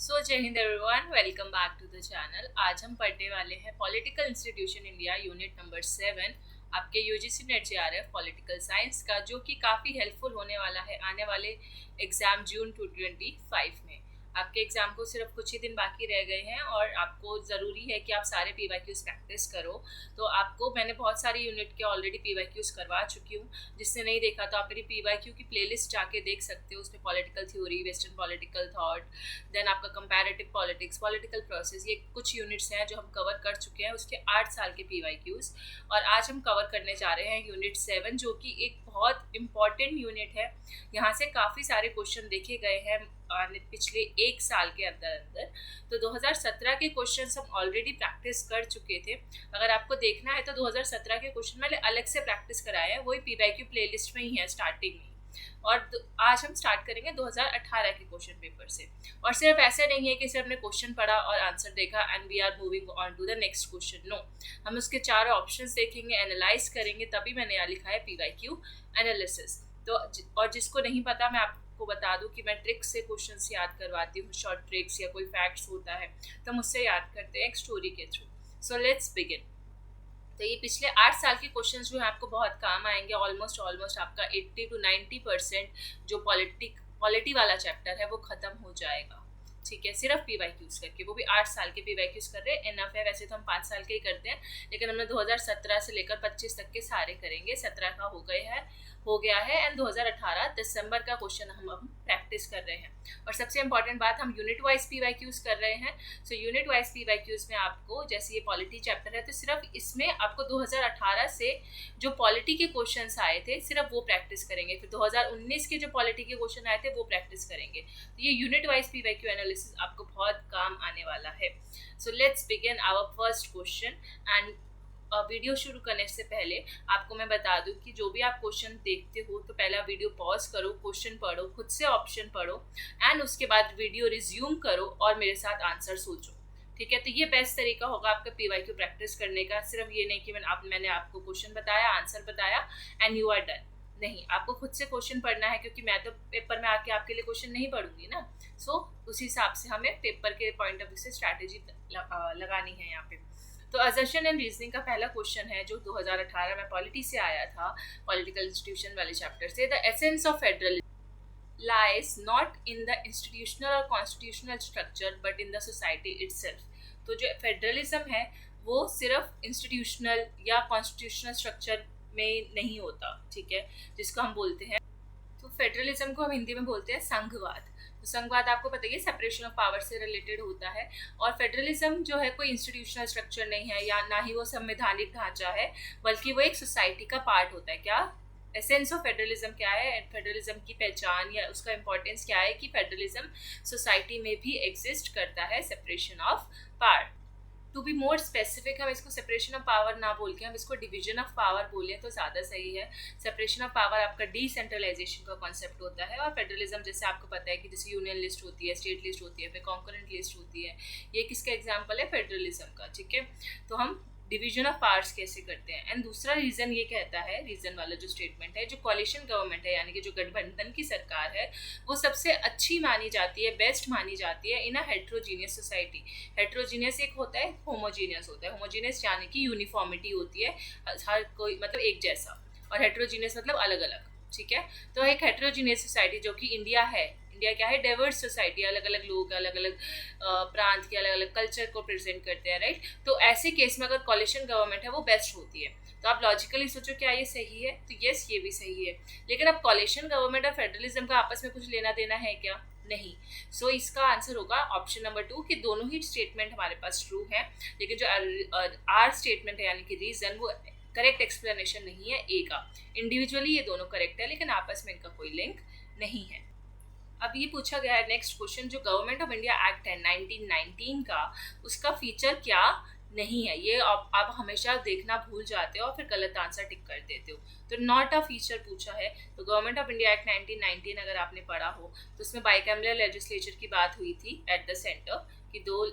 So Jai Hind everyone, welcome back to the channel. आज हम पढ़ने वाले हैं political institution India unit number 7 आपके UGC NET JRF political science का, जो कि काफ़ी हेल्पफुल होने वाला है आने वाले एग्ज़ाम जून 2025 में। आपके एग्ज़ाम को सिर्फ कुछ ही दिन बाकी रह गए हैं और आपको ज़रूरी है कि आप सारे पीवाईक्यूज़ प्रैक्टिस करो। तो आपको मैंने बहुत सारे यूनिट के ऑलरेडी पीवाईक्यूज़ करवा चुकी हूँ। जिसने नहीं देखा तो आप मेरी पीवाईक्यू की प्लेलिस्ट जाके देख सकते हो। उसमें political theory, western political thought, then आपका कंपैरेटिव पॉलिटिक्स, पॉलिटिकल प्रोसेस, ये कुछ यूनिट्स हैं जो हम कवर कर चुके हैं उसके 8 साल के पीवाईक्यूज़। और आज हम कवर करने जा रहे हैं यूनिट 7, जो कि एक बहुत इम्पॉर्टेंट यूनिट है। यहाँ से काफ़ी सारे क्वेश्चन देखे गए हैं पिछले एक साल के अंदर। तो 2017 के क्वेश्चंस हम ऑलरेडी प्रैक्टिस कर चुके थे। अगर आपको देखना है तो 2017 के क्वेश्चन मैंने अलग से प्रैक्टिस कराए हैं, वही पीवाईक्यू प्लेलिस्ट में ही है स्टार्टिंग में। और आज हम स्टार्ट करेंगे 2018 के क्वेश्चन पेपर से। और सिर्फ ऐसे नहीं है कि सिर्फ हमने क्वेश्चन पढ़ा और आंसर देखा and we are moving on to the next question. No, हम उसके चारों ऑप्शंस देखेंगे, एनालाइज करेंगे, तभी मैंने यहाँ लिखा है पीवाईक्यू एनालिसिस। तो और जिसको नहीं पता, मैं आपको बता दूं कि मैं ट्रिक्स से क्वेश्चंस याद करवाती हूँ, शॉर्ट ट्रिक्स या कोई फैक्ट्स होता है तो हम उससे याद करते हैं एक स्टोरी के थ्रू। So let's begin. तो ये पिछले 8 साल के क्वेश्चंस जो है आपको बहुत काम आएंगे। ऑलमोस्ट आपका 80 to 90% जो पॉलिटी वाला चैप्टर है वो खत्म हो जाएगा। ठीक है, सिर्फ पीवाईक्यूज करके, वो भी 8 साल के पीवाईक्यूज कर रहे हैं। एनफ है, वैसे तो हम 5 साल के ही करते हैं, लेकिन हमने 2017 से लेकर 25 तक के सारे करेंगे। 17 का हो गया है एंड 2018 दिसंबर का क्वेश्चन हम प्रैक्टिस कर रहे हैं। और सबसे इंपॉर्टेंट बात, हम यूनिट वाइज पीवाईक्यूज कर रहे हैं। सो यूनिट वाइज पीवाईक्यूज में आपको, जैसे ये पॉलिटी चैप्टर है तो सिर्फ इसमें आपको 2018 से जो पॉलिटी के क्वेश्चंस आए थे सिर्फ वो प्रैक्टिस करेंगे। फिर 2019 के जो पॉलिटी के क्वेश्चन आए थे वो प्रैक्टिस करेंगे। तो ये यूनिट वाइज पीवाईक्यू एनालिसिस आपको बहुत काम आने वाला है। So let's begin our first question. And video शुरू करने से पहले आपको मैं बता दूं कि जो भी आप क्वेश्चन देखते हो तो पहला वीडियो पॉज करो, क्वेश्चन पढ़ो, खुद से ऑप्शन पढ़ो एंड उसके बाद वीडियो रिज्यूम करो और मेरे साथ आंसर सोचो। ठीक है, तो ये बेस्ट तरीका होगा आपका पीवाईक्यू प्रैक्टिस करने का। सिर्फ ये नहीं कि मैंने आपको क्वेश्चन बताया, आंसर बताया एंड यू आर डन। नहीं, आपको खुद से क्वेश्चन पढ़ना है, क्योंकि मैं तो पेपर में आके आपके लिए क्वेश्चन नहीं पढ़ूंगी ना। सो उस हिसाब से हमें पेपर के पॉइंट ऑफ व्यू से स्ट्रैटेजी लगानी है यहाँ पे। तो असर्शन एंड रीजनिंग का पहला क्वेश्चन है जो 2018 में पॉलिटी से आया था, पॉलिटिकल इंस्टीट्यूशन वाले चैप्टर से। The essence of federalism lies not in the institutional और constitutional structure but in the society itself. तो जो फेडरलिज्म है वो सिर्फ इंस्टीट्यूशनल या कॉन्स्टिट्यूशनल स्ट्रक्चर में नहीं होता, ठीक है, जिसको हम बोलते हैं, तो फेडरलिज्म को हम हिंदी में बोलते हैं संघवाद। तो संघवाद आपको पता है सेपरेशन ऑफ पावर से रिलेटेड होता है। और फेडरलिज्म जो है कोई इंस्टीट्यूशनल स्ट्रक्चर नहीं है, या ना ही वो संवैधानिक ढांचा है, बल्कि वो एक सोसाइटी का पार्ट होता है। क्या एसेंस ऑफ फेडरलिज्म क्या है, फेडरलिज्म की पहचान या उसका इंपॉर्टेंस क्या है, कि फेडरलिज्म सोसाइटी में भी एग्जिस्ट करता है, separation of power. To be more specific, हम इसको सेपरेशन ऑफ पावर ना बोल के हम इसको डिवीजन ऑफ पावर बोले तो ज़्यादा सही है। सेपरेशन ऑफ पावर आपका डिसेंट्रलाइजेशन का कॉन्सेप्ट होता है, और फेडरलिज्म जैसे आपको पता है कि जैसे यूनियन लिस्ट होती है, स्टेट लिस्ट होती है, फिर कॉन्करेंट लिस्ट होती है। ये किसका एग्जाम्पल है, फेडरलिज्म का। ठीक है, तो हम डिवीजन ऑफ पावर्स कैसे करते हैं। एंड दूसरा रीजन ये कहता है, रीजन वाला जो स्टेटमेंट है, जो कोalition गवर्नमेंट है यानी कि जो गठबंधन की सरकार है, वो सबसे अच्छी मानी जाती है, बेस्ट मानी जाती है इन अ हेट्रोजीनियस सोसाइटी। हेट्रोजीनियस एक होता है, होमोजीनियस होता है। होमोजीनियस यानी कि यूनिफॉर्मिटी होती है, हर कोई मतलब एक जैसा, और हेट्रोजीनियस मतलब अलग अलग। ठीक है, तो एक हेट्रोजीनियस सोसाइटी जो कि इंडिया है, इंडिया क्या है, डाइवर्स सोसाइटी, अलग अलग लोग, अलग अलग प्रांत के अलग अलग कल्चर को प्रेजेंट करते हैं, राइट। तो ऐसे केस में अगर कोalition गवर्नमेंट है वो बेस्ट होती है। तो आप लॉजिकली सोचो क्या ये सही है, तो यस ये भी सही है। लेकिन अब कोalition गवर्नमेंट और फेडरलिज्म का आपस में कुछ लेना देना है क्या, नहीं। सो इसका आंसर होगा ऑप्शन नंबर 2, कि दोनों ही स्टेटमेंट हमारे पास ट्रू है, लेकिन जो आर स्टेटमेंट है यानी कि रीजन, वो करेक्ट एक्सप्लेनेशन नहीं है ए का। इंडिविजुअली ये दोनों करेक्ट है, लेकिन आपस में इनका कोई लिंक नहीं है। अब ये पूछा गया है नेक्स्ट क्वेश्चन, जो गवर्नमेंट ऑफ इंडिया एक्ट है 1919 का, उसका फीचर क्या नहीं है। ये आप हमेशा देखना भूल जाते हो और फिर गलत आंसर टिक कर देते हो। तो नॉट अ फीचर पूछा है। तो गवर्नमेंट ऑफ इंडिया एक्ट 1919 अगर आपने पढ़ा हो तो उसमें बाइकैमरल लेजिस्लेचर की बात हुई थी एट द सेंटर, कि 2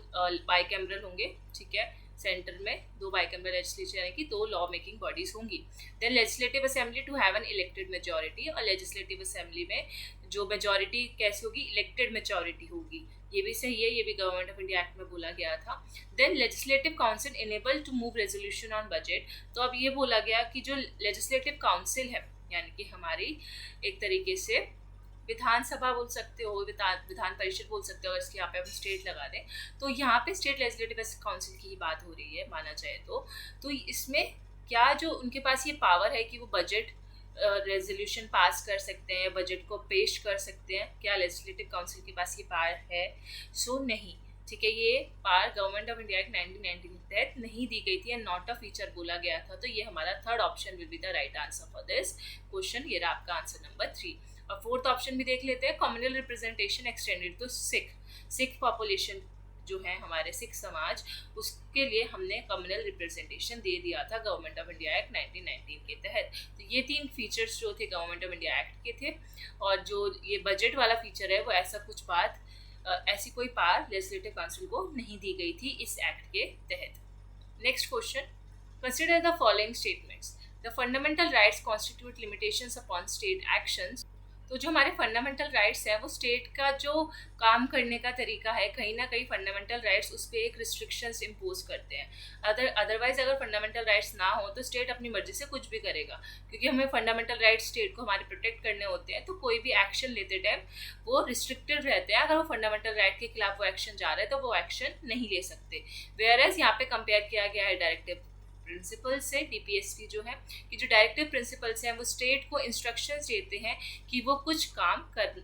बाइकैमरल होंगे। ठीक है, सेंटर में 2 बाइकैमरल लेजिस्लेचर यानी कि 2 लॉ मेकिंग बॉडीज होंगी। Then legislative assembly to have an elected majority, और लेजिस्लेटिव असेंबली में जो मेजॉरिटी कैसे होगी, इलेक्टेड मेजॉरिटी होगी, ये भी सही है, ये भी गवर्नमेंट ऑफ इंडिया एक्ट में बोला गया था। Then legislative council enable to move resolution on budget, तो अब ये बोला गया कि जो लेजिस्लेटिव काउंसिल है यानी कि हमारी एक तरीके से विधानसभा बोल सकते हो, विधान परिषद बोल सकते हो, अगर इसके यहाँ पे हम स्टेट लगा दें तो यहाँ पे स्टेट लेजिस्लेटिव काउंसिल की ही बात हो रही है माना जाए तो इसमें क्या जो उनके पास ये पावर है कि वो बजट रेजोल्यूशन पास कर सकते हैं, बजट को पेश कर सकते हैं, क्या लेजिस्लेटिव काउंसिल के पास ये पावर है? सो नहीं, ठीक है, ये power government of India act 1990 के तहत नहीं दी गई थी एंड नॉट अ फीचर बोला गया था। तो ये हमारा third option will be the right answer for this question. ये रहा आपका आंसर नंबर 3। और फोर्थ ऑप्शन भी देख लेते हैं, communal representation extended to Sikh population जो है हमारे सिख समाज, उसके लिए हमने कम्युनल रिप्रेजेंटेशन दे दिया था गवर्नमेंट ऑफ इंडिया एक्ट 1919 के तहत। तो ये 3 फीचर्स जो थे गवर्नमेंट ऑफ इंडिया एक्ट के थे, और जो ये बजट वाला फीचर है वो ऐसा कुछ बात ऐसी कोई पावर लेजिस्लेटिव काउंसिल को नहीं दी गई थी इस एक्ट के तहत। Next question, consider the following statements, the fundamental rights constitute limitations upon state actions. तो जो हमारे फंडामेंटल राइट्स है वो स्टेट का जो काम करने का तरीका है, कहीं ना कहीं फंडामेंटल राइट्स उस पर एक रिस्ट्रिक्शंस इम्पोज करते हैं। अदरवाइज अगर फंडामेंटल राइट्स ना हो तो स्टेट अपनी मर्जी से कुछ भी करेगा, क्योंकि हमें फंडामेंटल राइट्स स्टेट को हमारे प्रोटेक्ट करने होते हैं। तो कोई भी एक्शन लेते टाइम वो रिस्ट्रिक्टेड रहते हैं, अगर वो फंडामेंटल राइट के खिलाफ वो एक्शन जा रहा है तो वो एक्शन नहीं ले सकते। वेयरएज यहाँ पे कंपेयर किया गया है डायरेक्टिव प्रिंसिपल से, डीपीएसपी जो है कि जो डायरेक्टिव प्रिंसिपल्स हैं वो स्टेट को इंस्ट्रक्शंस देते हैं कि वो कुछ काम कर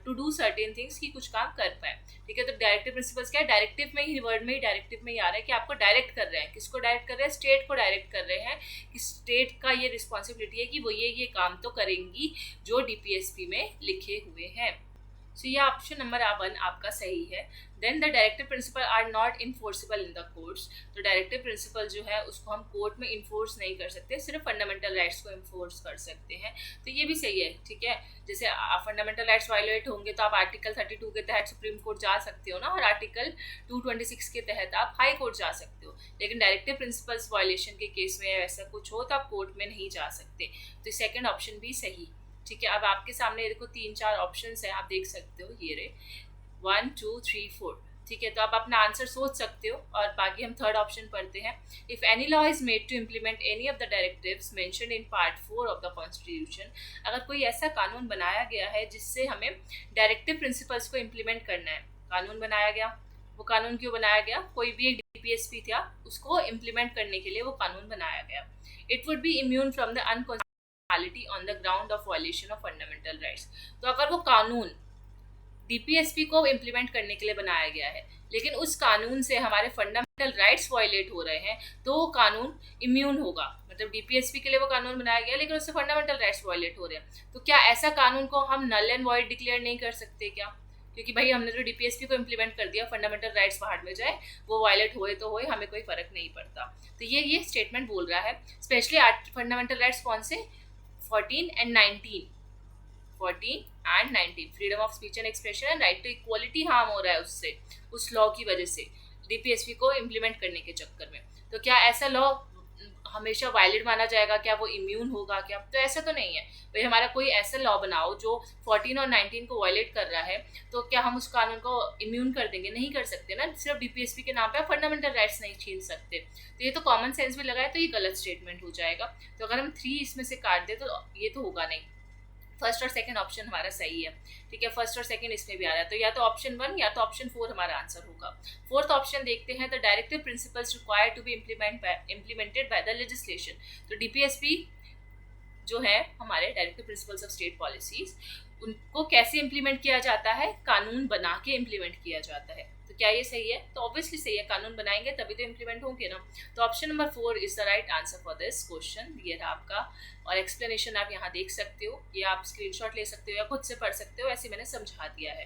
टू डू सर्टेन थिंग्स, कि कुछ काम कर पाए। ठीक है, तो डायरेक्टिव प्रिंसिपल्स क्या है, डायरेक्टिव में ही, वर्ड में ही डायरेक्टिव में ही आ रहा है कि आपको डायरेक्ट कर रहे हैं। किसको डायरेक्ट कर रहे हैं? स्टेट को डायरेक्ट कर रहे हैं कि स्टेट का ये रिस्पॉन्सिबिलिटी है कि वो ये काम तो करेंगी जो डीपीएसपी में लिखे हुए हैं। सो ये ऑप्शन नंबर 1 आपका सही है। Then the directive principle are not enforceable in the courts, तो डायरेक्टिव प्रिंसिपल जो है उसको हम कोर्ट में इन्फोर्स नहीं कर सकते, सिर्फ फंडामेंटल राइट्स को इन्फोर्स कर सकते हैं। तो ये भी सही है, ठीक है। जैसे फंडामेंटल राइट्स वायलेट होंगे तो आप आर्टिकल 32 के तहत सुप्रीम कोर्ट जा सकते हो ना, और आर्टिकल 226 के तहत आप हाई कोर्ट जा सकते हो। लेकिन डायरेक्टिव प्रिंसिपल्स वायलेशन के केस में ऐसा कुछ हो तो आप कोर्ट में नहीं जा सकते। तो सेकेंड ऑप्शन भी सही, ठीक है। अब आपके सामने देखो 3-4 ऑप्शंस हैं, आप देख सकते हो, ये रहे 1 2 3 4, ठीक है। तो आप अपना आंसर सोच सकते हो, और बाकी हम थर्ड ऑप्शन पढ़ते हैं। If any law is made to implement any of the directives mentioned in part 4 of the constitution, अगर कोई ऐसा कानून बनाया गया है जिससे हमें डायरेक्टिव प्रिंसिपल्स को इम्प्लीमेंट करना है, कानून बनाया गया, वो कानून क्यों बनाया गया? कोई भी एक डीपीएसपी था, उसको इम्प्लीमेंट करने के लिए वो कानून बनाया गया। It would be immune from the unconstitutionality on the ground of violation of fundamental rights. तो अगर वो कानून डीपीएसपी को इम्प्लीमेंट करने के लिए बनाया गया है, लेकिन उस कानून से हमारे फंडामेंटल राइट्स वायलेट हो रहे हैं, तो वो कानून इम्यून होगा। मतलब डीपीएसपी के लिए वो कानून बनाया गया लेकिन उससे फंडामेंटल राइट्स वायलेट हो रहे हैं, तो क्या ऐसा कानून को हम नल एंड वॉइड डिक्लेयर नहीं कर सकते क्या? क्योंकि भाई हमने तो डीपीएसपी को इम्प्लीमेंट कर दिया, फंडामेंटल राइट्स बाहर में जाए, वो वायलेट होए तो होए, हमें कोई फर्क नहीं पड़ता। तो ये स्टेटमेंट बोल रहा है। स्पेशली फंडामेंटल राइट्स कौन से? 14 and 19, freedom of speech and expression and right to equality harm हो रहा है उससे, उस लॉ की वजह से, डीपीएसपी को इम्प्लीमेंट करने के चक्कर में। तो क्या ऐसा लॉ हमेशा वायलेट माना जाएगा? क्या वो इम्यून होगा क्या? तो ऐसा तो नहीं है भाई। हमारा कोई ऐसा लॉ बनाओ जो 14 और 19 को वायलेट कर रहा है, तो क्या हम उस कानून को इम्यून कर देंगे? नहीं कर सकते ना। सिर्फ डीपीएसपी के नाम पे फंडामेंटल राइट्स नहीं छीन सकते। तो ये तो कॉमन सेंस भी लगाए तो ये गलत स्टेटमेंट हो जाएगा। तो अगर हम 3 इसमें से काट दे तो ये तो होगा नहीं। फर्स्ट और सेकंड ऑप्शन हमारा सही है, ठीक है। फर्स्ट और सेकंड इसमें भी आ रहा है, तो या तो ऑप्शन 1 या तो ऑप्शन 4 हमारा आंसर होगा। फोर्थ ऑप्शन देखते हैं, the directive principles required to be implemented by the legislation. तो डीपीएसपी जो है हमारे directive principles of state policies, उनको कैसे इम्प्लीमेंट किया जाता है? कानून बना के इम्प्लीमेंट किया जाता है। तो क्या ये सही है? तो ऑब्वियसली सही है, कानून बनाएंगे तभी तो इम्प्लीमेंट होंगे ना। तो option number 4 is the right answer for this question. ये रहा आपका, और एक्सप्लेनेशन आप यहाँ देख सकते हो, ये आप स्क्रीनशॉट ले सकते हो या खुद से पढ़ सकते हो, ऐसे मैंने समझा दिया है।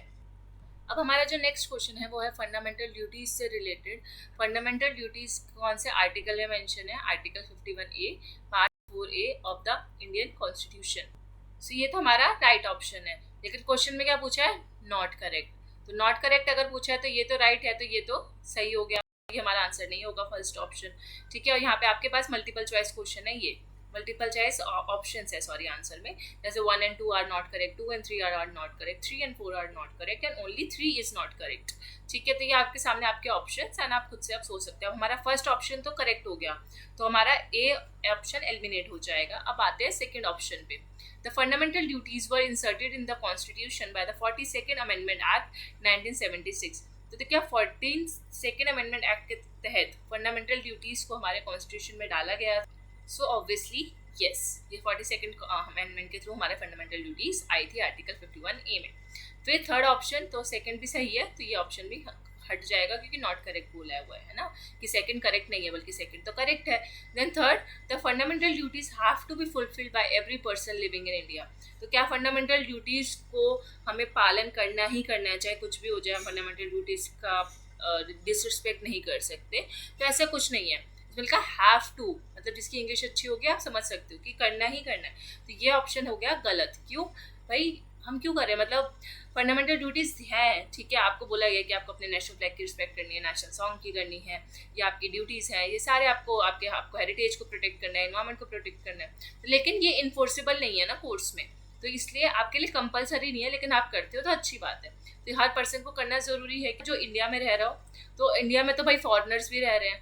अब हमारा जो नेक्स्ट क्वेश्चन है वो है फंडामेंटल ड्यूटीज से रिलेटेड। फंडामेंटल ड्यूटीज कौन से आर्टिकल में मेंशन है? Article 51A part 4A of the Indian constitution. So ये तो हमारा राइट ऑप्शन है, लेकिन क्वेश्चन में क्या पूछा है? Not correct. तो नॉट करेक्ट अगर पूछा है तो ये तो राइट है, तो ये तो सही हो गया, ये हमारा आंसर नहीं होगा फर्स्ट ऑप्शन, ठीक है। और यहाँ पे आपके पास मल्टीपल चॉइस क्वेश्चन है, ये मल्टीपल चॉइस ऑप्शन है सॉरी आंसर में, जैसे 1 and 2 are not correct, 2 and 3 are not correct, 3 and 4 are not correct and only 3 is not correct. ठीक है, तो ये आपके सामने आपके ऑप्शन एंड आप खुद से आप सोच सकते हो। हमारा फर्स्ट ऑप्शन तो करेक्ट हो गया, तो हमारा ए ऑप्शन एलिमिनेट हो जाएगा। अब आते हैं सेकेंड ऑप्शन पे। The fundamental duties were inserted in the Constitution by the 42nd Amendment Act 1976। तो क्या 42nd Amendment Act के तहत फंडामेंटल ड्यूटीज को हमारे कॉन्स्टिट्यूशन में डाला गया? सो ऑब्वियसली यस, ये 42nd अमेंडमेंट के थ्रू हमारे फंडामेंटल ड्यूटीज आई थी आर्टिकल 51A में। फिर थर्ड ऑप्शन तो सेकंड भी सही है, तो ये ऑप्शन भी हट जाएगा क्योंकि नॉट करेक्ट बोला हुआ है ना, कि सेकंड करेक्ट नहीं है बल्कि सेकंड तो करेक्ट है। Then third, the fundamental duties have to be fulfilled by every person living in India. तो क्या फंडामेंटल ड्यूटीज को हमें पालन करना ही करना है, चाहे कुछ भी हो जाए, फंडामेंटल ड्यूटीज का डिसरिस्पेक्ट नहीं कर सकते? तो ऐसा कुछ नहीं है, इसमें हैव टू, मतलब जिसकी इंग्लिश अच्छी होगी आप समझ सकते हो कि करना ही करना है। तो ये ऑप्शन हो गया गलत। क्यों भाई, हम क्यों करें? मतलब फंडामेंटल ड्यूटीज हैं, ठीक है, आपको बोला गया कि आपको अपने नेशनल फ्लैग की रिस्पेक्ट करनी है, नेशनल सॉन्ग की करनी है, ये आपकी ड्यूटीज़ हैं, ये सारे आपको हेरिटेज को प्रोटेक्ट करना है, एनवायरमेंट को प्रोटेक्ट करना है, लेकिन ये इन्फोर्सेबल नहीं है ना कोर्ट्स में, तो इसलिए आपके लिए कंपलसरी नहीं है, लेकिन आप करते हो तो अच्छी बात है। तो हर पर्सन को करना ज़रूरी है कि जो इंडिया में रह रहा हो, तो इंडिया में तो भाई फॉरेनर्स भी रह रहे हैं,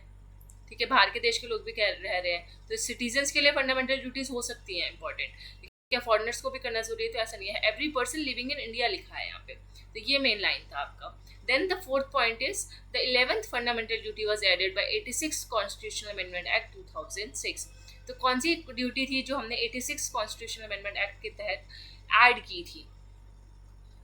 ठीक है, बाहर के देश के लोग भी रह रहे हैं, तो सिटीजन्स के लिए फंडामेंटल ड्यूटीज़ हो सकती हैं इंपॉर्टेंट, क्या फॉरेनर्स को भी करना जरूरी है? तो ऐसा नहीं है, every person living in India लिखा है यहाँ पे, तो ये मेन लाइन था आपका। Then the fourth point is the 11th fundamental duty was added by 86 constitutional amendment act 2006। तो कौन सी ड्यूटी थी जो हमने 86 कॉन्स्टिट्यूशनल अमेंडमेंट एक्ट के तहत ऐड की थी?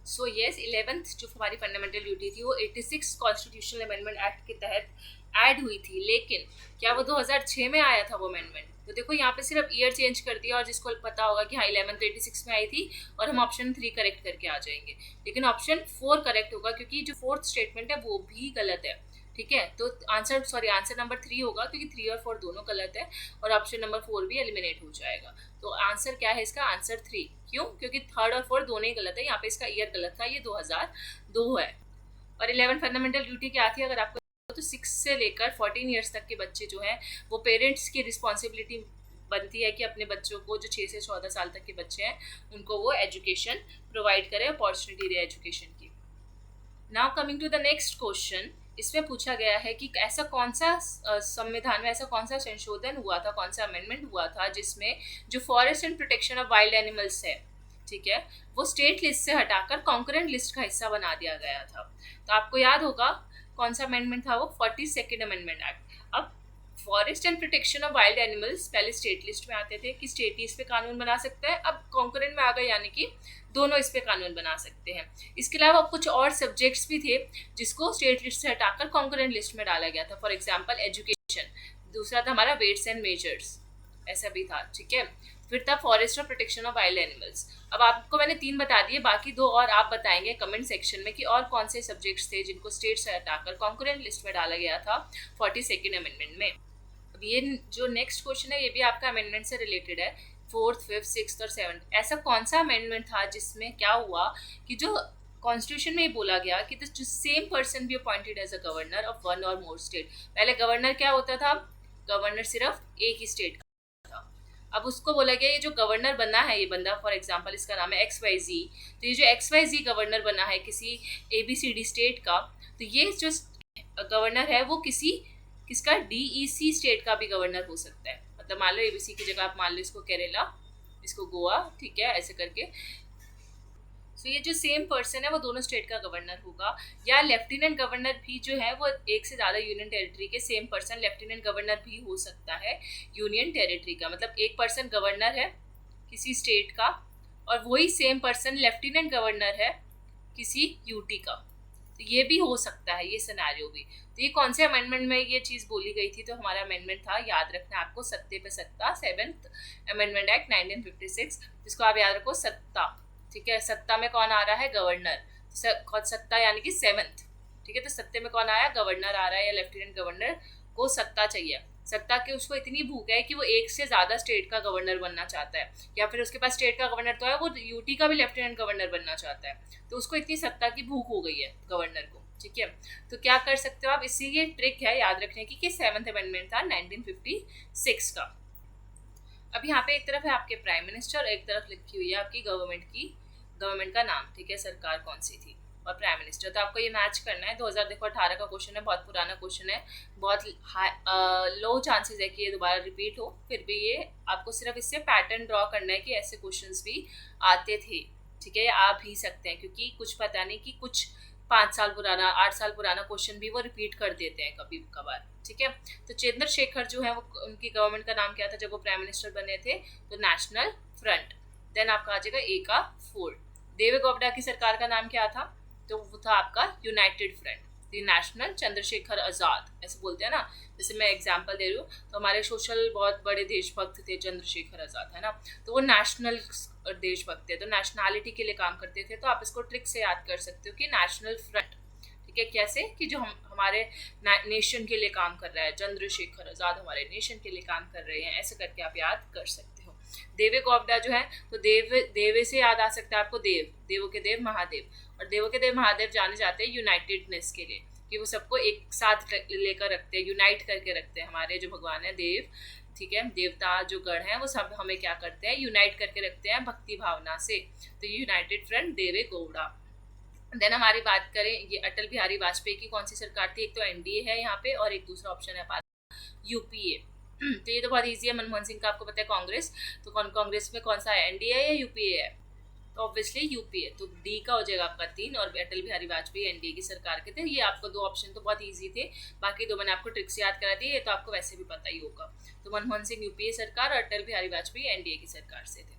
सो यस, 11th जो हमारी फंडामेंटल ड्यूटी थी वो 86 कॉन्स्टिट्यूशनल अमेंडमेंट एक्ट के तहत ऐड हुई थी, लेकिन क्या वो 2006 में आया था वो अमेंडमेंट? तो देखो यहाँ पे सिर्फ ईयर चेंज कर दिया, और जिसको पता होगा कि हाँ 11th 86 में आई थी, और हम ऑप्शन 3 करेक्ट करके आ जाएंगे, लेकिन ऑप्शन 4 करेक्ट होगा क्योंकि जो फोर्थ स्टेटमेंट है वो भी गलत है। ठीक है, तो आंसर नंबर 3 होगा क्योंकि 3 और 4 दोनों गलत है, और ऑप्शन नंबर 4 भी एलिमिनेट हो जाएगा। तो आंसर क्या है इसका? आंसर 3। क्यों? क्योंकि थर्ड और फोर्थ दोनों ही गलत है, यहाँ पे इसका ईयर गलत था, ये 2002 है। और 11 फंडामेंटल ड्यूटी क्या थी अगर आपको तो 6 से लेकर 14 ईयर्स तक के बच्चे जो हैं वो पेरेंट्स की रिस्पॉन्सिबिलिटी बनती है कि अपने बच्चों को, जो 6 से 14 साल तक के बच्चे हैं, उनको वो एजुकेशन प्रोवाइड करें, अपॉर्चुनिटी दे एजुकेशन की। Now coming to the next question, इसमें पूछा गया है कि ऐसा कौन सा संविधान में ऐसा कौन सा संशोधन हुआ था, कौन सा अमेंडमेंट हुआ था जिसमें जो forest and protection of wild animals है, ठीक है, वो स्टेट लिस्ट से हटाकर कॉन्करेंट लिस्ट का हिस्सा बना दिया गया था। तो आपको याद होगा कौन सा अमेंडमेंट था वो? 42nd amendment act. अब forest and protection of wild animals पहले स्टेट लिस्ट में आते थे कि स्टेट ही इस पे कानून बना सकता है, अब कॉन्करेंट में आ गए, यानी कि दोनों इस पे कानून बना सकते हैं। इसके अलावा कुछ और सब्जेक्ट्स भी थे जिसको स्टेट लिस्ट से हटाकर कॉन्करेंट लिस्ट में डाला गया था। फॉर एग्जाम्पल एजुकेशन, दूसरा था हमारा वेट्स एंड मेजर्स, ऐसा भी था, ठीक है। फिर था फॉरेस्ट और प्रोटेक्शन ऑफ वाइल्ड एनिमल्स। अब आपको मैंने 3 बता दिए, बाकी 2 और आप बताएंगे कमेंट सेक्शन में कि और कौन से सब्जेक्ट्स थे जिनको स्टेट से हटाकर कॉन्करेंट लिस्ट में डाला गया था 42nd अमेंडमेंट में। अब ये जो नेक्स्ट क्वेश्चन है ये भी आपका अमेंडमेंट से रिलेटेड है, 4th, 5th, 6th और 7th। ऐसा कौन सा अमेंडमेंट था जिसमें क्या हुआ कि जो कॉन्स्टिट्यूशन में बोला गया कि the same person be appointed as a governor of one or more state. पहले गवर्नर क्या होता था? गवर्नर सिर्फ एक ही स्टेट का था। अब उसको बोला गया ये जो गवर्नर बना है, ये बंदा फॉर एग्जांपल इसका नाम है XYZ, तो ये जो XYZ गवर्नर बना है किसी ABCD स्टेट का, तो ये जो गवर्नर है वो किसका DEC स्टेट का भी गवर्नर हो सकता है। मतलब मान लो ABC की जगह आप मान लो इसको केरला, इसको गोवा, ठीक है, ऐसे करके। सो ये जो सेम पर्सन है वो दोनों स्टेट का गवर्नर होगा। या लेफ्टिनेंट गवर्नर भी जो है वो एक से ज़्यादा यूनियन टेरिटरी के सेम पर्सन लेफ्टिनेंट गवर्नर भी हो सकता है यूनियन टेरिटरी का। मतलब एक पर्सन गवर्नर है किसी स्टेट का और वही सेम पर्सन लेफ्टिनेंट गवर्नर है किसी यूटी का, तो ये भी हो सकता है, ये सिनेरियो भी। तो ये कौन से अमेंडमेंट में ये चीज़ बोली गई थी? तो हमारा अमेंडमेंट था, याद रखना आपको, सत्ते पे सत्ता, 7th अमेंडमेंट एक्ट 1956, जिसको आप याद रखो सत्ता, ठीक है। सत्ता में कौन आ रहा है? गवर्नर। सत्ता यानी कि 7th, ठीक है। तो सत्ते में कौन आया? गवर्नर आ रहा है, या लेफ्टिनेंट गवर्नर को सत्ता चाहिए। सत्ता की उसको इतनी भूख है कि वो एक से ज़्यादा स्टेट का गवर्नर बनना चाहता है, या फिर उसके पास स्टेट का गवर्नर तो है, वो यूटी का भी लेफ्टिनेंट गवर्नर बनना चाहता है। तो उसको इतनी सत्ता की भूख हो गई है गवर्नर को, ठीक है। तो क्या कर सकते हो आप? इसी ये ट्रिक है याद रखने की कि 7th अमेंडमेंट था 1956 का। अब यहाँ पे एक तरफ है आपके प्राइम मिनिस्टर और एक तरफ लिखी हुई है आपकी गवर्नमेंट का नाम, ठीक है, सरकार कौन सी थी और प्राइम मिनिस्टर। तो आपको ये मैच करना है। 2018 का क्वेश्चन है, बहुत पुराना क्वेश्चन है, बहुत लो चांसेस है कि ये दोबारा रिपीट हो, फिर भी ये आपको सिर्फ इससे पैटर्न ड्रॉ करना है कि ऐसे क्वेश्चंस भी आते थे, ठीक है, आ भी सकते हैं, क्योंकि कुछ पता नहीं कि कुछ 5 साल पुराना 8 साल पुराना क्वेश्चन भी वो रिपीट कर देते हैं कभी कभार, ठीक है। तो चंद्रशेखर जो है वो, उनकी गवर्नमेंट का नाम क्या था जब वो प्राइम मिनिस्टर बने थे? तो नेशनल फ्रंट। देन आपका आ जाएगा ए का 4। देवे गौड़ा की सरकार का नाम क्या था? तो वो था आपका United front, national Chandrashekhar Azad, ऐसे बोलते हैं ना। जैसे मैं एग्जांपल दे रही हूँ, तो हमारे सोशल बहुत बड़े देशभक्त थे चंद्रशेखर आजाद, है ना, तो वो नेशनल देशभक्त थे, तो नेशनैलिटी के लिए काम करते थे। तो आप इसको ट्रिक से याद कर सकते हो कि नेशनल फ्रंट, ठीक है, कैसे कि जो हमारे नेशन के लिए काम कर रहा है, चंद्रशेखर आजाद हमारे नेशन के लिए काम कर रहे हैं, ऐसे करके आप याद कर सकते हो। देवे गौड़ा जो है, तो देवे से याद आ सकता है आपको देवों के देव महादेव, और देवों के देव महादेव जाने जाते हैं यूनाइटेडनेस के लिए, कि वो सबको एक साथ लेकर रखते हैं, यूनाइट करके रखते हैं। हमारे जो भगवान है देव, ठीक है, देवता जो गण है वो सब हमें क्या करते हैं? यूनाइट करके रखते हैं भक्ति भावना से। तो यूनाइटेड फ्रंट देवे गौड़ा। देन हमारी बात करें, ये अटल बिहारी वाजपेयी की कौन सी सरकार थी? एक तो एनडीए है यहाँ पे और एक दूसरा ऑप्शन है हमारा यूपीए। तो ये तो बहुत ईजी है, मनमोहन सिंह का आपको पता है कांग्रेस, तो कांग्रेस में कौन सा है? एनडीए है या यूपीए है? तो ऑब्वियसली यूपीए, तो डी का हो जाएगा आपका 3। और अटल बिहारी वाजपेयी एनडीए की सरकार के थे। ये आपको 2 ऑप्शन तो बहुत इजी थे, बाकी 2 मैंने आपको ट्रिक से याद करा दिए, ये तो आपको वैसे भी पता ही होगा। तो मनमोहन सिंह यूपीए सरकार और अटल बिहारी वाजपेयी एनडीए की सरकार से थे।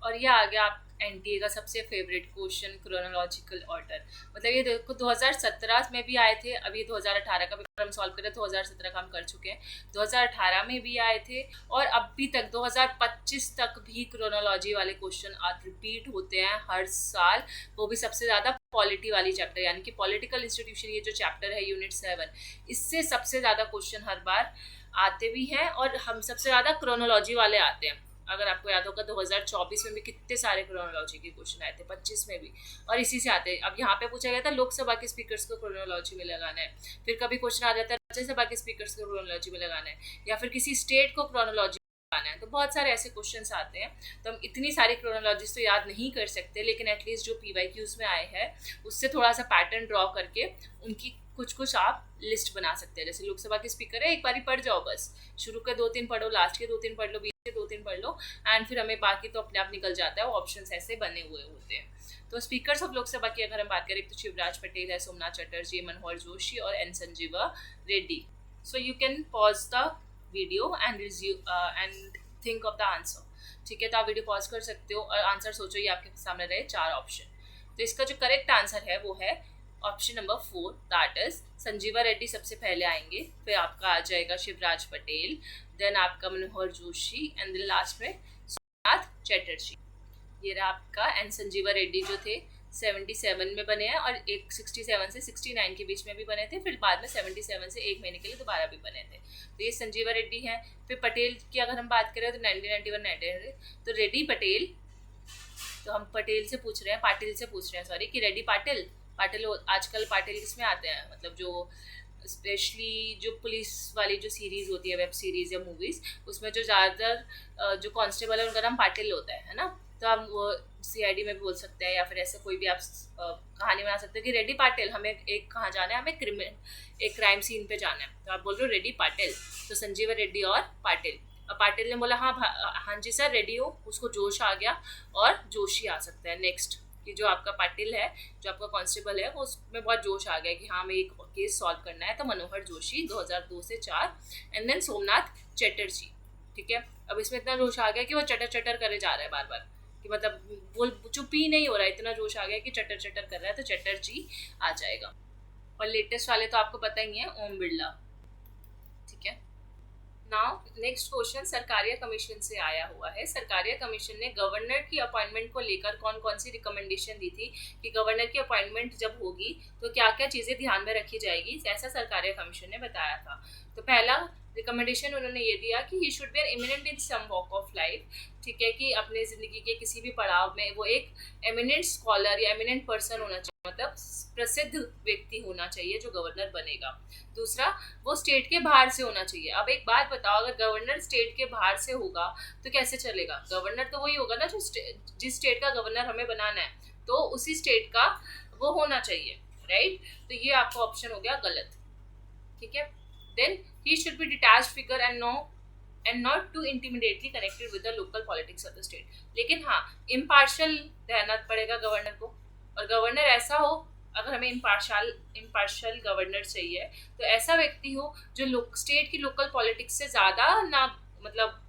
और ये आ गया आप एनडीए का सबसे फेवरेट क्वेश्चन, क्रोनोलॉजिकल ऑर्डर। मतलब ये देखो 2017 में भी आए थे, अभी 2018 का पेपर हम सॉल्व कर रहे हैं, 2017 का हम कर चुके हैं, 2018 में भी आए थे, और अभी तक 2025 तक भी क्रोनोलॉजी वाले क्वेश्चन रिपीट होते हैं हर साल, वो भी सबसे ज़्यादा पॉलिटी वाली चैप्टर, यानी कि पॉलिटिकल इंस्टीट्यूशन, ये जो चैप्टर है यूनिट 7, इससे सबसे ज़्यादा क्वेश्चन हर बार आते भी हैं, और हम सबसे ज़्यादा क्रोनोलॉजी वाले आते हैं। अगर आपको याद होगा 2024 में भी कितने सारे क्रोनोलॉजी के क्वेश्चन आए थे, 25 में भी, और इसी से आते हैं। अब यहाँ पे पूछा गया था लोकसभा के स्पीकर्स को क्रोनोलॉजी में लगाना है, फिर कभी क्वेश्चन आ जाता है राज्यसभा के स्पीकर्स को क्रोनोलॉजी में लगाना है, या फिर किसी स्टेट को क्रोनोलॉजी में लगाना है। तो बहुत सारे ऐसे क्वेश्चन आते हैं, तो हम इतनी सारी क्रोनोलॉजीज तो याद नहीं कर सकते, लेकिन एटलीस्ट जो PYQs में आए हैं उससे थोड़ा सा पैटर्न ड्रॉ करके उनकी कुछ आप लिस्ट बना सकते हैं। जैसे लोकसभा के स्पीकर है, एक बारी पढ़ जाओ बस, शुरू के 2-3 पढ़ो, लास्ट के 2-3 पढ़ लो, बीच के 2-3 पढ़ लो, एंड फिर हमें बाकी तो अपने आप निकल जाता है, वो ऑप्शंस ऐसे बने हुए होते हैं। तो स्पीकर्स ऑफ लोकसभा की अगर हम बात करें तो शिवराज पटेल है, सोमनाथ चटर्जी, मनोहर जोशी और N Sanjiva Reddy. So you can pause the video and think of the answer, ठीक है। तो आप वीडियो पॉज कर सकते हो और आंसर सोचो, ये आपके सामने रहे 4 ऑप्शन। तो इसका जो करेक्ट आंसर है वो है option number 4, that is Sanjiva Reddy सबसे पहले आएंगे, फिर आपका आ जाएगा शिवराज पटेल, देन आपका Manohar Joshi, and then last में सोमनाथ चटर्जी। ये रहा आपका, एंड संजीवा रेड्डी जो थे 77 में बने हैं, और एक 67 से 69 के बीच में भी बने थे, फिर बाद में 77 से 1 महीने के लिए दोबारा भी बने थे। तो ये संजीवा रेड्डी हैं। फिर पटेल की अगर हम बात करें तो 1991 तो रेड्डी पटेल, तो हम पटेल से पूछ रहे हैं, पाटिल से पूछ रहे हैं, सॉरी, कि रेड्डी पाटिल आजकल पाटिल किसमें आते हैं? मतलब जो स्पेशली जो पुलिस वाली जो सीरीज होती है, वेब सीरीज या मूवीज, उसमें जो ज़्यादातर जो कांस्टेबल है उनका नाम पाटिल होता है ना। तो हम वो CID में भी बोल सकते हैं, या फिर ऐसे कोई भी आप कहानी बना सकते हो कि रेड्डी पाटिल, हमें एक कहाँ जाना है, हमें एक क्राइम सीन पे जाना है, तो आप बोल रहे हो रेड्डी पाटिल। तो संजीवा रेड्डी और पाटिल। अब पाटिल ने बोला हाँ जी सर रेडी हो, उसको जोश आ गया, और जोशी आ सकता है नेक्स्ट, कि जो आपका पाटिल है, जो आपका कांस्टेबल है, वो उसमें बहुत जोश आ गया कि हाँ हमें एक केस सॉल्व करना है। तो मनोहर जोशी 2002 से 4, एंड देन सोमनाथ चटर्जी, ठीक है। अब इसमें इतना जोश आ गया कि वो चटर चटर करे जा रहा है बार बार, कि मतलब वो चुप ही नहीं हो रहा है, इतना जोश आ गया कि चटर चटर कर रहा है, तो चटर्जी आ जाएगा। और लेटेस्ट वाले तो आपको पता ही है, ओम बिरला, ठीक है। Now next question Sarkaria commission से आया हुआ है। सरकारिया कमीशन ने गवर्नर की अपॉइंटमेंट को लेकर कौन कौन सी रिकमेंडेशन दी थी, कि गवर्नर की अपॉइंटमेंट जब होगी तो क्या क्या चीज़ें ध्यान में रखी जाएगी, ऐसा सरकारिया कमीशन ने बताया था। तो पहला रिकमेंडेशन उन्होंने ये दिया कि he should be an eminent in some walk of life, ठीक है, कि अपने ज़िंदगी के किसी भी पड़ाव में वो एक एमिनेंट स्कॉलर या एमिनेंट पर्सन होना चाहिए। मतलब प्रसिद्ध व्यक्ति होना चाहिए जो गवर्नर बनेगा। दूसरा, वो स्टेट के बाहर से होना चाहिए। अब एक बात बताओ, अगर गवर्नर स्टेट के बाहर से होगा तो कैसे चलेगा? गवर्नर तो वही होगा ना जो जिस स्टेट का गवर्नर हमें बनाना है, तो उसी स्टेट का वो होना चाहिए, राइट? तो ये आपका ऑप्शन हो गया गलत, ठीक है। Then he should be detached figure and not too intimately connected with the local politics of the state. लेकिन हाँ, इम्पार्शियल रहना पड़ेगा गवर्नर को, और गवर्नर ऐसा हो, अगर हमें इम्पार्शियल गवर्नर चाहिए तो ऐसा व्यक्ति हो जो स्टेट की लोकल पॉलिटिक्स से ज़्यादा ना मतलब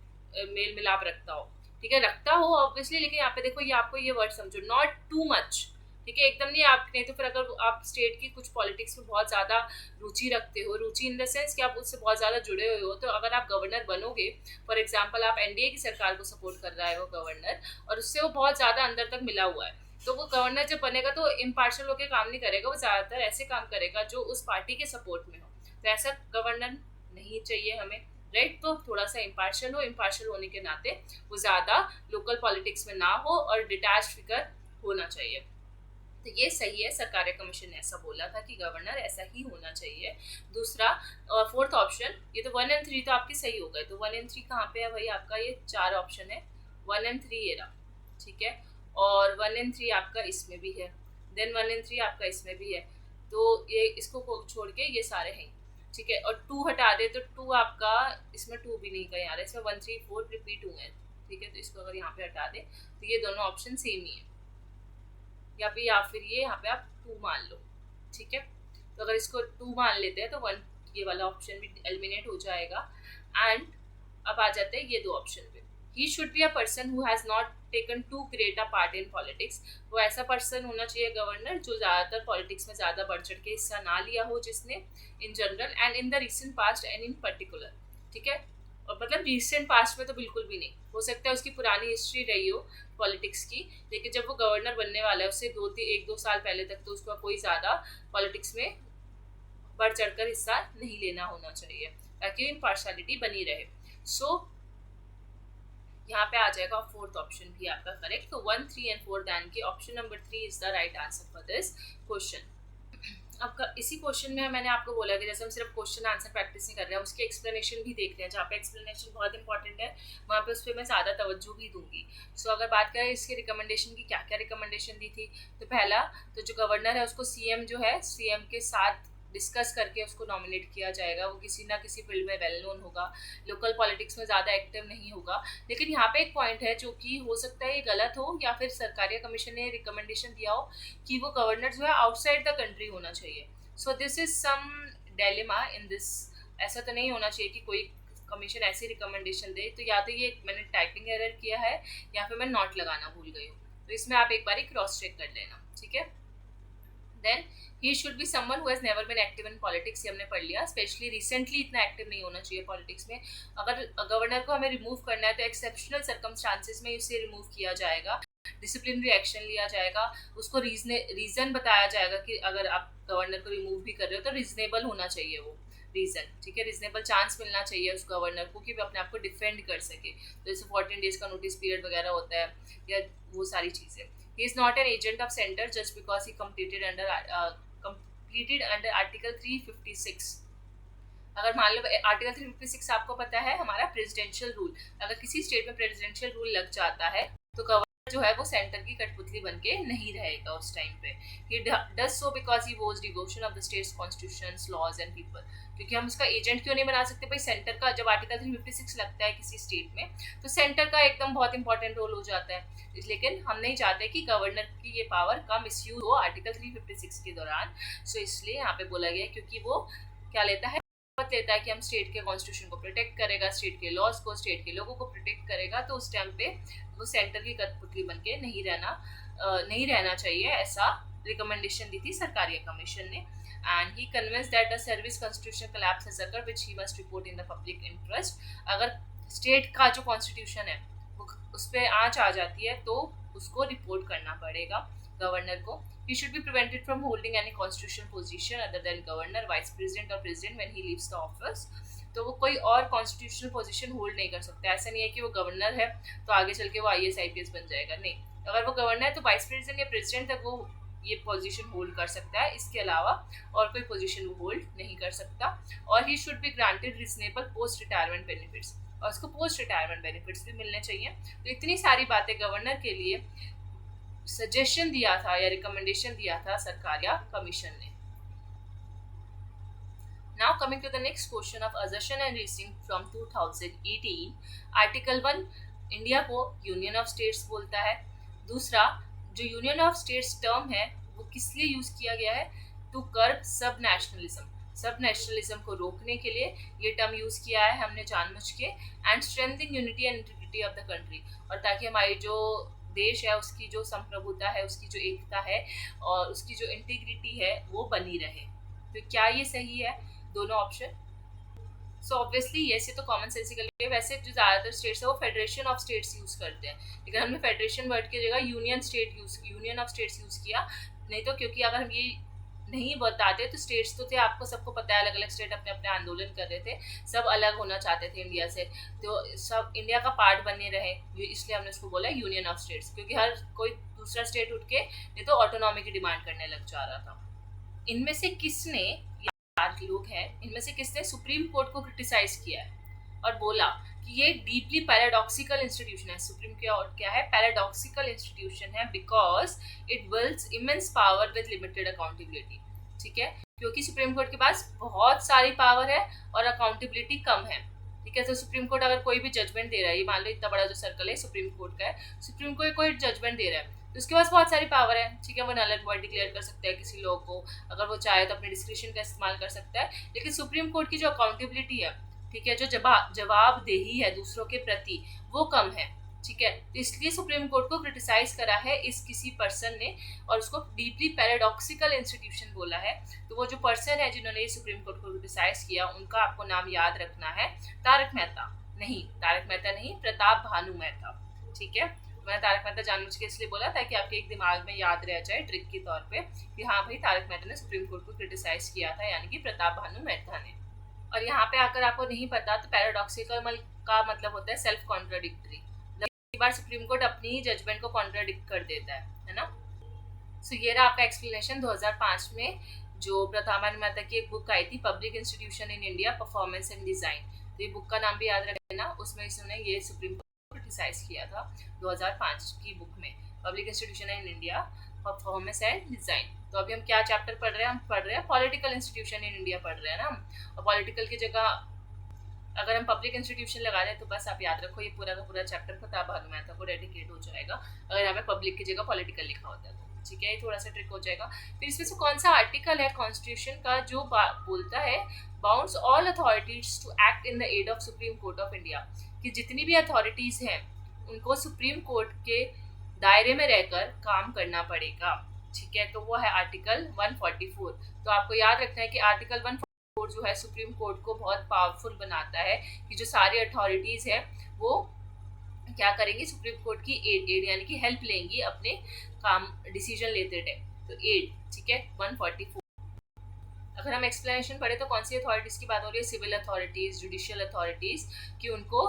मेल मिलाप रखता हो, ठीक है। रखता हो ऑब्वियसली, लेकिन यहाँ पे देखो, ये आपको ये वर्ड समझो, नॉट टू मच, ठीक है, एकदम नहीं। आप नहीं तो फिर अगर आप स्टेट की कुछ पॉलिटिक्स में बहुत ज़्यादा रुचि रखते हो, रुचि इन द सेंस कि आप उससे बहुत ज़्यादा जुड़े हुए हो, तो अगर आप गवर्नर बनोगे, फॉर एग्जांपल आप एनडीए की सरकार को सपोर्ट कर रहा है वो गवर्नर, और उससे वो बहुत ज़्यादा अंदर तक मिला हुआ है, तो वो गवर्नर जब बनेगा तो इम्पार्शियल होकर काम नहीं करेगा, वो ज़्यादातर ऐसे काम करेगा जो उस पार्टी के सपोर्ट में हो। तो ऐसा गवर्नर नहीं चाहिए हमें, राइट? तो थोड़ा सा इम्पार्शियल हो, इम्पार्शियल होने के नाते वो ज़्यादा लोकल पॉलिटिक्स में ना हो और डिटैच फिगर होना चाहिए। तो ये सही है, सरकारिया कमीशन ने ऐसा बोला था कि गवर्नर ऐसा ही होना चाहिए। दूसरा, फोर्थ ऑप्शन, ये तो 1 और 3 तो आपके सही हो गए। तो 1 और 3 कहाँ पे है भाई? आपका ये 4 ऑप्शन है, 1 और 3 ये रहा, ठीक है। और 1 और 3 आपका इसमें भी है, देन 1 और 3 आपका इसमें भी है, तो ये इसको छोड़ के ये सारे हैं, ठीक है। और 2 हटा दे तो 2 आपका, इसमें 2 भी नहीं कहीं आ रहा है, इसमें 1 3 4 रिपीट हुए हैं, ठीक है। तो इसको अगर यहाँ पे हटा दे तो ये दोनों ऑप्शन सेम ही है, या फिर ये यहाँ पे आप 2 मान लो, ठीक है। तो अगर इसको 2 मान लेते हैं तो 1 ये वाला ऑप्शन भी एलिमिनेट हो जाएगा। एंड अब आ जाते हैं ये 2 ऑप्शन पे। He should be a person who has not taken to great a part in politics. वो ऐसा पर्सन होना चाहिए गवर्नर जो ज़्यादातर पॉलिटिक्स में ज़्यादा बढ़ चढ़ के हिस्सा ना लिया हो, जिसने in general and in the recent past and in particular, ठीक है। और मतलब रिसेंट पास्ट में तो बिल्कुल भी नहीं, हो सकता है उसकी पुरानी हिस्ट्री रही हो पॉलिटिक्स की, लेकिन जब वो गवर्नर बनने वाला है उससे 1-2 साल पहले तक तो उसका कोई ज़्यादा पॉलिटिक्स में बढ़ चढ़कर हिस्सा नहीं लेना होना चाहिए, ताकि इम्पार्शलिटी बनी रहे। सो यहाँ पे आ जाएगा फोर्थ ऑप्शन भी आपका करेक्ट। तो 1 3 एंड 4 दैन के option number 3 is the right answer for this question. अब इसी क्वेश्चन में मैंने आपको बोला कि जैसे हम सिर्फ क्वेश्चन आंसर प्रैक्टिस नहीं कर रहे हैं, उसके एक्सप्लेनेशन भी देख रहे हैं। जहाँ पे एक्सप्लेनेशन बहुत इंपॉर्टेंट है वहाँ पे उस पर मैं ज़्यादा तवज्जो भी दूंगी। सो अगर बात करें इसके रिकमेंडेशन की, क्या क्या रिकमेंडेशन दी थी, तो पहला तो जो गवर्नर है उसको सीएम जो है, सीएम के साथ डिस्कस करके उसको नॉमिनेट किया जाएगा। वो किसी ना किसी फील्ड में वेल नोन होगा, लोकल पॉलिटिक्स में ज़्यादा एक्टिव नहीं होगा। लेकिन यहाँ पे एक पॉइंट है जो कि हो सकता है ये गलत हो, या फिर सरकारिया कमीशन ने रिकमेंडेशन दिया हो कि वो गवर्नर जो है आउटसाइड द कंट्री होना चाहिए। So this is some dilemma in this. ऐसा तो नहीं होना चाहिए कि कोई कमीशन ऐसी रिकमेंडेशन दे, तो या तो ये मैंने टाइपिंग एरर किया है या फिर मैं नॉट लगाना भूल गई हूँ। तो इसमें आप एक बार क्रॉस चेक कर लेना, ठीक है। Then he should be someone who has never been active in politics, ये हमने पढ़ लिया। स्पेशली रिसेंटली इतना एक्टिव नहीं होना चाहिए पॉलिटिक्स में। अगर गवर्नर को हमें रिमूव करना है तो एक्सेप्शनल सर्कमस्टांसेस में इसे रिमूव किया जाएगा, डिसिप्लिनरी एक्शन लिया जाएगा, उसको रीज़न बताया जाएगा कि अगर आप गवर्नर को रिमूव भी कर रहे हो तो रीजनेबल होना चाहिए वो रीज़न, ठीक है। रीजनेबल चांस मिलना चाहिए उस गवर्नर को कि वो अपने आप को डिफेंड कर सके। तो जैसे 14 डेज का नोटिस पीरियड वगैरह होता है, या वो सारी चीज़ें। He is not an agent of centre just because he completed under article 356। अगर मान लो आर्टिकल 356 आपको पता है हमारा प्रेसिडेंशियल रूल, अगर किसी स्टेट में प्रेसिडेंशियल रूल लग जाता है तो गवर्नर जो है वो सेंटर की कठपुतली बनके नहीं रहेगा उस टाइम पे। He does so because he was devotion of the states constitutions, laws and people. क्योंकि हम उसका एजेंट क्यों नहीं बना सकते भाई? सेंटर का जब आर्टिकल 356 लगता है किसी स्टेट में तो सेंटर का एकदम बहुत इंपॉर्टेंट रोल हो जाता है। लेकिन हम नहीं चाहते कि गवर्नर की ये पावर का मिसयूज हो आर्टिकल 356 के दौरान। सो इसलिए यहाँ पे बोला गया, क्योंकि वो क्या लेता है, लेता है कि हम स्टेट के कॉन्स्टिट्यूशन को प्रोटेक्ट करेगा, स्टेट के लॉज को, स्टेट के लोगों को प्रोटेक्ट करेगा। तो उस टाइम पे वो सेंटर की कठपुतली बन के नहीं रहना चाहिए, ऐसा रिकमेंडेशन दी थी सरकारिया कमीशन ने। And he convince that the service constitution collapse has occurred which he must report in the public interest. अगर स्टेट का जो कॉन्स्टिट्यूशन है वो उस पर आँच आ जाती है तो उसको रिपोर्ट करना पड़ेगा गवर्नर को। He should be prevented from holding any constitutional position other than governor, vice president or president when he leaves the office. तो वो कोई और कॉन्स्टिट्यूशनल पोजीशन होल्ड नहीं कर सकता। ऐसा नहीं है कि वो गवर्नर है तो आगे चल के वो IAS IPS बन जाएगा, नहीं। अगर वो गवर्नर है तो वाइस प्रेसिडेंट या प्रेसिडेंट तक वो ये पोजीशन होल्ड कर सकता है, इसके अलावा और कोई पोजीशन वो होल्ड नहीं कर सकता। और ही should be granted reasonable post retirement benefits, और उसको पोस्ट रिटायरमेंट बेनिफिट्स भी मिलने चाहिए। तो इतनी सारी बातें गवर्नर के लिए सजेशन दिया था या रिकमेंडेशन दिया था सरकार या कमीशन ने। Now coming to the next question of assertion and resting from 2018, article 1 India को यूनियन ऑफ स्टेट्स बोलता है। दूसरा, जो यूनियन ऑफ स्टेट्स टर्म है वो किस लिए यूज किया गया है? टू कर्ब सब नेशनलिज्म, सब नेशनलिज्म को रोकने के लिए ये टर्म यूज किया है हमने जानबूझ के। And strengthening unity and integrity of the country, और ताकि हमारी जो देश है उसकी जो संप्रभुता है, उसकी जो एकता है और उसकी जो इंटीग्रिटी है वो बनी रहे। तो क्या ये सही है दोनों ऑप्शन? सो ऑब्वियसली येस, ये तो कॉमन सेंसिकल है। वैसे जो ज़्यादातर स्टेट्स है वो फेडरेशन ऑफ स्टेट्स यूज़ करते हैं, लेकिन हमने फेडरेशन वर्ड की जगह यूनियन ऑफ स्टेट्स यूज़ किया। नहीं तो क्योंकि अगर हम ये नहीं बताते तो स्टेट्स तो थे, आपको सबको पता है, अलग अलग स्टेट अपने अपने आंदोलन कर रहे थे, सब अलग होना चाहते थे इंडिया से, तो सब इंडिया का पार्ट बने रहे, इसलिए हमने उसको बोला यूनियन ऑफ स्टेट्स। क्योंकि हर कोई दूसरा स्टेट उठ के नहीं तो ऑटोनॉमी की डिमांड करने लग जा रहा था। इनमें से किसने, लोग हैं, इनमें से किसने सुप्रीम कोर्ट को क्रिटिसाइज किया है और बोला कि ये डीपली पैराडॉक्सिकल इंस्टीट्यूशन है? सुप्रीम कोर्ट क्या है? पैराडॉक्सिकल इंस्टीट्यूशन है because it wields immense power with limited accountability. ठीक है, क्योंकि सुप्रीम कोर्ट के पास बहुत सारी पावर है और अकाउंटेबिलिटी कम है। ठीक है, तो सुप्रीम कोर्ट अगर कोई भी जजमेंट दे रहा है, ये मान लो इतना बड़ा जो सर्कल है सुप्रीम कोर्ट का है, सुप्रीम कोर्ट कोई जजमेंट दे रहा है तो उसके पास बहुत सारी पावर है। ठीक है, वो नल एंड वॉइड डिक्लेयर कर सकता है किसी लॉ को, अगर वो चाहे तो अपने डिस्क्रिप्शन का इस्तेमाल कर सकता है। लेकिन सुप्रीम कोर्ट की जो अकाउंटेबिलिटी है, ठीक है, जो जवाबदेही है दूसरों के प्रति, वो कम है। ठीक है, तो इसलिए सुप्रीम कोर्ट को क्रिटिसाइज करा है इस किसी पर्सन ने और उसको डीपली पैराडॉक्सिकल इंस्टीट्यूशन बोला है। तो वो जो पर्सन है जिन्होंने सुप्रीम कोर्ट को क्रिटिसाइज किया, उनका आपको नाम याद रखना है, तारक मेहता नहीं, प्रताप भानु मेहता। ठीक है, मैंने तारक मेहता जानबूझ के इसलिए बोला ताकि आपके एक दिमाग में याद रह जाए ट्रिक के तौर पे कि हाँ भाई, तारक मेहता ने सुप्रीम कोर्ट को क्रिटिसाइज किया था, यानी कि प्रताप भानु मेहता ने। और यहाँ पे आकर आपको नहीं पता तो पैराडॉक्सिकल का मतलब होता है सेल्फ कॉन्ट्राडिक्टरी, कई बार सुप्रीम कोर्ट अपनी ही जजमेंट को कॉन्ट्राडिक्ट कर देता है ना। सो ये रहा आपका एक्सप्लेनेशन। 2005 में जो प्रताप भानु मेहता की एक बुक आई थी, public institution in India performance and design, तो ये बुक का नाम भी याद रखना, उसमें इसने ये सुप्रीम क्रिटिसाइज किया था 2005 की बुक में, public institution in India performance and design. तो अभी हम क्या चैप्टर पढ़ रहे हैं? हम पढ़ रहे हैं पॉलिटिकल इंस्टीट्यूशन इन इंडिया पढ़ रहे हैं ना हम। और पॉलिटिकल की जगह अगर हम पब्लिक इंस्टीट्यूशन लगा दें तो बस आप याद रखो ये पूरा का पूरा चैप्टर प्रताप भानु मेहता को डेडिकेट हो जाएगा, अगर यहाँ पे पब्लिक की जगह पॉलिटिकल लिखा होता है तो। ठीक है, ये थोड़ा सा ट्रिक हो जाएगा। फिर इसमें से कौन सा आर्टिकल है कॉन्स्टिट्यूशन का जो बोलता है bounds all authorities to act in the aid of supreme court of India, कि जितनी भी अथॉरिटीज हैं उनको सुप्रीम कोर्ट के दायरे में रहकर काम करना पड़ेगा। ठीक है, तो वो है आर्टिकल 144। तो आपको याद रखना है कि आर्टिकल 144 जो है सुप्रीम कोर्ट को बहुत पावरफुल बनाता है कि जो सारी अथॉरिटीज है वो क्या करेंगी, सुप्रीम कोर्ट की एड यानी कि हेल्प लेंगी अपने काम डिसीजन लेते टाइम। तो एड, ठीक है, 144। अगर हम एक्सप्लेनेशन पढ़े तो कौन सी अथॉरिटीज की बात हो रही है? सिविल अथॉरिटीज, जुडिशियल अथॉरिटीज, कि उनको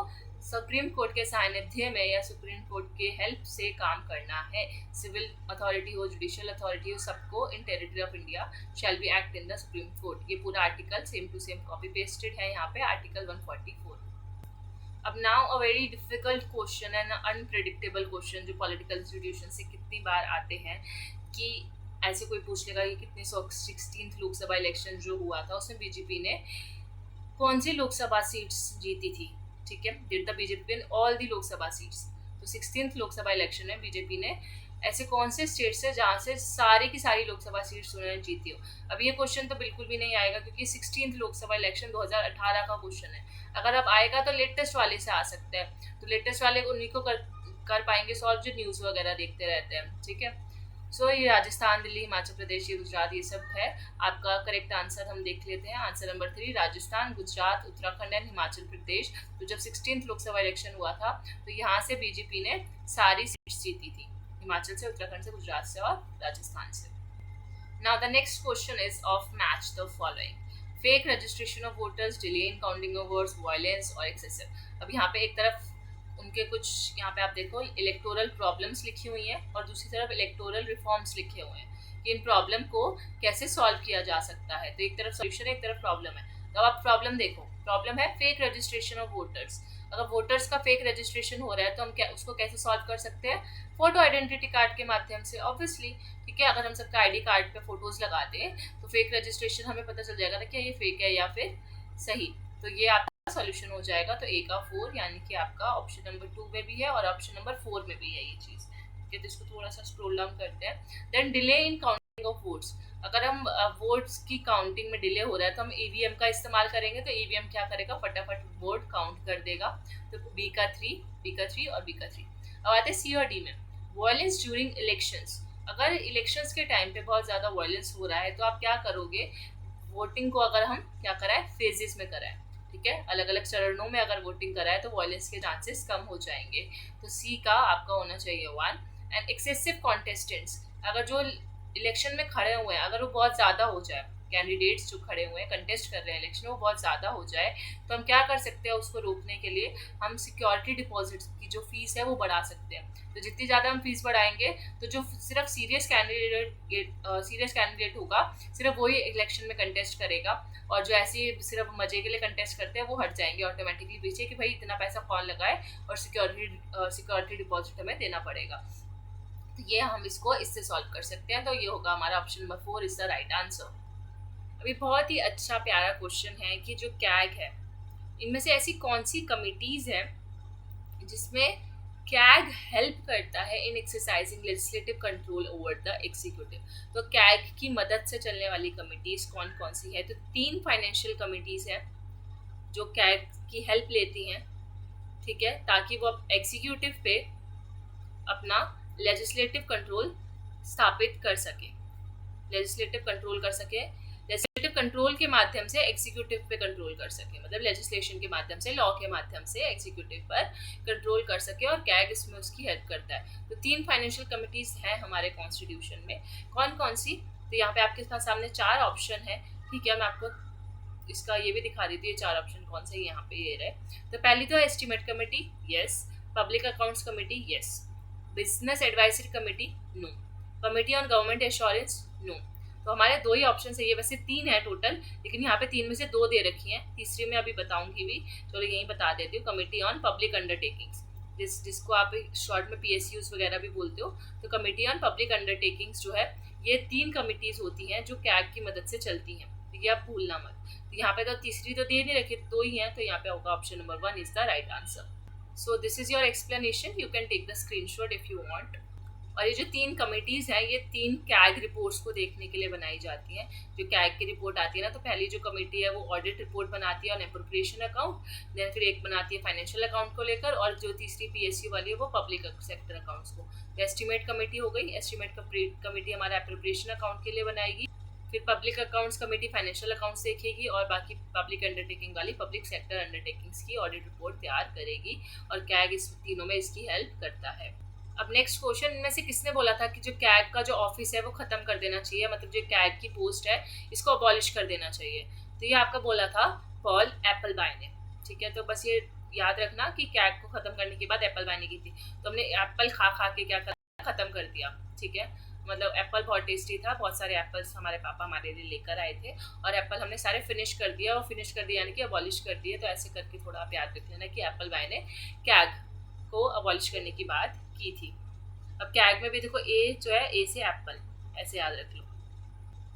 सुप्रीम कोर्ट के सानिध्य में या सुप्रीम कोर्ट के हेल्प से काम करना है। सिविल अथॉरिटी हो, जुडिशियल अथॉरिटी हो, सबको in territory of India shall be act in the supreme court. ये पूरा article same to same copy pasted है यहाँ पे, आर्टिकल 144। अब now a very difficult question and unpredictable question जो पॉलिटिकल इंस्टीट्यूशन से कितनी बार आते हैं, कि ऐसे कोई पूछ लेगा कि कितने 16th लोकसभा इलेक्शन जो हुआ था उसमें बीजेपी ने कौन सी लोकसभा सीट्स जीती थी? ठीक है, did the BJP win all the Lok Sabha seats? तो 16th लोकसभा इलेक्शन में बीजेपी ने ऐसे कौन से स्टेट्स है जहाँ से सारी की सारी लोकसभा सीट्स उन्होंने जीती हो? अब ये क्वेश्चन तो बिल्कुल भी नहीं आएगा क्योंकि 16th लोकसभा इलेक्शन 2018 का क्वेश्चन है। अगर अब आएगा तो लेटेस्ट वाले से आ सकता है, तो लेटेस्ट वाले उन्हीं को कर पाएंगे सॉल्व जो न्यूज़ वगैरह देखते रहते हैं। ठीक है, सो ये राजस्थान, दिल्ली, हिमाचल प्रदेश, ये गुजरात, ये सब है। आपका करेक्ट आंसर हम देख लेते हैं। Answer number 3 Rajasthan, Gujarat, Uttarakhand and Himachal Pradesh. तो जब 16th लोकसभा इलेक्शन हुआ था तो यहाँ से बीजेपी ने सारी सीट्स जीती थी, हिमाचल से, उत्तराखंड से, गुजरात से और राजस्थान से। Now the next question is of match the following: fake registration of voters, delay in counting of votes, violence और एक्सेसिव। अब यहाँ पे एक तरफ उनके कुछ, यहाँ पे आप देखो इलेक्टोरल प्रॉब्लम्स लिखी हुई हैं और दूसरी तरफ इलेक्टोरल रिफॉर्म्स लिखे हुए हैं। कि इन प्रॉब्लम को कैसे सॉल्व किया जा सकता है। तो एक तरफ सोल्यूशन है, एक तरफ प्रॉब्लम है। तो अब आप प्रॉब्लम देखो, प्रॉब्लम है फेक रजिस्ट्रेशन ऑफ वोटर्स। अगर वोटर्स का फेक रजिस्ट्रेशन हो रहा है तो हम उसको कैसे सॉल्व कर सकते हैं? फोटो आइडेंटिटी कार्ड के माध्यम से, ऑब्वियसली। ठीक है, अगर हम सबका आईडी कार्ड पे फोटोज लगा दें तो फेक रजिस्ट्रेशन हमें पता चल जाएगा ना कि ये फेक है या फिर सही। तो ये आपका सॉल्यूशन हो जाएगा। तो ए का 4 यानी कि आपका ऑप्शन नंबर 2 में भी है और ऑप्शन नंबर 4 में भी है ये चीज। ठीक है, तो इसको थोड़ा सा स्क्रॉल डाउन करते हैं। Then delay in counting of votes. अगर हम वोट्स की काउंटिंग में डिले हो रहा है तो हम ईवीएम का इस्तेमाल करेंगे। तो ईवीएम क्या करेगा? फटाफट वोट काउंट कर देगा। तो बी का 3 और बी का 3। अब आते हैं सी और डी में। Violence during elections. अगर इलेक्शंस के टाइम पे बहुत ज़्यादा वायलेंस हो रहा है तो आप क्या करोगे? वोटिंग को अगर हम क्या कराएं? फेजेस में कराएं। ठीक है, अलग अलग चरणों में अगर वोटिंग कराए तो वायलेंस के चांसेस कम हो जाएंगे। तो सी का आपका होना चाहिए 1। And excessive contestants. अगर जो इलेक्शन में खड़े हुए हैं अगर वो बहुत ज़्यादा हो जाए, कैंडिडेट्स जो खड़े हुए हैं कंटेस्ट कर रहे हैं इलेक्शन, वो बहुत ज़्यादा हो जाए, तो हम क्या कर सकते हैं? उसको रोकने के लिए हम सिक्योरिटी डिपॉजिट्स की जो फीस है वो बढ़ा सकते हैं। तो जितनी ज़्यादा हम फीस बढ़ाएंगे तो जो सिर्फ सीरियस कैंडिडेट होगा सिर्फ वही इलेक्शन में कंटेस्ट करेगा, और जो ऐसे सिर्फ मजे के लिए कंटेस्ट करते हैं वो हट जाएंगे ऑटोमेटिकली पीछे कि भाई इतना पैसा कौन लगाए और सिक्योरिटी डिपॉजिट हमें देना पड़ेगा। तो ये हम इसको इससे सॉल्व कर सकते हैं। तो ये होगा हमारा option number 4 is the right answer. अभी बहुत ही अच्छा प्यारा क्वेश्चन है कि जो कैग है इनमें से ऐसी कौन सी कमिटीज है जिसमें कैग हेल्प करता है इन exercising legislative control over the executive. तो कैग की मदद से चलने वाली कमिटीज कौन कौन सी है? तो 3 फाइनेंशियल कमिटीज है जो कैग की हेल्प लेती हैं। ठीक है, ताकि वो एग्जीक्यूटिव पे अपना लेजिस्लेटिव कंट्रोल स्थापित कर सके, लेजिस्लेटिव कंट्रोल के माध्यम से एग्जीक्यूटिव पे कंट्रोल कर सके, मतलब लेजिस्लेशन के माध्यम से, लॉ के माध्यम से एग्जीक्यूटिव पर कंट्रोल कर सके, और कैग इसमें उसकी हेल्प करता है। तो 3 फाइनेंशियल कमिटीज हैं हमारे कॉन्स्टिट्यूशन में। कौन कौन सी? तो यहाँ पे आपके पास सामने 4 ऑप्शन है। ठीक है, मैं आपको इसका ये भी दिखा देती हूँ 4 ऑप्शन कौन से यहाँ पे ये रहे। तो पहली तो estimate committee, yes. Public accounts committee, yes. Business advisory committee, no. Committee on government assurance, no. तो हमारे 2 ही ऑप्शन है, ये वैसे 3 है टोटल, लेकिन यहाँ पे 3 में से 2 दे रखी हैं, तीसरी में अभी बताऊंगी भी, चलो यही बता देती हूँ। कमेटी ऑन पब्लिक अंडरटेकिंग्स, जिसको आप शॉर्ट में PSUs वगैरह भी बोलते हो। तो कमेटी ऑन पब्लिक अंडरटेकिंग्स जो है, ये 3 कमिटीज होती हैं जो कैग की मदद से चलती हैं। तो ये आप भूलना मत। तो यहाँ पे तो तीसरी तो दे नहीं रखी, 2 ही हैं, तो यहाँ पे होगा option number 1 is the right answer. So this is your explanation. You can take the screenshot if you want. और ये जो 3 कमिटीज़ हैं ये 3 कैग रिपोर्ट्स को देखने के लिए बनाई जाती हैं। जो कैग की रिपोर्ट आती है ना, तो पहली जो कमेटी है वो ऑडिट रिपोर्ट बनाती है ऑन एप्रोप्रिएशन अकाउंट, देन फिर एक बनाती है फाइनेंशियल अकाउंट को लेकर, और जो तीसरी PSU वाली है वो पब्लिक सेक्टर अकाउंट्स को। तो एस्टीमेट कमेटी हो गई, एस्टीमेट कमेटी हमारा एप्रोप्रिएशन अकाउंट के लिए बनाएगी, फिर public accounts committee financial accounts देखेगी, और बाकी पब्लिक अंडरटेकिंग वाली पब्लिक सेक्टर अंडरटेकिंग्स की ऑडिट रिपोर्ट तैयार करेगी, और कैग इस तीनों में इसकी हेल्प करता है। अब नेक्स्ट क्वेश्चन, इनमें से किसने बोला था कि जो कैग का जो ऑफिस है वो खत्म कर देना चाहिए, मतलब जो कैग की पोस्ट है इसको अबॉलिश कर देना चाहिए? तो ये आपका बोला था पॉल एप्पलबाय ने। ठीक है, तो बस ये याद रखना कि कैग को खत्म करने के बाद एप्पलबाय ने की थी। तो हमने एप्पल खा खा के क्या खत्म कर दिया। ठीक है, मतलब एप्पल बहुत टेस्टी था, बहुत सारे एप्पल्स हमारे पापा हमारे लिए लेकर आए थे, और एप्पल हमने सारे फिनिश कर दिया, और फिनिश कर दिया यानी कि अबॉलिश कर दिए। तो ऐसे करके थोड़ा आप याद रख लेना कि एप्पलबाय ने कैग को अबॉलिश करने की बात की थी। अब कैग में भी देखो ए जो है, ए से एप्पल, ऐसे याद रख लो।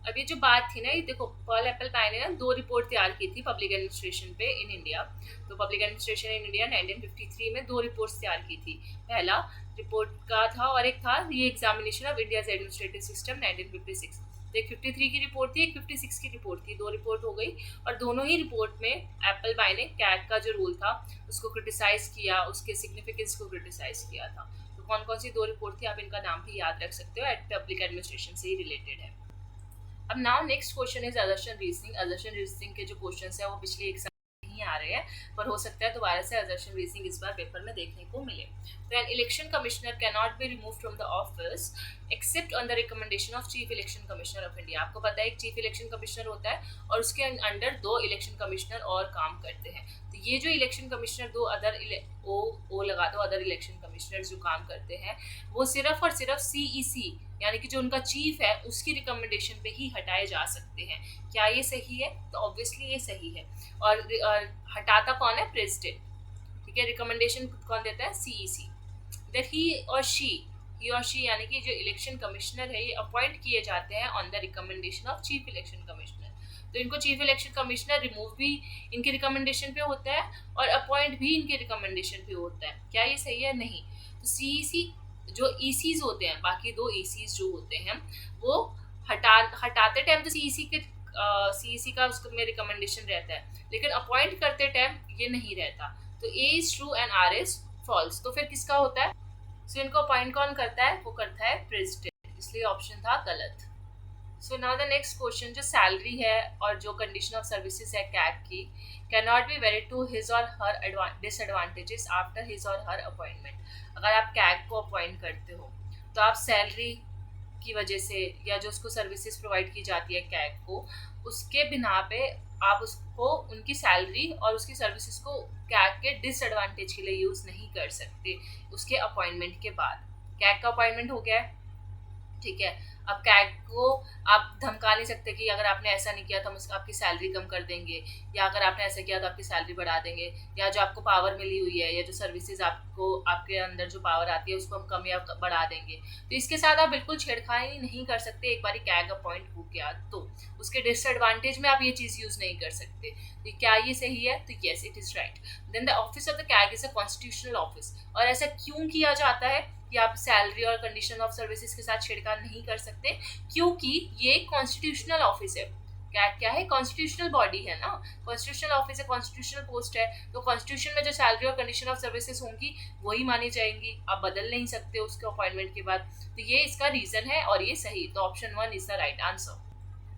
अब ये जो बात थी ना, ये देखो पॉल एप्पलबाय ने ना 2 रिपोर्ट तैयार की थी पब्लिक एडमिनिस्ट्रेशन पे इन इंडिया। तो पब्लिक एडमिनिस्ट्रेशन इन इंडिया 1953 में 2 रिपोर्ट्स तैयार की थी। पहला रिपोर्ट का था और एक था re examination of India's administrative system 1956। तो एक 53 की रिपोर्ट थी, एक 56 की रिपोर्ट थी, 2 रिपोर्ट हो गई। और दोनों ही रिपोर्ट में एप्पलबाय ने कैग का जो रोल था उसको क्रिटिसाइज किया, उसके सिग्निफिकेंस को क्रिटिसाइज किया था। तो कौन कौन सी 2 रिपोर्ट थी आप इनका नाम भी याद रख सकते हो, पब्लिक एडमिनिस्ट्रेशन से ही रिलेटेड है। अब now next question is assertion reasoning. Assertion reasoning के जो क्वेश्चंस है वो पिछले एक साल नहीं आ रहे हैं, पर हो सकता है दोबारा से असर्शन रीजनिंग इस बार पेपर में देखने को मिले। तो an election commissioner can not be removed from the office except on the recommendation of chief election commissioner of India. आपको पता है एक चीफ इलेक्शन कमिश्नर होता है और उसके अंडर 2 इलेक्शन कमिश्नर और काम करते हैं। तो ये जो इलेक्शन कमिश्नर 2 अदर ओ लगा दो, अदर इलेक्शन कमिश्नर जो काम करते हैं वो सिर्फ और सिर्फ CEC यानी कि जो उनका चीफ है उसकी रिकमेंडेशन पे ही हटाए जा सकते हैं। क्या ये सही है? तो ऑब्वियसली ये सही है। और हटाता कौन है? प्रेसिडेंट। ठीक है, रिकमेंडेशन कौन देता है? CEC। दैट ही और शी यानी कि जो इलेक्शन कमिश्नर है ये अपॉइंट किए जाते हैं on the recommendation of chief election commissioner. तो इनको चीफ इलेक्शन कमिश्नर रिमूव भी इनके रिकमेंडेशन पे होता है और अपॉइंट भी इनके रिकमेंडेशन पे होता है। क्या ये सही है? नहीं। तो CEC जो ECs होते हैं, बाकी दो ECs जो होते हैं वो हटाते टाइम तो CEC का उसको में रिकमेंडेशन रहता है, लेकिन अपॉइंट करते टाइम ये नहीं रहता। तो A is true and R is false. तो फिर किसका होता है? सो इनको अपॉइंट कौन करता है? वो करता है प्रेसिडेंट, इसलिए ऑप्शन था गलत। So now the next question, जो सैलरी है और जो कंडीशन ऑफ सर्विसेज है कैग की, can not be varied to his or her disadvantages after his or her appointment. अगर आप कैग को अपॉइंट करते हो तो आप सैलरी की वजह से या जो उसको सर्विसेज प्रोवाइड की जाती है कैग को, उसके बिना पे आप उसको उनकी सैलरी और उसकी सर्विसेज को कैग के डिसएडवांटेज के लिए यूज नहीं कर सकते उसके अपॉइंटमेंट के बाद। कैग का अपॉइंटमेंट हो गया है, ठीक है। अब कैग को आप धमका नहीं सकते कि अगर आपने ऐसा नहीं किया तो हम आपकी सैलरी कम कर देंगे, या अगर आपने ऐसा किया तो आपकी सैलरी बढ़ा देंगे, या जो आपको पावर मिली हुई है या जो सर्विसेज आपको आपके अंदर जो पावर आती है उसको हम कम या बढ़ा देंगे। तो इसके साथ आप बिल्कुल छेड़खानी नहीं कर सकते। एक बार कैग अपॉइंट हो गया तो उसके डिसएडवांटेज में आप ये चीज़ यूज़ नहीं कर सकते। तो क्या ये सही है? तो yes, it is right. Then the office of the CAG is a constitutional office. और ऐसा क्यों किया जाता है कि आप सैलरी और कंडीशन ऑफ सर्विसेज के साथ छेड़छाड़ नहीं कर सकते? क्योंकि ये कॉन्स्टिट्यूशनल ऑफिस है। क्या है? कॉन्स्टिट्यूशनल बॉडी है ना, कॉन्स्टिट्यूशनल ऑफिस है, कॉन्स्टिट्यूशनल पोस्ट है। तो कॉन्स्टिट्यूशन में जो सैलरी और कंडीशन ऑफ सर्विसेज होंगी वही मानी जाएंगी, आप बदल नहीं सकते उसके अपॉइंटमेंट के बाद। तो ये इसका रीजन है और ये सही। तो option 1 is the right answer.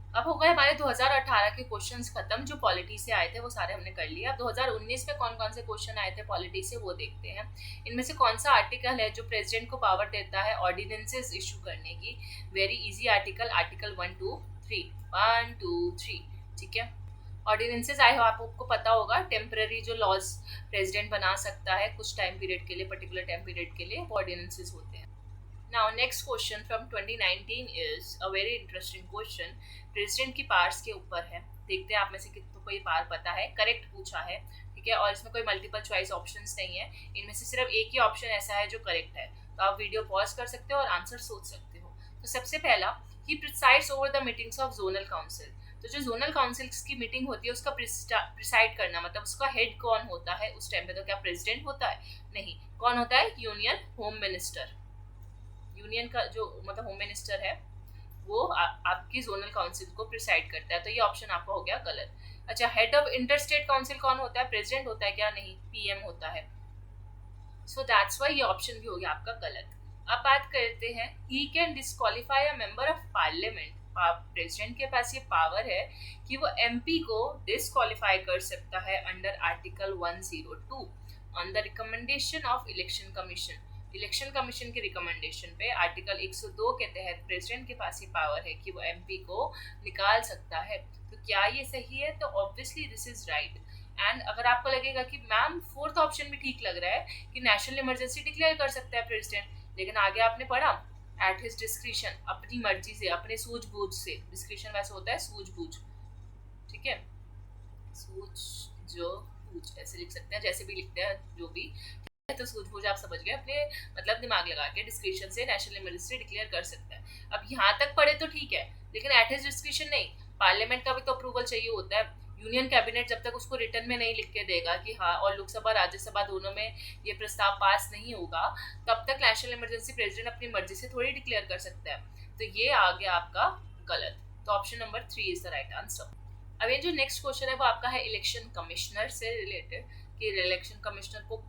अब हो गए हमारे 2018 के क्वेश्चंस खत्म। जो पॉलिटी से आए थे वो सारे हमने कर लिए। अब 2019 में कौन कौन से क्वेश्चन आए थे पॉलिटी से वो देखते हैं। इनमें से कौन सा आर्टिकल है जो प्रेसिडेंट को पावर देता है ऑर्डिनेंसेस इशू करने की? Very easy article, article 1 2 3। ठीक है। ऑर्डिनेंसेस आए हो, आपको पता होगा टेम्पररी जो लॉज प्रेसिडेंट बना सकता है कुछ टाइम पीरियड के लिए, पर्टिकुलर टाइम पीरियड के लिए, वो ऑर्डिनेंसेस होते हैं। Now next question from 2019 is a very interesting question. President की पावर्स के ऊपर है। देखते हैं आप में से कितनों को ये पावर पता है। करेक्ट पूछा है, ठीक है, और इसमें कोई मल्टीपल चॉइस ऑप्शंस नहीं है। इनमें से सिर्फ एक ही ऑप्शन ऐसा है जो करेक्ट है। तो आप वीडियो पॉज कर सकते हो और आंसर सोच सकते हो। तो सबसे पहला, he presides over the meetings of zonal council. तो जो जोनल काउंसिल्स की मीटिंग होती है उसका प्रिसाइड करना, मतलब उसका हेड कौन होता है उस टाइम पे? तो क्या प्रेसिडेंट होता है? नहीं। कौन होता है? Union home minister. यूनियन का जो मतलब होम मिनिस्टर है वो आपकी जोनल काउंसिल को प्रिसाइड करता है। तो ये ऑप्शन आपका हो गया गलत। अच्छा, head of inter state council कौन होता है? प्रेसिडेंट होता है क्या? नहीं, PM होता है। सो दैट्स व्हाई ये ऑप्शन भी हो गया आपका गलत। अब बात करते हैं, he can disqualify a member of parliament. President के पास ये पावर है कि वो MP को डिस्क्वालीफाई कर सकता है under article 102 on the recommendation of election commission. Election commission की रिकमेंडेशन पे आर्टिकल 102 के तहत प्रेसिडेंट के पास ये पावर है कि वो MP को निकाल सकता है। तो क्या ये सही है? तो obviously this is right. And अगर आपको लगेगा कि मैम फोर्थ ऑप्शन भी ठीक लग रहा है कि नेशनल इमरजेंसी डिक्लेयर कर सकता है प्रेसिडेंट, लेकिन आगे आपने पढ़ा एट हिज डिस्क्रिशन, अपनी मर्जी से, अपने सूझबूझ से। डिस्क्रिशन वैसे होता है सूझबूझ, ठीक है, सूझ जो बूझ ऐसे लिख सकते हैं, जैसे भी लिखते हैं जो भी। तो सूझबूझ आप समझ गए, अपने मतलब दिमाग लगा के डिस्क्रिशन से नेशनल इमरजेंसी डिक्लेयर कर सकता है। अब यहाँ तक पढ़े तो ठीक है, लेकिन एट हिज डिस्क्रिशन नहीं। पार्लियामेंट का भी तो अप्रूवल चाहिए होता है। यूनियन कैबिनेट जब तक उसको रिटर्न में नहीं लिख के देगा कि हाँ, और लोकसभा राज्यसभा दोनों में ये प्रस्ताव पास नहीं होगा, तब तक नेशनल इमरजेंसी प्रेसिडेंट अपनी मर्जी से थोड़ी डिक्लेयर कर सकता है। तो ये आ गया आपका गलत। तो option number 3 is the right answer. अब ये जो नेक्स्ट क्वेश्चन है वो आपका है इलेक्शन कमिश्नर से रिलेटेड, कि इलेक्शन कमिश्नर को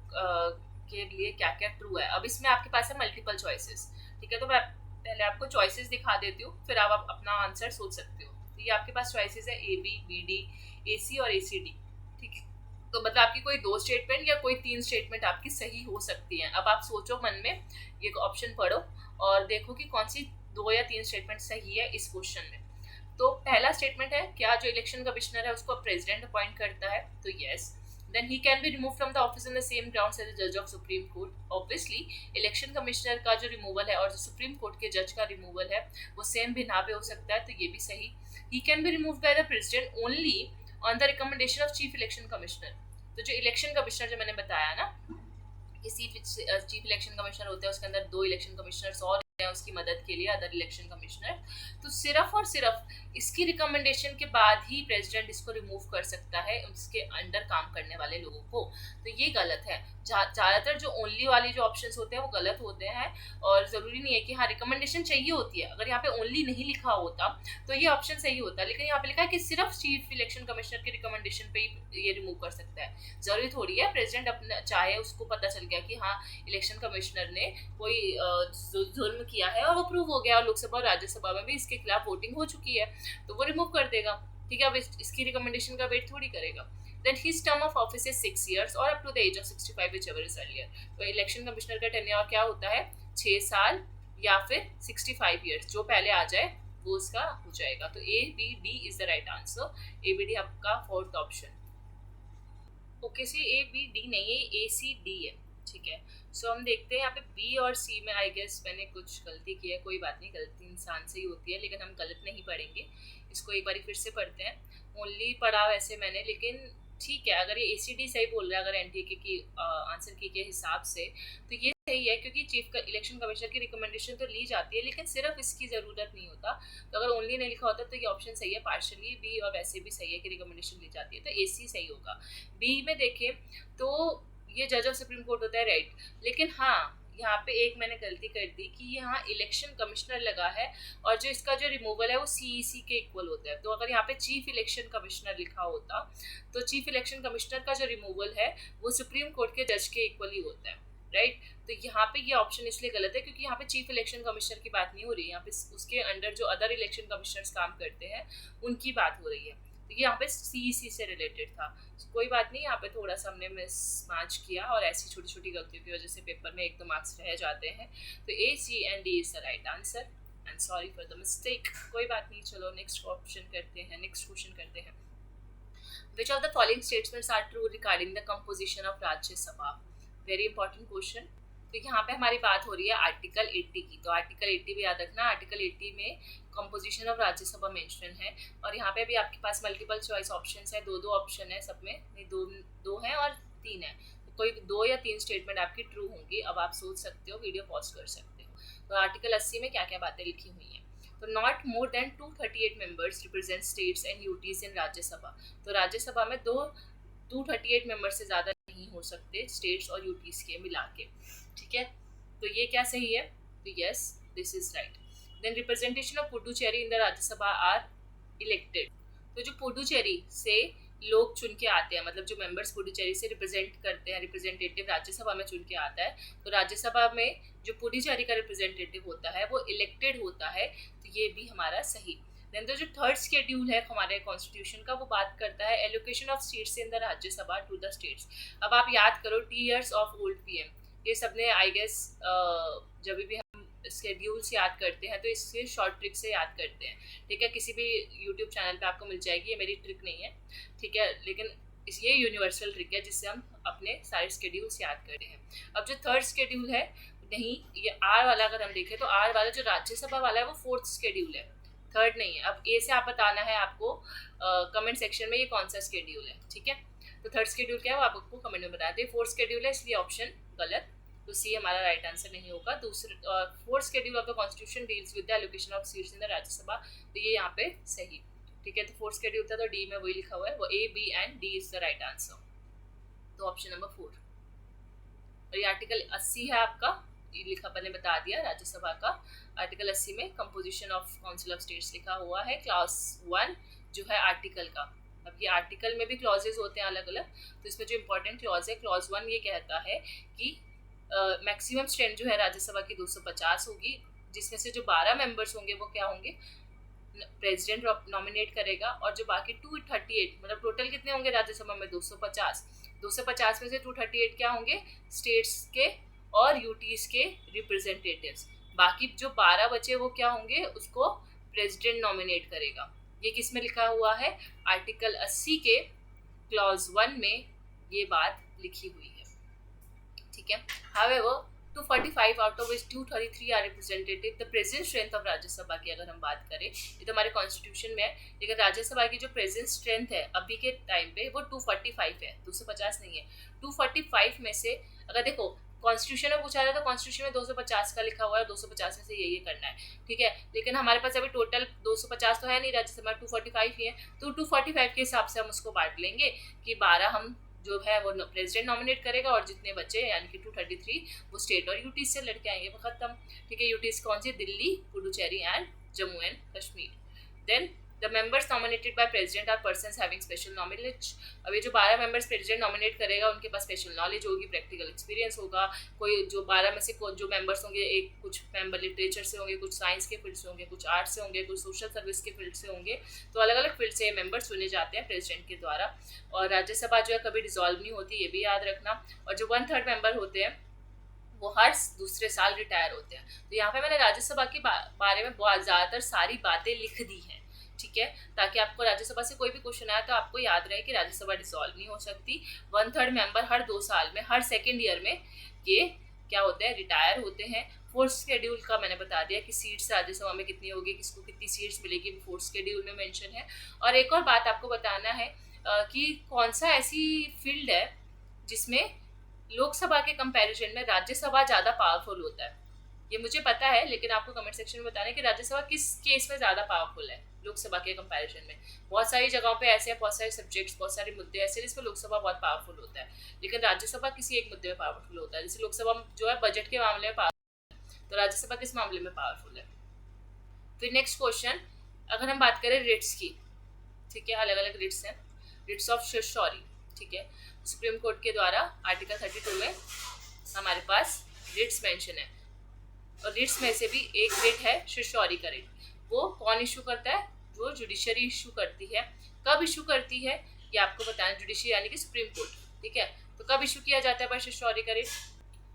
के लिए क्या क्या ट्रू है। अब इसमें आपके पास है मल्टीपल चॉइसेस, ठीक है। तो मैं पहले आपको चॉइसेस दिखा देती हूँ, फिर आप अपना आंसर सोच सकते हो। तो ये आपके पास चॉइसेस है AB, BD, AC और ACD, ठीक है। तो मतलब आपकी कोई 2 स्टेटमेंट या कोई 3 स्टेटमेंट आपकी सही हो सकती है। अब आप सोचो मन में, ये ऑप्शन पढ़ो और देखो कि कौन सी 2 या 3 स्टेटमेंट सही है इस क्वेश्चन में। तो पहला स्टेटमेंट है, क्या जो इलेक्शन कमिश्नर है उसको प्रेसिडेंट अपॉइंट करता है? तो yes. then he can be removed from the office on the same grounds as a judge of Supreme Court. Obviously, election commissioner का जो रिमूवल है और जो सुप्रीम कोर्ट के जज का रिमूवल है वो सेम बिना पे हो सकता है, तो ये भी सही. He can be removed by the president only on the recommendation of chief election commissioner. तो जो इलेक्शन कमिश्नर जो मैंने बताया ना, किसी चीफ इलेक्शन कमिश्नर होता है उसके अंदर 2 इलेक्शन कमिश्नर्स और उसकी मदद के लिए, अदर इलेक्शन कमिश्नर, तो सिर्फ और सिर्फ इसकी रिकमेंडेशन के बाद ही प्रेसिडेंट इसको रिमूव कर सकता है उसके अंडर काम करने वाले लोगों को. तो ये गलत है. ज़्यादातर जो ओनली वाली जो ऑप्शंस होते हैं वो गलत होते हैं, और ज़रूरी नहीं है कि हाँ रिकमेंडेशन चाहिए होती है. अगर यहाँ पे ओनली नहीं लिखा होता तो ये ऑप्शन सही होता, लेकिन यहाँ पे लिखा है कि सिर्फ चीफ इलेक्शन कमिश्नर की रिकमेंडेशन पे ही ये रिमूव कर सकता है. जरूरी थोड़ी है प्रेसिडेंट अपना चाहे, उसको पता चल गया कि हाँ इलेक्शन कमिश्नर ने कोई जुल्म किया है और वो प्रूव हो गया और लोकसभा और राज्यसभा में भी इसके खिलाफ वोटिंग हो चुकी है, तो वो रिमूव कर देगा. ठीक है, अब इसकी रिकमेंडेशन का वेट थोड़ी करेगा. Then his term of office is 6 years or up to the age of 65 whichever is earlier. तो इलेक्शन कमिश्नर का टेन्योर क्या होता है, 6 साल या फिर 65 years, जो पहले आ जाए वो उसका हो जाएगा. तो ABD is the right answer. ABD आपका 4th ऑप्शन. ओके सी ABD नहीं है, ACD है. ठीक है, सो हम देखते हैं यहाँ पे B और C में आई गेस मैंने कुछ गलती की है. कोई बात नहीं, गलती इंसान से ही होती है, लेकिन हम गलत नहीं पढ़ेंगे. इसको एक बार फिर से पढ़ते हैं. ओनली पढ़ा वैसे मैंने, लेकिन ठीक है अगर ये ACD सही बोल रहा है, अगर NTK की आंसर की के हिसाब से, तो ये सही है, क्योंकि चीफ का इलेक्शन कमिश्नर की रिकमेंडेशन तो ली जाती है, लेकिन सिर्फ इसकी ज़रूरत नहीं होता. तो अगर ओनली नहीं लिखा होता तो ये ऑप्शन सही है. पार्शली B और वैसे भी सही है कि रिकमेंडेशन ली जाती है, तो AC सही होगा. B में देखें तो ये जज ऑफ सुप्रीम कोर्ट होता है, राइट. लेकिन हाँ यहाँ पे एक मैंने गलती कर दी कि यहाँ इलेक्शन कमिश्नर लगा है और जो इसका जो रिमूवल है वो CEC के इक्वल होता है. तो अगर यहाँ पे चीफ इलेक्शन कमिश्नर लिखा होता तो चीफ इलेक्शन कमिश्नर का जो रिमूवल है वो सुप्रीम कोर्ट के जज के इक्वल ही होता है, राइट. तो यहाँ पे ये ऑप्शन इसलिए गलत है क्योंकि यहाँ पे चीफ इलेक्शन कमिश्नर की बात नहीं हो रही है, यहाँ पे उसके अंडर जो अदर इलेक्शन कमिश्नर्स काम करते हैं उनकी बात हो रही है. तो ये यहाँ पे CEC से रिलेटेड था. कोई बात नहीं, यहाँ पे थोड़ा सा हमने मिसमैच किया और ऐसी छोटी छोटी गलतियों की वजह से पेपर में 1-2 मार्क्स रह जाते हैं. तो A, C and D is the right answer and sorry for the mistake. कोई बात नहीं, चलो नेक्स्ट ऑप्शन करते हैं, नेक्स्ट क्वेश्चन करते हैं. Which of the following statements are true regarding the composition of Rajya Sabha? Very important question. तो यहाँ पे हमारी बात हो रही है आर्टिकल 80 की. तो आर्टिकल 80 भी याद रखना, आर्टिकल 80 में कंपोजिशन ऑफ राज्यसभा मेंशन है, और यहाँ पे भी आपके पास मल्टीपल चॉइस ऑप्शंस है. 2 ऑप्शन है सब में, नहीं 2 हैं और 3 है. तो कोई 2 या 3 स्टेटमेंट आपकी ट्रू होंगी. अब आप सोच सकते हो, वीडियो पॉज कर सकते हो. तो आर्टिकल 80 में क्या क्या बातें लिखी हुई हैं. तो not more than 238 members represent states and UTs in Rajya Sabha. तो राज्यसभा में 238 मेंबर से ज़्यादा नहीं हो सकते स्टेट्स और यूटीज के मिला के. ठीक है, तो ये क्या सही है, तो yes this is right. Then representation of Puducherry in the Rajya Sabha are elected. तो जो पुडुचेरी से लोग चुन के आते हैं, मतलब जो मेंबर्स पुडुचेरी से रिप्रेजेंट करते हैं, रिप्रेजेंटेटिव राज्यसभा में चुन के आता है, तो राज्यसभा में जो पुडुचेरी का रिप्रेजेंटेटिव होता है वो इलेक्टेड होता है. तो ये भी हमारा सही. देन जो 3rd शेड्यूल है हमारे कॉन्स्टिट्यूशन का, वो बात करता है allocation of seats in the Rajya Sabha to the states. अब आप याद करो टीयर्स ऑफ ओल्ड PM, ये सबने आई गेस जब भी हम शेड्यूल्स याद करते हैं तो इससे शॉर्ट ट्रिक से याद करते हैं. ठीक है, किसी भी यूट्यूब चैनल पे आपको मिल जाएगी, ये मेरी ट्रिक नहीं है. ठीक है, लेकिन ये यूनिवर्सल ट्रिक है जिससे हम अपने सारे शेड्यूल्स याद करते हैं. अब जो 3rd शेड्यूल है, नहीं ये R वाला अगर हम देखें तो R वाला जो राज्यसभा वाला है वो 4th शेड्यूल है, 3rd नहीं है. अब A से आप बताना है आपको कमेंट सेक्शन में ये कौन सा शेड्यूल है. ठीक है, तो 3rd शेड्यूल क्या है वो आपको कमेंट में बता दें. 4th शेड्यूल है, इसलिए ऑप्शन गलत. तो C हमारा राइट आंसर नहीं होगा. 4th schedule of the constitution deals with the allocation of seats in the Rajya Sabha, तो ये यहाँ पे सही. ठीक है, तो 4th शेड्यूल था तो D में वही लिखा हुआ है, वो A, B and D is the right answer. तो ऑप्शन नंबर 4. और ये आर्टिकल 80 है आपका, ये लिखा मैंने बता दिया राज्यसभा का. आर्टिकल 80 में composition of council of states लिखा हुआ है, क्लॉज 1 जो है आर्टिकल का. अब ये आर्टिकल में भी क्लॉजेज होते हैं अलग अलग, तो इसमें जो इंपॉर्टेंट क्लॉज है, क्लॉज 1 ये कहता है कि मैक्सिमम स्ट्रेंथ जो है राज्यसभा की 250 होगी, जिसमें से जो 12 मेंबर्स होंगे वो क्या होंगे, प्रेसिडेंट नॉमिनेट करेगा, और जो बाकी 238 मतलब टोटल कितने होंगे राज्यसभा में 250 में से 238 क्या होंगे स्टेट्स के और यूटीज के रिप्रेजेंटेटिव्स. बाकी जो 12 बचे वो क्या होंगे, उसको प्रेसिडेंट नॉमिनेट करेगा. ये किस में लिखा हुआ है, आर्टिकल 80 के क्लॉज 1 में ये बात लिखी हुई है, ठीक है। However 245 out of which 233 are representative the present strength of Rajya Sabha की अगर हम बात करें, ये तो हमारे कॉन्स्टिट्यूशन में है, लेकिन राज्यसभा की जो प्रेजेंट स्ट्रेंथ है अभी के टाइम पे वो 245 है, 250 नहीं है। 245 में से अगर देखो कॉन्स्टिट्यूशन में पूछा जाए तो कॉन्स्टिट्यूशन में 250 का लिखा हुआ है, 250 में से ये करना है, ठीक है। लेकिन हमारे पास अभी टोटल 250 तो है नहीं, राज्यसभा 245 ही है, तो 245 के हिसाब से हम उसको बांट लेंगे कि 12 हम जो है वो प्रेसिडेंट नॉमिनेट करेगा और जितने बच्चे यानी कि 233 वो स्टेट और यूटी से लड़के आएंगे, वो खत्म, ठीक है। यूटी कौन सी? Delhi, Puducherry and Jammu and Kashmir. Then the members nominated by president are persons having special knowledge. अब ये जो 12 मेंबर्स प्रेसिडेंट नॉमिनेट करेगा उनके पास स्पेशल नॉलेज होगी, प्रैक्टिकल एक्सपीरियंस होगा। कोई जो 12 में से जो मेंबर्स होंगे, एक कुछ मेंबर लिटरेचर से होंगे, कुछ साइंस के फील्ड से होंगे, कुछ आर्ट्स से होंगे, कुछ सोशल सर्विस के फील्ड से होंगे, तो अलग अलग फील्ड से ये मेंबर चुने जाते हैं प्रेसिडेंट के द्वारा। और राज्यसभा जो है कभी डिसॉल्व नहीं होती, ये भी याद रखना। और जो 1/3 मेंबर होते हैं वो हर दूसरे साल रिटायर होते हैं। तो यहाँ पे मैंने राज्यसभा के बारे में बहुत ज़्यादातर सारी बातें लिख दी हैं, ठीक है, ताकि आपको राज्यसभा से कोई भी क्वेश्चन आया तो आपको याद रहे कि राज्यसभा डिसॉल्व नहीं हो सकती। 1/3 मेंबर हर 2 साल में, हर सेकेंड ईयर में ये क्या होते हैं? रिटायर होते हैं। फोर्थ शेड्यूल का मैंने बता दिया कि सीट्स राज्यसभा में कितनी होगी, किसको कितनी सीट्स मिलेगी, फोर्थ शेड्यूल में मेंशन है। और एक और बात आपको बताना है कि कौन सा ऐसी फील्ड है जिसमें लोकसभा के कंपैरिजन में राज्यसभा ज़्यादा पावरफुल होता है। ये मुझे पता है, लेकिन आपको कमेंट सेक्शन में बताना है कि राज्यसभा किस केस में ज़्यादा पावरफुल है लोकसभा के कंपैरिजन में। बहुत सारी जगहों पे ऐसे हैं, बहुत सारे सब्जेक्ट्स, बहुत सारे मुद्दे ऐसे जिसमें लोकसभा बहुत पावरफुल होता है, लेकिन राज्यसभा किसी एक मुद्दे में पावरफुल होता है। जैसे लोकसभा जो है बजट के मामले में पावरफुल है, तो राज्यसभा किस मामले में पावरफुल है। फिर नेक्स्ट क्वेश्चन, अगर हम बात करें रिट्स की, ठीक है, अलग अलग रिट्स हैं। रिट्स ऑफ शोरी, ठीक है, सुप्रीम कोर्ट के द्वारा आर्टिकल 32 में हमारे पास रिट्स मेंशन है, और रिट्स में से भी एक रिट है शिशौरी का रिट। वो कौन इशू करता है? जो जुडिशरी इशू करती है। कब इशू करती है ये आपको बताना, जुडिशरी यानी कि सुप्रीम कोर्ट, ठीक है। तो कब इशू किया जाता है भाई शिशौरी का रिट?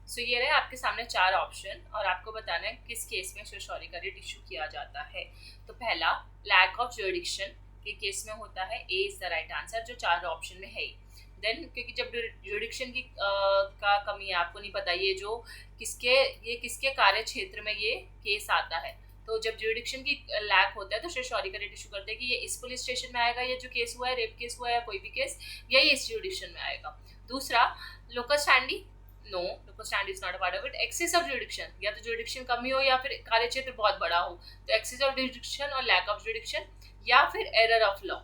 सो ये रहे आपके सामने 4 ऑप्शन, और आपको बताना है किस केस में शिशौरी का रिट इशू किया जाता है। तो पहला, लैक ऑफ जुडिक्शन के केस में होता है। ए इज द राइट आंसर, जो 4 ऑप्शन में है ही। देन क्योंकि जब जुडिक्शन की का कमी है, आपको नहीं पता ये किसके कार्य क्षेत्र में ये केस आता है, तो जब जुडिक्शन की लैक होता है तो शिशौरी का रिट इशू करते हैं कि ये इस पुलिस स्टेशन में आएगा, ये जो केस हुआ है, रेप केस हुआ है, कोई भी केस, या ये इस जुडिक्शन में आएगा। दूसरा, locus standi, no, locus standi is not a part of it. Access of jurisdiction, या तो जुडिक्शन कमी हो या फिर कार्य क्षेत्र बहुत बड़ा हो, तो एक्सेस ऑफ जुडिक्शन और लैक ऑफ जुडिक्शन, या फिर एरर ऑफ लॉ,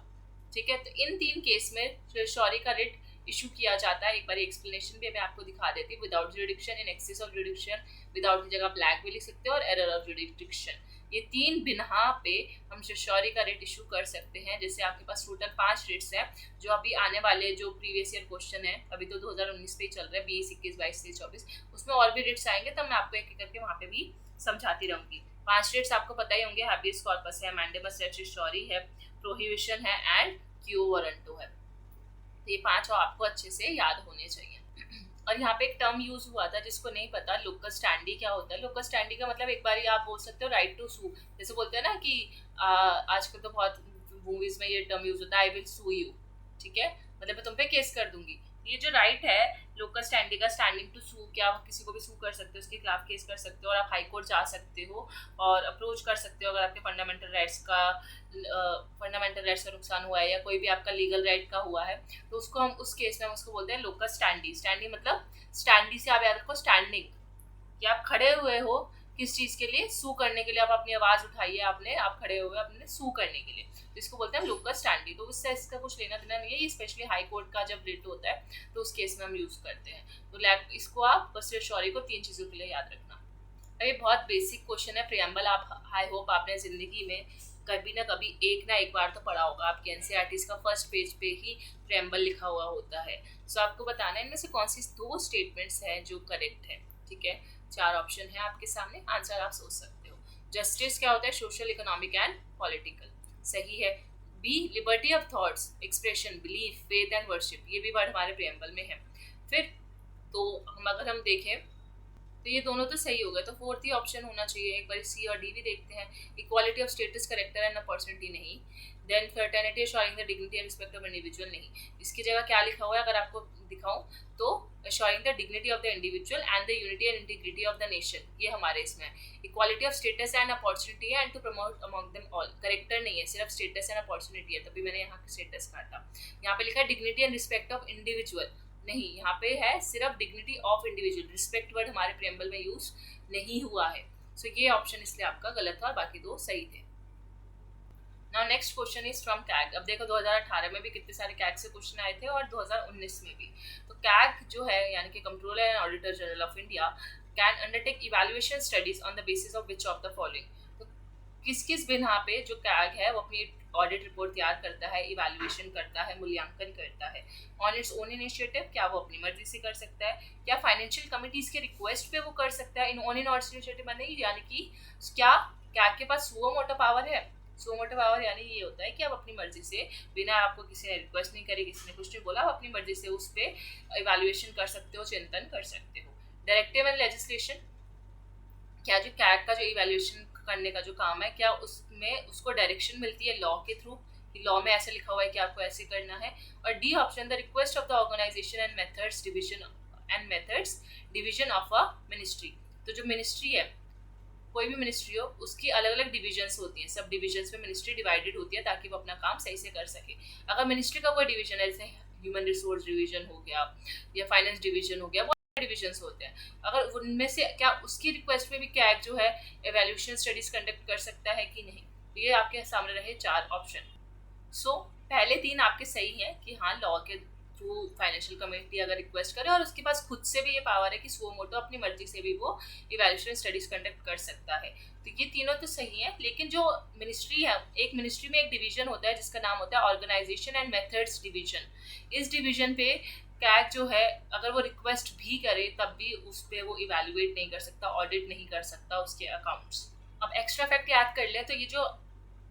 ठीक है। तो इन 3 केस में शिशौरी का रिट इशू किया जाता है। एक बार एक्सप्लेनेशन भी मैं आपको दिखा देती हूँ। Without जुडिक्शन, in excess of जुडिक्शन, without की जगह आप लैक भी लिख सकते हो, और एरर ऑफ जुडिक्शन, ये 3 बिना पे हम शिशौरी का रिट इशू कर सकते हैं। जैसे आपके पास टोटल 5 रिट्स हैं, जो अभी आने वाले जो प्रीवियस ईयर क्वेश्चन है, अभी तो 2019 पे ही चल रहा है, 20, 21, 22, 23, 24, उसमें और भी रिट्स आएंगे, तब मैं आपको एक एक करके वहाँ पे भी समझाती रहूंगी। 5 रिट्स आपको पता ही होंगे, हैबियस कॉर्पस है, मैंडेमस रिट, शिशौरी है, प्रोहिबिशन है एंड क्यू वारंटो है। तो ये 5 आपको अच्छे से याद होने चाहिए। और यहाँ पे एक टर्म यूज हुआ था जिसको नहीं पता, लोकस स्टैंडी क्या होता है। लोकस स्टैंडी का मतलब एक बार आप बोल सकते हो राइट टू सू, जैसे बोलते हैं ना कि आजकल तो बहुत मूवीज में ये टर्म यूज होता है, आई विल सू यू, ठीक है, मतलब मैं तुम पे केस कर दूंगी। ये जो राइट है लोकस स्टैंडी का, स्टैंडिंग टू सू, क्या आप किसी को भी सू कर सकते हो, उसके खिलाफ केस कर सकते हो, और आप हाई कोर्ट जा सकते हो और अप्रोच कर सकते हो अगर आपके फंडामेंटल राइट्स का नुकसान हुआ है, या कोई भी आपका लीगल राइट का हुआ है, तो उसको हम उस केस में हम उसको बोलते हैं लोकस स्टैंडी। स्टैंडी मतलब स्टैंडी से आप याद रखो स्टैंडिंग, कि आप खड़े हुए हो किस चीज़ के लिए? सू करने के लिए। आप अपनी आवाज़ उठाई है, आप खड़े हुए अपने सू करने के लिए, तो इसको बोलते हैं लोकस स्टैंडी। तो इससे इसका कुछ लेना देना नहीं है, ये स्पेशली हाई कोर्ट का जब रिट होता है तो उस केस में हम यूज़ करते हैं। तो इसको आप बस शिशौरी को 3 चीज़ों के लिए याद रखना। ये बहुत बेसिक क्वेश्चन है, प्रियम्बल आप आई होप आपने ज़िंदगी में कभी ना कभी एक ना एक बार तो पढ़ा होगा। आपके एनसीईआरटी का फर्स्ट पेज पे ही प्रियम्बल लिखा हुआ होता है। सो आपको बताना है इनमें से कौन सी 2 स्टेटमेंट्स हैं जो करेक्ट है, ठीक है। 4 ऑप्शन है आपके सामने, आंसर आप सोच सकते हो। जस्टिस क्या होता है? सोशल, इकोनॉमिक एंड पॉलिटिकल, सही है। B, liberty of thoughts, expression, belief, faith and worship, ये भी वर्ड हमारे प्रियम्बल में है। फिर तो अगर हम देखें तो ये दोनों तो सही हो गए, तो 4th ही ऑप्शन होना चाहिए। एक बार सी और डी भी देखते हैं। Equality of status, character and opportunity नहीं। Then fraternity showing the dignity and respect of individual, नहीं, इसकी जगह क्या लिखा हुआ है अगर आपको दिखाऊं तो showing the dignity of the individual and the unity and integrity of the nation, ये हमारे इसमें equality of status and opportunity है and to promote among them all, character नहीं है, सिर्फ स्टेटस एंड अपॉर्चुनिटी है, तभी मैंने यहाँ स्टेटस कहा था। यहाँ पे लिखा है dignity and respect of individual, नहीं, यहाँ पे है सिर्फ dignity of individual, respect word हमारे प्रेम्बल में यूज नहीं हुआ है। सो ये ऑप्शन इसलिए आपका गलत था और बाकी दो सही थे। Now next question is from CAG. अब देखो 2018 में भी कितने सारे कैग से क्वेश्चन आए थे और 2019 में भी। तो कैग जो है यानी कि controller and auditor general of India can undertake evaluation studies on the basis of which of the following, तो किस किस बिना पे जो कैग है वो अपनी ऑडिट रिपोर्ट तैयार करता है, इवैल्यूएशन करता है, मूल्यांकन करता है ऑन इट्स ओन इनिशिएटिव, क्या वो अपनी मर्जी से कर सकता है, क्या फाइनेंशियल कमिटीज के रिक्वेस्ट पे वो कर सकता है इन ओन इनिशिएटिव में, नहीं, यानी कि क्या कैग के पास सुओ मोटो पावर है। सो मोटो पावर यानी ये होता है कि आप अपनी मर्जी से, बिना आपको किसी ने रिक्वेस्ट नहीं करी, किसी ने कुछ नहीं बोला, आप अपनी मर्जी से उस पर इवैल्यूएशन कर सकते हो, चिंतन कर सकते हो। डायरेक्टिव एंड लेजिस्लेशन, क्या जो कैग का जो इवैल्यूएशन करने का जो काम है, क्या उसमें उसको डायरेक्शन मिलती है लॉ के थ्रू, लॉ में ऐसे लिखा हुआ है कि आपको ऐसे करना है। और D option, the request of the organisation and methods division of a ministry, तो जो मिनिस्ट्री है, कोई भी मिनिस्ट्री हो, उसकी अलग अलग डिविजन्स होती हैं, सब डिविजन्स में मिनिस्ट्री डिवाइडेड होती है ताकि वो अपना काम सही से कर सके। अगर मिनिस्ट्री का कोई डिवीजन है, जैसे ह्यूमन रिसोर्स डिवीजन हो गया या फाइनेंस डिवीजन हो गया, वो डिविजन्स होते हैं, अगर उनमें से क्या उसकी रिक्वेस्ट पे भी कैग जो है एवेल्यूएशन स्टडीज कंडक्ट कर सकता है कि नहीं, तो ये आपके सामने रहे 4 ऑप्शन। सो पहले 3 आपके सही हैं कि हाँ, लॉ के थ्रू फाइनेंशियल कमिटी अगर रिक्वेस्ट करे और उसके पास खुद से भी ये पावर है कि सुओ मोटो अपनी मर्जी से भी वो इवैल्यूएशन स्टडीज कंडक्ट कर सकता है, तो ये तीनों तो सही है। लेकिन जो मिनिस्ट्री है, एक मिनिस्ट्री में एक डिवीजन होता है जिसका नाम होता है ऑर्गेनाइजेशन एंड मेथड्स डिवीजन, इस डिवीजन पे कैग जो है अगर वो रिक्वेस्ट भी करे तब भी उस पर वो इवैल्यूएट नहीं कर सकता, ऑडिट नहीं कर सकता उसके अकाउंट्स। अब एक्स्ट्रा फैक्ट याद कर ले, तो ये जो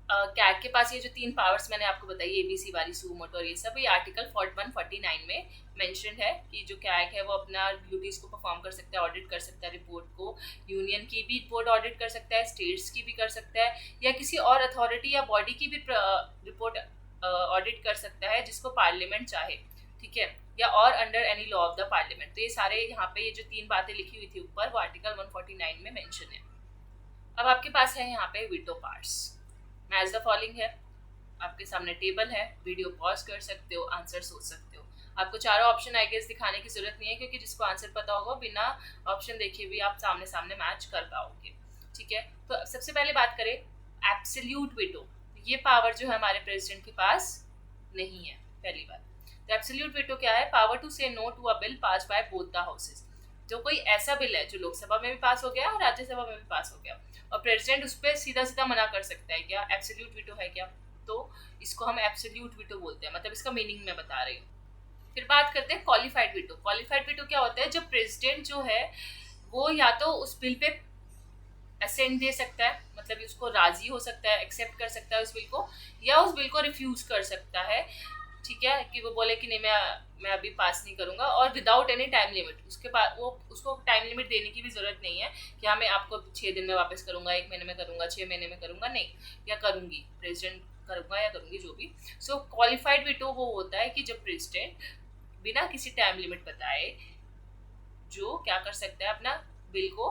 कैग के पास ये जो 3 पावर्स मैंने आपको बताई, एबीसी वाली, सुओ मोटो और ये सब, ये आर्टिकल 149 में मेंशन है कि जो कैग है वो अपना ड्यूटीज को परफॉर्म कर सकता है, ऑडिट कर सकता है रिपोर्ट को, यूनियन की भी रिपोर्ट ऑडिट कर सकता है, स्टेट्स की भी कर सकता है, या किसी और अथॉरिटी या बॉडी की भी रिपोर्ट ऑडिट कर सकता है जिसको पार्लियामेंट चाहे, ठीक है, या और under any law of the parliament. तो ये सारे यहाँ पे ये जो 3 बातें लिखी हुई थी ऊपर, वो आर्टिकल 149 में मेंशन है। अब आपके पास है यहाँ पे veto powers. Match the following है, आपके सामने टेबल है, वीडियो पॉज कर सकते हो, आंसर सोच सकते हो। आपको चारों ऑप्शन आई गेस दिखाने की जरूरत नहीं है क्योंकि जिसको आंसर पता होगा बिना ऑप्शन देखे भी आप सामने सामने मैच कर पाओगे, ठीक है। तो सबसे पहले बात करें एब्सोल्यूट वीटो, ये पावर जो है हमारे प्रेसिडेंट के पास नहीं है, पहली बात। तो एब्सोल्यूट वीटो क्या है? Power to say no to a bill pass by both the houses. जो कोई ऐसा बिल है जो लोकसभा में भी पास हो गया और राज्यसभा में भी पास हो गया और प्रेसिडेंट उस पर सीधा सीधा मना कर सकता है, क्या एब्सोल्यूट वीटो है क्या? तो इसको हम एब्सोल्यूट वीटो बोलते हैं, मतलब इसका मीनिंग मैं बता रही हूँ। फिर बात करते हैं क्वालिफाइड वीटो। क्वालिफाइड वीटो क्या होता है? जब प्रेसिडेंट जो है वो या तो उस बिल पे असेंट दे सकता है, मतलब उसको राजी हो सकता है, एक्सेप्ट कर सकता है उस बिल को, या उस बिल को रिफ्यूज कर सकता है, ठीक है, कि वो बोले कि नहीं मैं अभी पास नहीं करूंगा, और विदाउट एनी टाइम लिमिट। उसके बाद वो उसको टाइम लिमिट देने की भी जरूरत नहीं है कि हाँ मैं आपको 6 दिन में वापस करूंगा, 1 महीने में करूंगा, 6 महीने में करूंगा, नहीं, या करूंगी, प्रेसिडेंट करूंगा या करूंगी, जो भी। सो क्वालिफाइड वीटो वो होता है कि जब प्रेसिडेंट बिना किसी टाइम लिमिट बताए जो क्या कर सकता है, अपना बिल को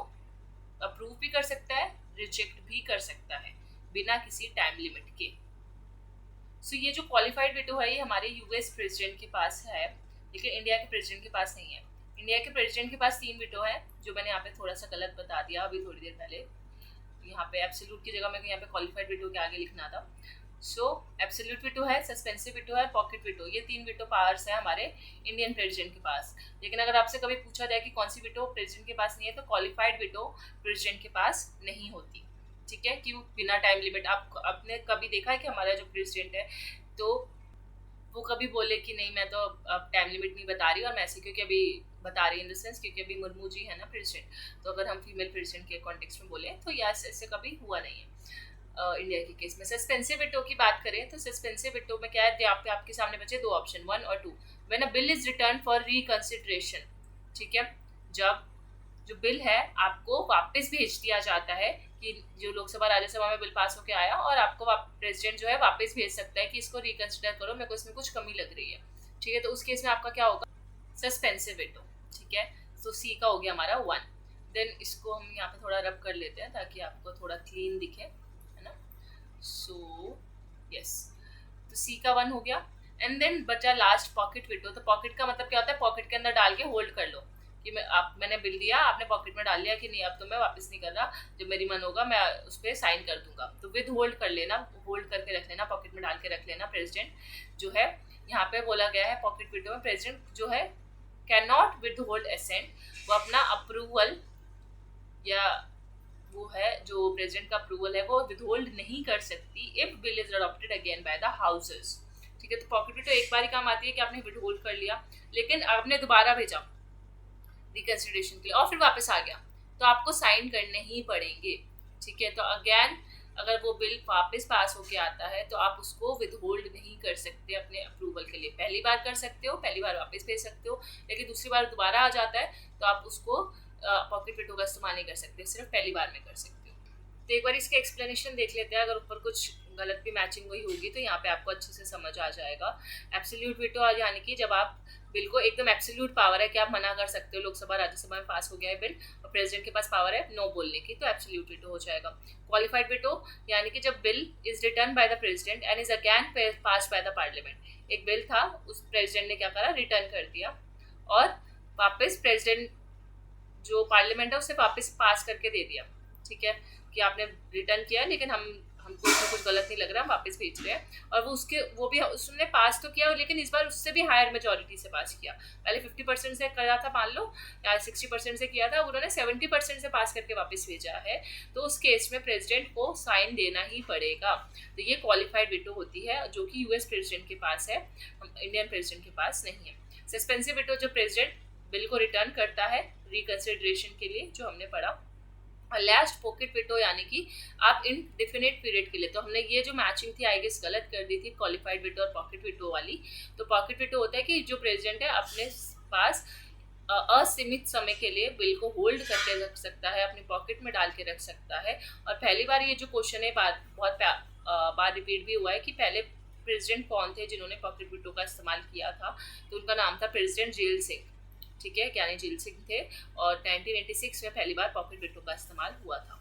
अप्रूव भी कर सकता है, रिजेक्ट भी कर सकता है बिना किसी टाइम लिमिट के। सो ये जो क्वालिफाइड वीटो है ये हमारे यूएस प्रेसिडेंट के पास है, लेकिन इंडिया के प्रेसिडेंट के पास नहीं है। इंडिया के प्रेसिडेंट के पास 3 वीटो है, जो मैंने यहाँ पे थोड़ा सा गलत बता दिया अभी थोड़ी देर पहले। यहाँ पे एब्सोल्यूट की जगह मैं यहाँ पे क्वालिफाइड वीटो के आगे लिखना था। सो एब्सोल्यूट वीटो है, सस्पेंसिव वीटो है, पॉकेट वीटो, ये 3 वीटो पावर्स है हमारे इंडियन प्रेसिडेंट के पास। लेकिन अगर आपसे कभी पूछा जाए कि कौन सी वीटो प्रेसिडेंट के पास नहीं है, तो क्वालिफाइड वीटो प्रेसिडेंट के पास नहीं होती, ठीक है, कि वो बिना टाइम लिमिट। आपने कभी देखा है कि हमारा जो प्रेसिडेंट है तो वो कभी बोले कि नहीं मैं तो अब टाइम लिमिट नहीं बता रही, और मैं ऐसे क्योंकि अभी बता रही इन द सेंस क्योंकि अभी मुर्मू जी है ना प्रेसिडेंट, तो अगर हम फीमेल प्रेसिडेंट के कॉन्टेक्स्ट में बोले तो यस, ऐसे कभी हुआ नहीं है इंडिया के केस में। सस्पेंसिव वीटो की बात करें तो सस्पेंसिव वीटो में क्या है, आपके सामने बचे 2 ऑप्शन, 1 और 2। When a bill is return for reconsideration, ठीक है, जब जो बिल है आपको वापस भेज दिया जाता है कि जो लोकसभा राज्यसभा में बिल पास होके आया और आपको प्रेसिडेंट जो है वापस भेज सकता है कि इसको रिकंसिडर करो, मेरे को इसमें कुछ कमी लग रही है, ठीक है। तो उस केस में आपका क्या होगा, सस्पेंसिव वेटो, ठीक है। तो सी का हो गया हमारा 1। देन इसको हम यहाँ पे थोड़ा रब कर लेते हैं ताकि आपको थोड़ा क्लीन दिखे, है ना। सो यस, तो सी का 1 हो गया। एंड देन बचा लास्ट पॉकेट वेटो। तो पॉकेट का मतलब क्या होता है, पॉकेट के अंदर डाल के होल्ड कर लो कि मैंने बिल दिया, आपने पॉकेट में डाल लिया कि नहीं अब तो मैं वापस नहीं कर रहा, जब मेरी मन होगा मैं उस पर साइन कर दूंगा। तो विद होल्ड कर लेना, होल्ड करके रख लेना, पॉकेट में डाल के रख लेना। प्रेसिडेंट जो है यहाँ पे बोला गया है पॉकेट वेटो में, प्रेसिडेंट जो है can not withhold assent, वो अपना अप्रूवल या वो है जो प्रेसिडेंट का अप्रूवल है वो विदहोल्ड नहीं कर सकती if bill is adopted again by the houses, ठीक है। तो पॉकेट वेटो एक बार ही काम आती है कि आपने विदहोल्ड कर लिया, लेकिन आपने दोबारा भेजा रिकंसिडरेशन के लिए और फिर वापस आ गया तो आपको साइन करने ही पड़ेंगे, ठीक है। तो अगेन अगर वो बिल वापस पास होके आता है तो आप उसको विदहोल्ड नहीं कर सकते अपने अप्रूवल के लिए। पहली बार कर सकते हो, पहली बार वापस भेज सकते हो, लेकिन दूसरी बार दोबारा आ जाता है तो आप उसको पॉकेट वेटो का इस्तेमाल नहीं कर सकते, सिर्फ पहली बार में कर सकते हो। तो एक बार इसके एक्सप्लेनेशन देख लेते हैं, अगर ऊपर कुछ गलत भी मैचिंग हुई होगी तो यहाँ पे आपको अच्छे से समझ आ जाएगा। एब्सोल्यूट वेटो यानी कि जब आप बिल को एकदम एब्सोल्यूट पावर है कि आप मना कर सकते हो, लोकसभा राज्यसभा में पास हो गया है बिल और प्रेसिडेंट के पास पावर है नो बोलने की, तो एब्सोल्यूट वेटो हो जाएगा। क्वालिफाइड वेटो यानी कि जब bill is return by the president and is again passed by the parliament. एक बिल था, उस प्रेसिडेंट ने क्या करा, रिटर्न कर दिया और वापस प्रेसिडेंट जो पार्लियामेंट है उसे वापस पास करके दे दिया, ठीक है, कि आपने रिटर्न किया लेकिन हमको इसमें कुछ गलत नहीं लग रहा, हम वापस भेज रहे हैं। और वो भी उसने पास तो किया लेकिन इस बार उससे भी हायर मेजोरिटी से पास किया। पहले 50% से करा था मान लो, या 60% से किया था, उन्होंने 70% से पास करके वापस भेजा है, तो उस केस में प्रेसिडेंट को साइन देना ही पड़ेगा। तो ये क्वालिफाइड वेटो होती है जो कि यूएस प्रेसिडेंट के पास है, इंडियन प्रेसिडेंट के पास नहीं है। सस्पेंसिव वेटो जो प्रेसिडेंट बिल को रिटर्न करता है रिकंसिडरेशन के लिए, जो हमने पढ़ा। और लास्ट पॉकेट वेटो यानी कि आप इनडिफिनिट पीरियड के लिए, तो हमने ये जो मैचिंग थी आई गेस गलत कर दी थी, क्वालिफाइड वेटो और पॉकेट वेटो वाली। तो पॉकेट वेटो होता है कि जो प्रेसिडेंट है अपने पास असीमित समय के लिए बिल को होल्ड करके रख सकता है, अपनी पॉकेट में डाल के रख सकता है। और पहली बार ये जो क्वेश्चन है बहुत बार रिपीट भी हुआ है कि पहले प्रेसिडेंट कौन थे जिन्होंने पॉकेट वेटो का इस्तेमाल किया था, तो उनका नाम था प्रेसिडेंट जेल सिंह, ठीक है, ज्ञानी जेल सिंह थे। और 1986 में पहली बार पॉकेट वेटो का इस्तेमाल हुआ था।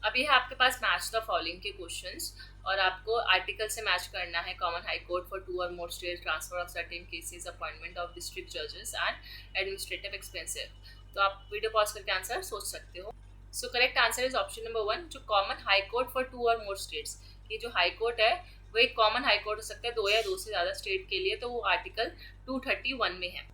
अभी है आपके पास मैच द फॉलोइंग के क्वेश्चंस और आपको आर्टिकल से मैच करना है। कॉमन हाई कोर्ट फॉर 2 और more state, transfer of certain cases, appointment of district जजेस एंड एडमिनिस्ट्रेटिव एक्सपेंसिव। तो आप वीडियो पॉज करके आंसर सोच सकते हो। So correct answer is option number 1, जो कॉमन हाई कोर्ट फॉर 2 और मोर स्टेट्स। ये जो हाई कोर्ट है वो एक कॉमन हाई कोर्ट हो सकता है 2 या 2 से ज़्यादा स्टेट के लिए, तो वो आर्टिकल 231 में है।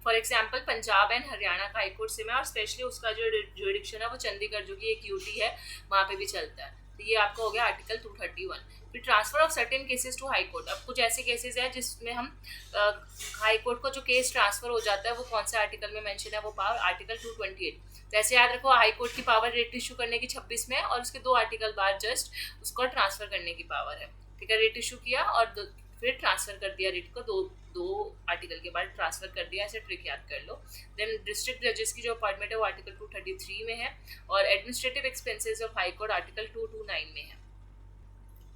For example Punjab and Haryana का हाईकोर्ट से में, और स्पेशली उसका जो जुडिक्शन है वो चंडीगढ़ जो कि एक यूटी है वहाँ पे भी चलता है। तो ये आपका हो गया आर्टिकल 231। फिर transfer of certain cases to high court. अब कुछ ऐसे केसेस हैं जिसमें हम हाई कोर्ट को जो केस ट्रांसफर हो जाता है वो कौन से आर्टिकल में मेंशन है, वो पावर आर्टिकल 228। तो ऐसे याद रखो, हाई कोर्ट की पावर रेट इशू करने की 26 में और उसके 2 आर्टिकल बाद जस्ट उसको ट्रांसफर करने की पावर है, ठीक है। रेट इशू किया और फिर ट्रांसफर कर दिया रेट को, दो आर्टिकल के बाद ट्रांसफर कर दिया, ऐसे ट्रिक याद कर लो। देन डिस्ट्रिक्ट जजेस की जो अपॉइंटमेंट है वो आर्टिकल 233 में है और administrative expenses of high court article 229 में है।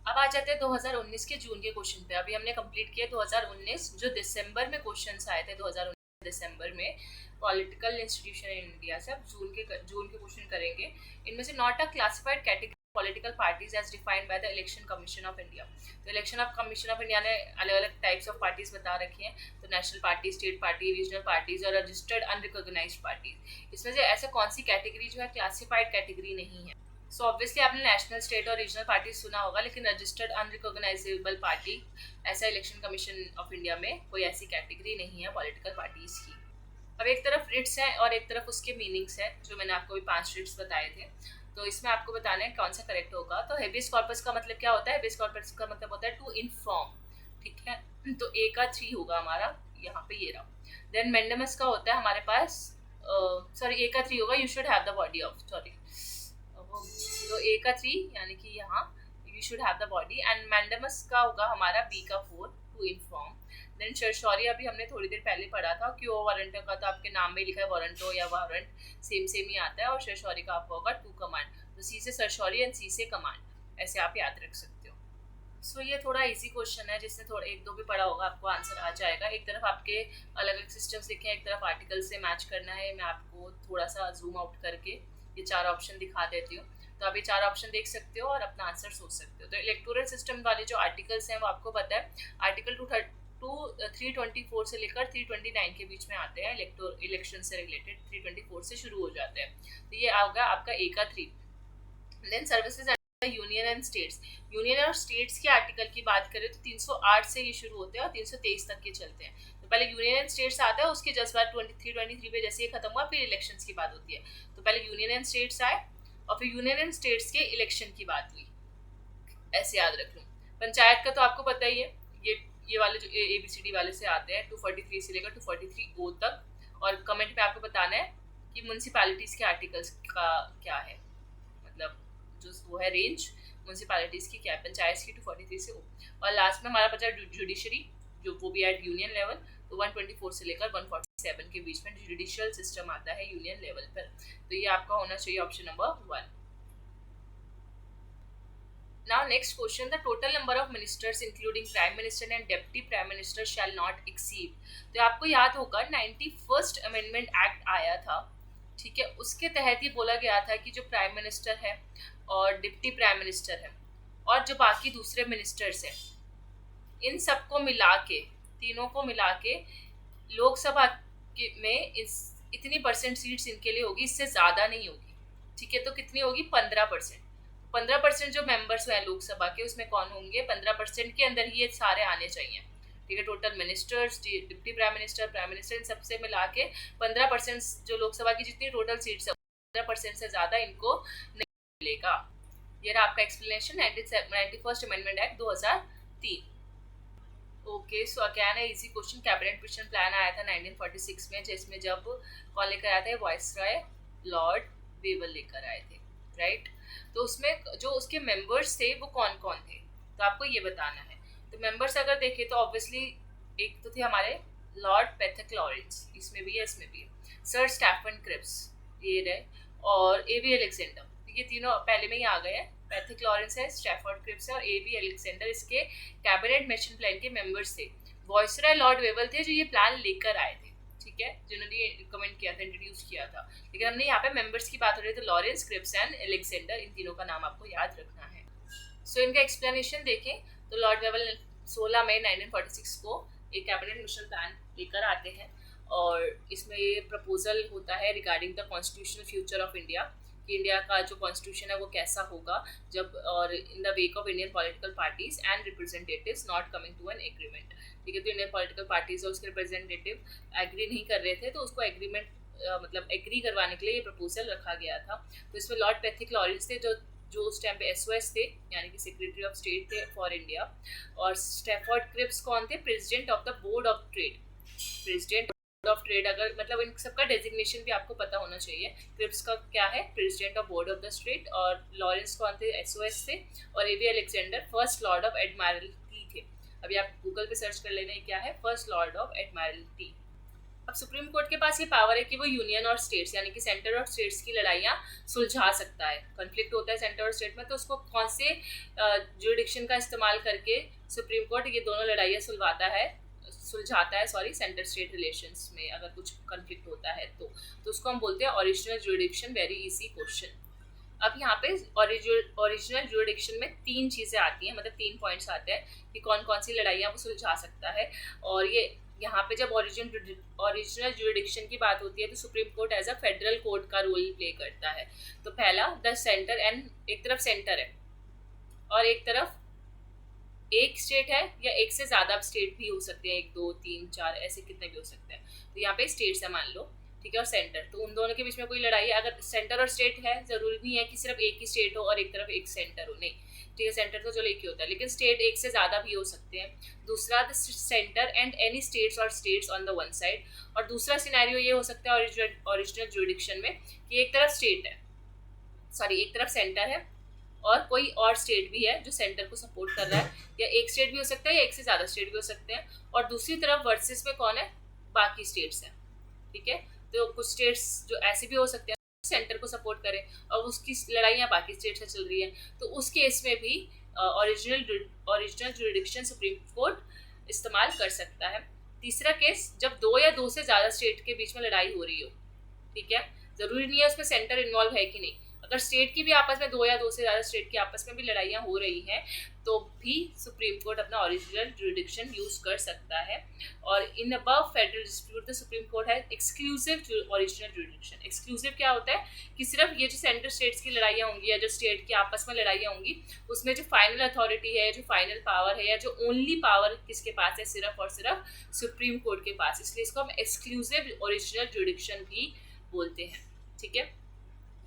अब आ जाते हैं 2019 के जून के क्वेश्चन पे। अभी हमने कंप्लीट किया 2019, जो दिसंबर में क्वेश्चंस आए थे 2019 दिसंबर में पॉलिटिकल इंस्टीट्यूशन इन इंडिया से। अब जून के क्वेश्चन करेंगे। इनमें से not a classified category political parties as defined by the election commission of India. तो इलेक्शन कमीशन ऑफ इंडिया ने अलग अलग टाइप्स ऑफ पार्टीज बता रखी हैं, तो national party, state party, regional parties और रजिस्टर्ड अनरिकॉग्नाइज्ड पार्टीज। इसमें से ऐसे कौन सी कैटेगरी जो है क्लासिफाइड कैटेगरी नहीं है। सो ऑब्वियसली आपने नेशनल, स्टेट और रीजनल पार्टी सुना होगा, लेकिन रजिस्टर्ड अनरिकॉग्नाइजेबल पार्टी ऐसा इलेक्शन कमीशन ऑफ इंडिया में कोई ऐसी कैटेगरी नहीं है पॉलिटिकल पार्टीज की। अब एक तरफ रिट्स है और एक तरफ उसके मीनिंग्स है, जो मैंने आपको भी 5 रिट्स बताए थे। तो इसमें आपको बताना है कौन सा करेक्ट होगा। तो हेबियस कॉर्पस का मतलब क्या होता है? हेबियस कॉर्पस का मतलब होता है टू इन्फॉर्म, ठीक है। तो ए का 3 होगा हमारा, यहाँ पे ये रहा। देन मैंडेमस का होता है हमारे पास, सॉरी ए का 3 होगा, you should have the body of, sorry, तो ए का 3 यानी कि यहाँ you should have the body. And mandamus का होगा हमारा बी का 4, टू इन्फॉर्म। देन सर्शोरी अभी हमने थोड़ी देर पहले पढ़ा था, क्यों वारंटो का तो आपके नाम में लिखा है वारंटो या वारंट, सेम ही आता है। और सर्शोरी का आपका होगा टू कमांड, तो सी से सरशौरी एंड सी से कमांड, ऐसे आप याद रख सकते हो। सो ये थोड़ा इजी क्वेश्चन है, जिसने थोड़ा एक दो भी पढ़ा होगा आपको आंसर आ जाएगा। एक तरफ आपके अलग अलग सिस्टम्स लिखे हैं, एक तरफ आर्टिकल से मैच करना है। मैं आपको थोड़ा सा जूम आउट करके ये 4 ऑप्शन दिखा देती हूँ, तो आप ये 4 ऑप्शन देख सकते हो और अपना आंसर सोच सकते हो। तो इलेक्टोरल सिस्टम वाले जो आर्टिकल्स हैं वो आपको पता है, आर्टिकल 324 से लेकर 329 के बीच में आते हैं। इलेक्शन से रिलेटेड 324 से शुरू हो जाते हैं। तो ये होगा आपका ए का 3। Then services union and states. Union और स्टेट्स के आर्टिकल की बात करें तो 308 से ये शुरू होते हैं और 323 तक के चलते हैं। तो पहले यूनियन एंड स्टेट्स आता है, उसके जस्ट बाद 23 पे जैसे ये खत्म हुआ फिर इलेक्शंस की बात होती है। तो पहले यूनियन एंड स्टेट्स आए और फिर यूनियन एंड स्टेट्स के इलेक्शन की बात हुई, ऐसे याद रख लो। पंचायत का तो आपको पता ही है, ये वाले जो ABCD वाले से आते हैं 243 से लेकर 243O तक। और कमेंट में आपको बताना है कि म्यूनसिपैलिटीज के आर्टिकल्स का क्या है, मतलब जो वो है रेंज म्यूनसिपैलिटीज की क्या है, पंचायत की 243 से O। और लास्ट में हमारा बचा जुडिशरी, जो वो भी एट यूनियन लेवल, तो 124 से लेकर 147 के बीच में जुडिशियल सिस्टम आता है यूनियन लेवल पर। तो ये आपका होना चाहिए option number 1। Now next question, the total number of ministers including prime minister and deputy prime minister shall not exceed। तो आपको याद होगा 91st अमेंडमेंट एक्ट आया था, ठीक है, उसके तहत ये बोला गया था कि जो प्राइम मिनिस्टर है और डिप्टी प्राइम मिनिस्टर है और जो बाकी दूसरे मिनिस्टर्स हैं, इन सबको मिला के, तीनों को मिला के लोकसभा में इतनी परसेंट सीट्स इनके लिए होगी, इससे ज़्यादा नहीं होगी, ठीक है। तो कितनी होगी? 15%। 15% जो मेंबर्स हैं लोकसभा के, उसमें कौन होंगे? 15% के अंदर ही ये सारे आने चाहिए, ठीक है। Total ministers, deputy prime minister, इन सबसे मिला के 15% जो लोकसभा की जितनी टोटल सीट्स है 15% से ज़्यादा इनको नहीं मिलेगा। ये रहा आपका explanation 91st amendment act 2003। Okay, so again है easy question. Cabinet mission plan आया था 1946 में, जिसमें जब कौन लेकर आए थे? वाइसरॉय लॉर्ड वेवल लेकर आए थे, राइट। तो उसमें जो उसके मेंबर्स थे वो कौन कौन थे, तो आपको ये बताना है। तो मेंबर्स अगर देखें तो ऑब्वियसली एक तो थे हमारे लॉर्ड पैथिक लॉरेंस, इसमें भी है इसमें भी है, सर स्टेफन क्रिप्स ये रहे, और A.V. अलेक्जेंडर। ये तीनों पहले में ही आ गए हैं। पैथिक लॉरेंस है, स्टैफोर्ड क्रिप्स है और A.V. अलेक्जेंडर इसके कैबिनेट मिशन प्लान के मेंबर्स थे। वॉइसरॉय लॉर्ड वेवल थे जो ये प्लान लेकर आए थे, ठीक है, जिन्होंने ये रिकमेंड किया था, इंट्रोड्यूस किया था। लेकिन हमने यहाँ पे मेंबर्स की बात हो रही है, तो लॉरेंस, क्रिप्स एंड अलेक्जेंडर, इन तीनों का नाम आपको याद रखना है। सो इनका एक्सप्लेनेशन देखें तो लॉर्ड वेवल 16 मई 1946 को एक कैबिनेट मिशन प्लान लेकर आते हैं और इसमें ये प्रपोजल होता है regarding the constitutional future of India, कि इंडिया का जो कॉन्स्टिट्यूशन है वो कैसा होगा जब, और in the wake of Indian political parties and representatives not coming to an agreement, ठीक है। तो इंडियन पॉलिटिकल पार्टीज और उसके रिप्रेजेंटेटिव एग्री नहीं कर रहे थे, तो उसको एग्रीमेंट मतलब एग्री करवाने के लिए ये प्रपोजल रखा गया था। तो इसमें लॉर्ड पैथिक लॉरेंस थे जो उस टाइम पे SOS थे, यानी कि सेक्रेटरी ऑफ स्टेट थे फॉर इंडिया, और स्टैफोर्ड क्रिप्स कौन थे? President of the board of trade. President of trade, अगर मतलब इन सबका डेजिग्नेशन भी आपको पता होना चाहिए। क्रिप्स का क्या है? President of board of the state, और लॉरेंस कौन थे? SOS थे, और A.V. Alexander first lord of admiralty थे। अभी आप गूगल पे सर्च कर लेना क्या है फर्स्ट लॉर्ड ऑफ एडमायरल्टी। अब सुप्रीम कोर्ट के पास ये पावर है कि वो यूनियन और स्टेट्स, यानी कि सेंटर और स्टेट्स की लड़ाइयाँ सुलझा सकता है। कॉन्फ्लिक्ट होता है सेंटर और स्टेट में, तो उसको कौन से जुरिडिक्शन का इस्तेमाल करके सुप्रीम कोर्ट ये दोनों लड़ाइयाँ सुलझाता है सेंटर स्टेट रिलेशंस में अगर कुछ कॉन्फ्लिक्ट होता है तो उसको हम बोलते हैं original jurisdiction. Very easy question. अब यहाँ पे ओरिजिनल जुरिडिक्शन में 3 चीज़ें आती हैं, मतलब 3 पॉइंट्स आते हैं कि कौन कौन सी लड़ाइयाँ वो सुलझा सकता है। और ये यहाँ पे जब ओरिजिनल जुरिडिक्शन की बात होती है तो supreme court as a federal court का रोल प्ले करता है। तो पहला द सेंटर, एंड एक तरफ सेंटर है और एक तरफ एक स्टेट है, या एक से ज़्यादा स्टेट भी हो सकते हैं, 1 2 3 4 ऐसे कितने भी हो सकते हैं। तो यहाँ पे स्टेट्स है मान लो, ठीक है, और सेंटर, तो उन दोनों के बीच में कोई लड़ाई है। अगर सेंटर और स्टेट है, जरूरी नहीं है कि सिर्फ एक ही स्टेट हो और एक तरफ एक सेंटर हो, नहीं, ठीक है, सेंटर तो चलो एक ही होता है, लेकिन स्टेट एक से ज़्यादा भी हो सकते हैं। दूसरा the centre and any states और states on the one side. और दूसरा सिनेरियो ये हो सकता है ओरिजिनल जुरिडिक्शन में कि एक तरफ एक तरफ सेंटर है और कोई और स्टेट भी है जो सेंटर को सपोर्ट कर रहा है, या एक स्टेट भी हो सकता है या एक से ज़्यादा स्टेट भी हो सकते हैं, और दूसरी तरफ वर्सेस में कौन है? बाकी स्टेट्स हैं, ठीक है। तो कुछ स्टेट्स जो ऐसे भी हो सकते हैं सेंटर को सपोर्ट करे और उसकी लड़ाइयाँ बाकी स्टेट से चल रही है, तो उस केस में भी ओरिजिनल जुरिडिक्शन सुप्रीम कोर्ट इस्तेमाल कर सकता है। तीसरा केस, जब दो या दो से ज़्यादा स्टेट के बीच में लड़ाई हो रही हो, ठीक है, ज़रूरी नहीं है उसमें सेंटर इन्वॉल्व है कि नहीं, अगर स्टेट की भी आपस में दो या दो से ज़्यादा स्टेट की आपस में भी लड़ाइयाँ हो रही हैं तो भी सुप्रीम कोर्ट अपना ओरिजिनल जुरिडिक्शन यूज़ कर सकता है। और in above federal dispute the supreme court है एक्सक्लूसिव ओरिजिनल जुरिडिक्शन। एक्सक्लूसिव क्या होता है कि सिर्फ ये जो सेंटर स्टेट्स की लड़ाइयाँ होंगी या जो स्टेट की आपस में लड़ाइयाँ होंगी उसमें जो फाइनल अथॉरिटी है, जो फाइनल पावर है या जो ओनली पावर किसके पास है, सिर्फ और सिर्फ सुप्रीम कोर्ट के पास, इसलिए इसको हम एक्सक्लूसिव ओरिजिनल जुरिडिक्शन भी बोलते हैं। ठीक है,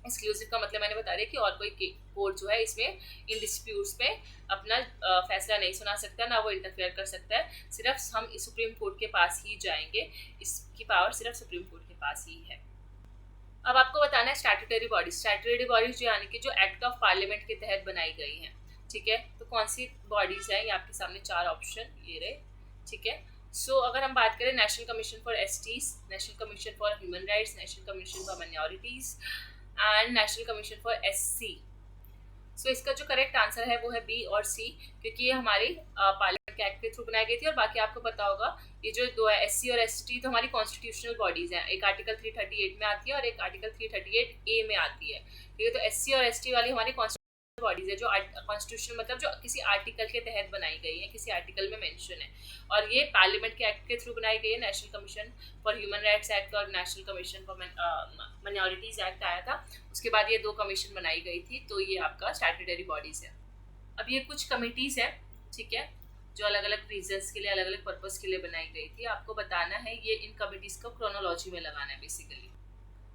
एक्सक्लूसिव का मतलब मैंने बता दिया कि और कोई कोर्ट जो है इसमें इन डिस्प्यूट्स में अपना फैसला नहीं सुना सकता, ना वो इंटरफेयर कर सकता है, सिर्फ हम सुप्रीम कोर्ट के पास ही जाएंगे, इसकी पावर सिर्फ सुप्रीम कोर्ट के पास ही है। अब आपको बताना है स्टैट्यूटरी बॉडीज। स्टैट्यूटरी बॉडीज जो यानी कि जो एक्ट ऑफ पार्लियामेंट के तहत बनाई गई हैं, ठीक है, तो कौन सी बॉडीज हैं, ये आपके सामने चार ऑप्शन ये रहे, ठीक है। सो अगर हम बात करें national commission for STs, national commission for human rights, national commission for minorities and national commission for SC. So इसका जो करेक्ट आंसर है वो है बी और सी, क्योंकि ये हमारी पार्लियामेंट के एक्ट के थ्रू बनाई गई थी। और बाकी आपको पता होगा ये जो दो है एससी और एसटी तो हमारी कॉन्स्टिट्यूशनल बॉडीज हैं, एक आर्टिकल 338 में आती है और एक आर्टिकल 338A में आती है, ठीक है। तो एससी और एसटी वाली हमारी बॉडीज है जो कॉन्स्टिट्यूशन मतलब जो किसी आर्टिकल के तहत बनाई गई है, किसी आर्टिकल में मेंशन है, और ये पार्लियामेंट के एक्ट के थ्रू बनाई गई है। National commission for human rights act और national commission for minorities act आया था, उसके बाद ये दो कमीशन बनाई गई थी, तो ये आपका स्टैट्यूटरी बॉडीज है। अब ये कुछ कमिटीज है, ठीक है, जो अलग अलग रीजन्स के लिए अलग अलग पर्पस के लिए बनाई गई थी। आपको बताना है ये इन कमिटीज को क्रोनोलॉजी में लगाना है basically.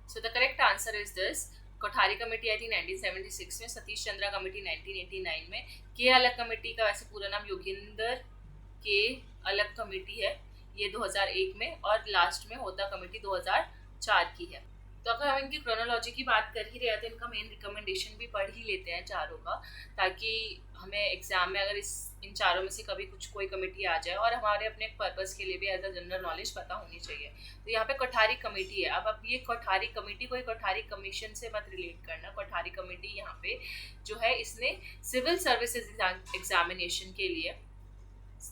So the correct answer is this. Kothari committee आई थी 1976 में, सतीश चंद्रा कमेटी 1989 में, के अलग कमेटी का वैसे पूरा नाम योगेंद्र के अलग कमेटी है, ये 2001 में, और लास्ट में होता कमेटी 2004 की है। तो अगर हम इनकी क्रोनोलॉजी की बात कर ही रहे हैं तो इनका मेन रिकमेंडेशन भी पढ़ ही लेते हैं चारों का, ताकि हमें एग्जाम में अगर इन चारों में से कभी कोई कमेटी आ जाए और हमारे अपने पर्पस के लिए भी एज अ जनरल नॉलेज पता होनी चाहिए। तो यहाँ पे कोठारी कमेटी है। अब ये कोठारी कमेटी कोई कोठारी कमीशन से मत रिलेट करना। कोठारी कमेटी यहाँ पे जो है इसने सिविल सर्विसेज एग्जामिनेशन के लिए,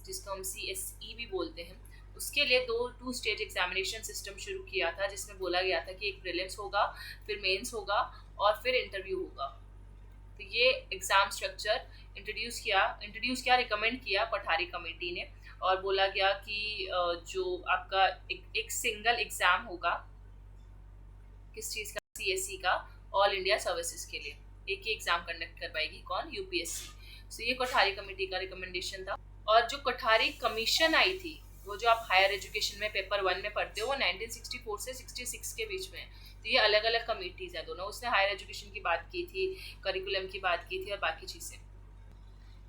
जिसको हम CSE भी बोलते हैं, उसके लिए 2 स्टेज एग्जामिनेशन सिस्टम शुरू किया था, जिसमें बोला गया था कि एक प्रीलिम्स होगा, फिर मेंस होगा और फिर इंटरव्यू होगा। तो ये एग्जाम स्ट्रक्चर इंट्रोड्यूस किया रिकमेंड किया कोठारी कमेटी ने, और बोला गया कि जो आपका एक सिंगल एग्जाम होगा, किस चीज़ का, CSE का, ऑल इंडिया सर्विसेज के लिए एक ही एग्जाम कंडक्ट करवाएगी, कौन, UPSC। सो ये कोठारी कमेटी का रिकमेंडेशन था। और जो कोठारी कमीशन आई थी, वो जो आप हायर एजुकेशन में पेपर 1 में पढ़ते हो, वो 1964 से 66 के बीच में है। तो ये अलग अलग कमेटीज़ हैं दोनों। उसने हायर एजुकेशन की बात की थी, करिकुलम की बात की थी और बाकी चीज़ें।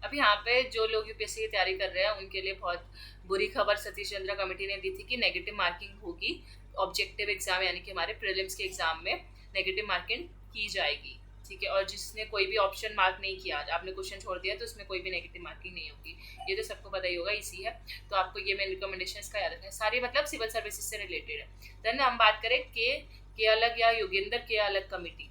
अब यहाँ पे जो लोग UPSC की तैयारी कर रहे हैं उनके लिए बहुत बुरी खबर सतीश चंद्रा कमेटी ने दी थी कि नेगेटिव मार्किंग होगी ऑब्जेक्टिव एग्जाम, यानी कि हमारे प्रीलिम्स के एग्जाम में नेगेटिव मार्किंग की जाएगी, ठीक है। और जिसने कोई भी ऑप्शन मार्क नहीं किया, आपने क्वेश्चन छोड़ दिया, तो उसमें कोई भी नेगेटिव मार्किंग नहीं होगी। ये तो सबको पता ही होगा, इसी है। तो आपको ये मेन रिकमेंडेशन इसका याद रखना है, सारी मतलब सिविल सर्विसेज से रिलेटेड है। देन हम बात करें के अलग या योगेंद्र के अलग कमेटी।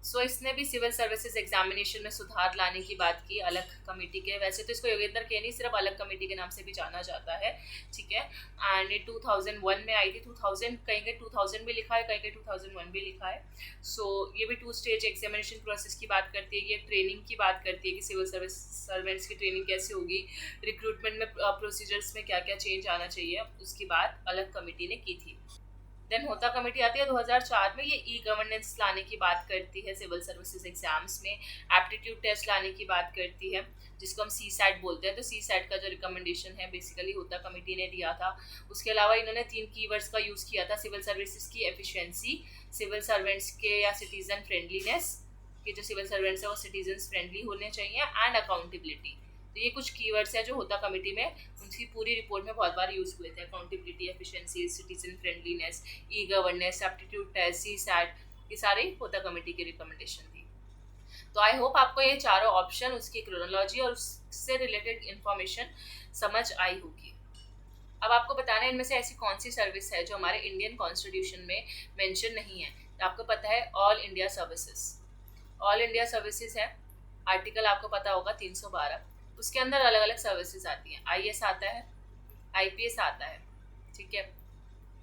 सो इसने भी सिविल सर्विसेज एग्जामिनेशन में सुधार लाने की बात की अलग कमेटी के। वैसे तो इसको योगेंद्र के नहीं, सिर्फ अलग कमेटी के नाम से भी जाना जाता है, ठीक है। एंड ये 2001 में आई थी। 2000 कहीं के 2000 भी लिखा है, कहीं के 2001 भी लिखा है। सो ये भी 2 स्टेज एग्जामिनेशन प्रोसेस की बात करती है। ये ट्रेनिंग की बात करती है कि सिविल सर्विस सर्वेंट्स की ट्रेनिंग कैसे होगी, रिक्रूटमेंट में प्रोसीजर्स में क्या क्या चेंज आना चाहिए, उसकी बात अलग कमेटी ने की थी। देन होता कमेटी आती है 2004 में। ये गवर्नेंस लाने की बात करती है सिविल सर्विसेज एग्जाम्स में, एप्टीट्यूड टेस्ट लाने की बात करती है, जिसको हम CSAT बोलते हैं। तो CSAT का जो रिकमेंडेशन है बेसिकली होता कमेटी ने दिया था। उसके अलावा इन्होंने 3 कीवर्ड्स का यूज़ किया था, सिविल सर्विसेज की एफिशिएंसी, सिविल सर्वेंट्स के या सिटीजन फ्रेंडलीनेस, कि जो सिविल सर्वेंट्स है वो सिटीजन फ्रेंडली होने चाहिए, एंड अकाउंटेबिलिटी। तो ये कुछ कीवर्ड्स हैं जो होता कमेटी में उनकी पूरी रिपोर्ट में बहुत बार यूज़ हुए थे। Accountability, efficiency, citizen friendliness, governance, aptitude test, CSAT, ये सारे होता कमेटी की रिकमेंडेशन थी। तो आई होप आपको ये चारों ऑप्शन, उसकी क्रोनोलॉजी और उससे रिलेटेड इंफॉर्मेशन समझ आई होगी। अब आपको बताना है इनमें से ऐसी कौन सी सर्विस है जो हमारे इंडियन कॉन्स्टिट्यूशन में मेंशन नहीं है। आपको पता है all India services, all India services है, आर्टिकल आपको पता होगा 312। उसके अंदर अलग अलग सर्विसेज आती हैं, आईएएस आता है, आईपीएस आता है, ठीक है,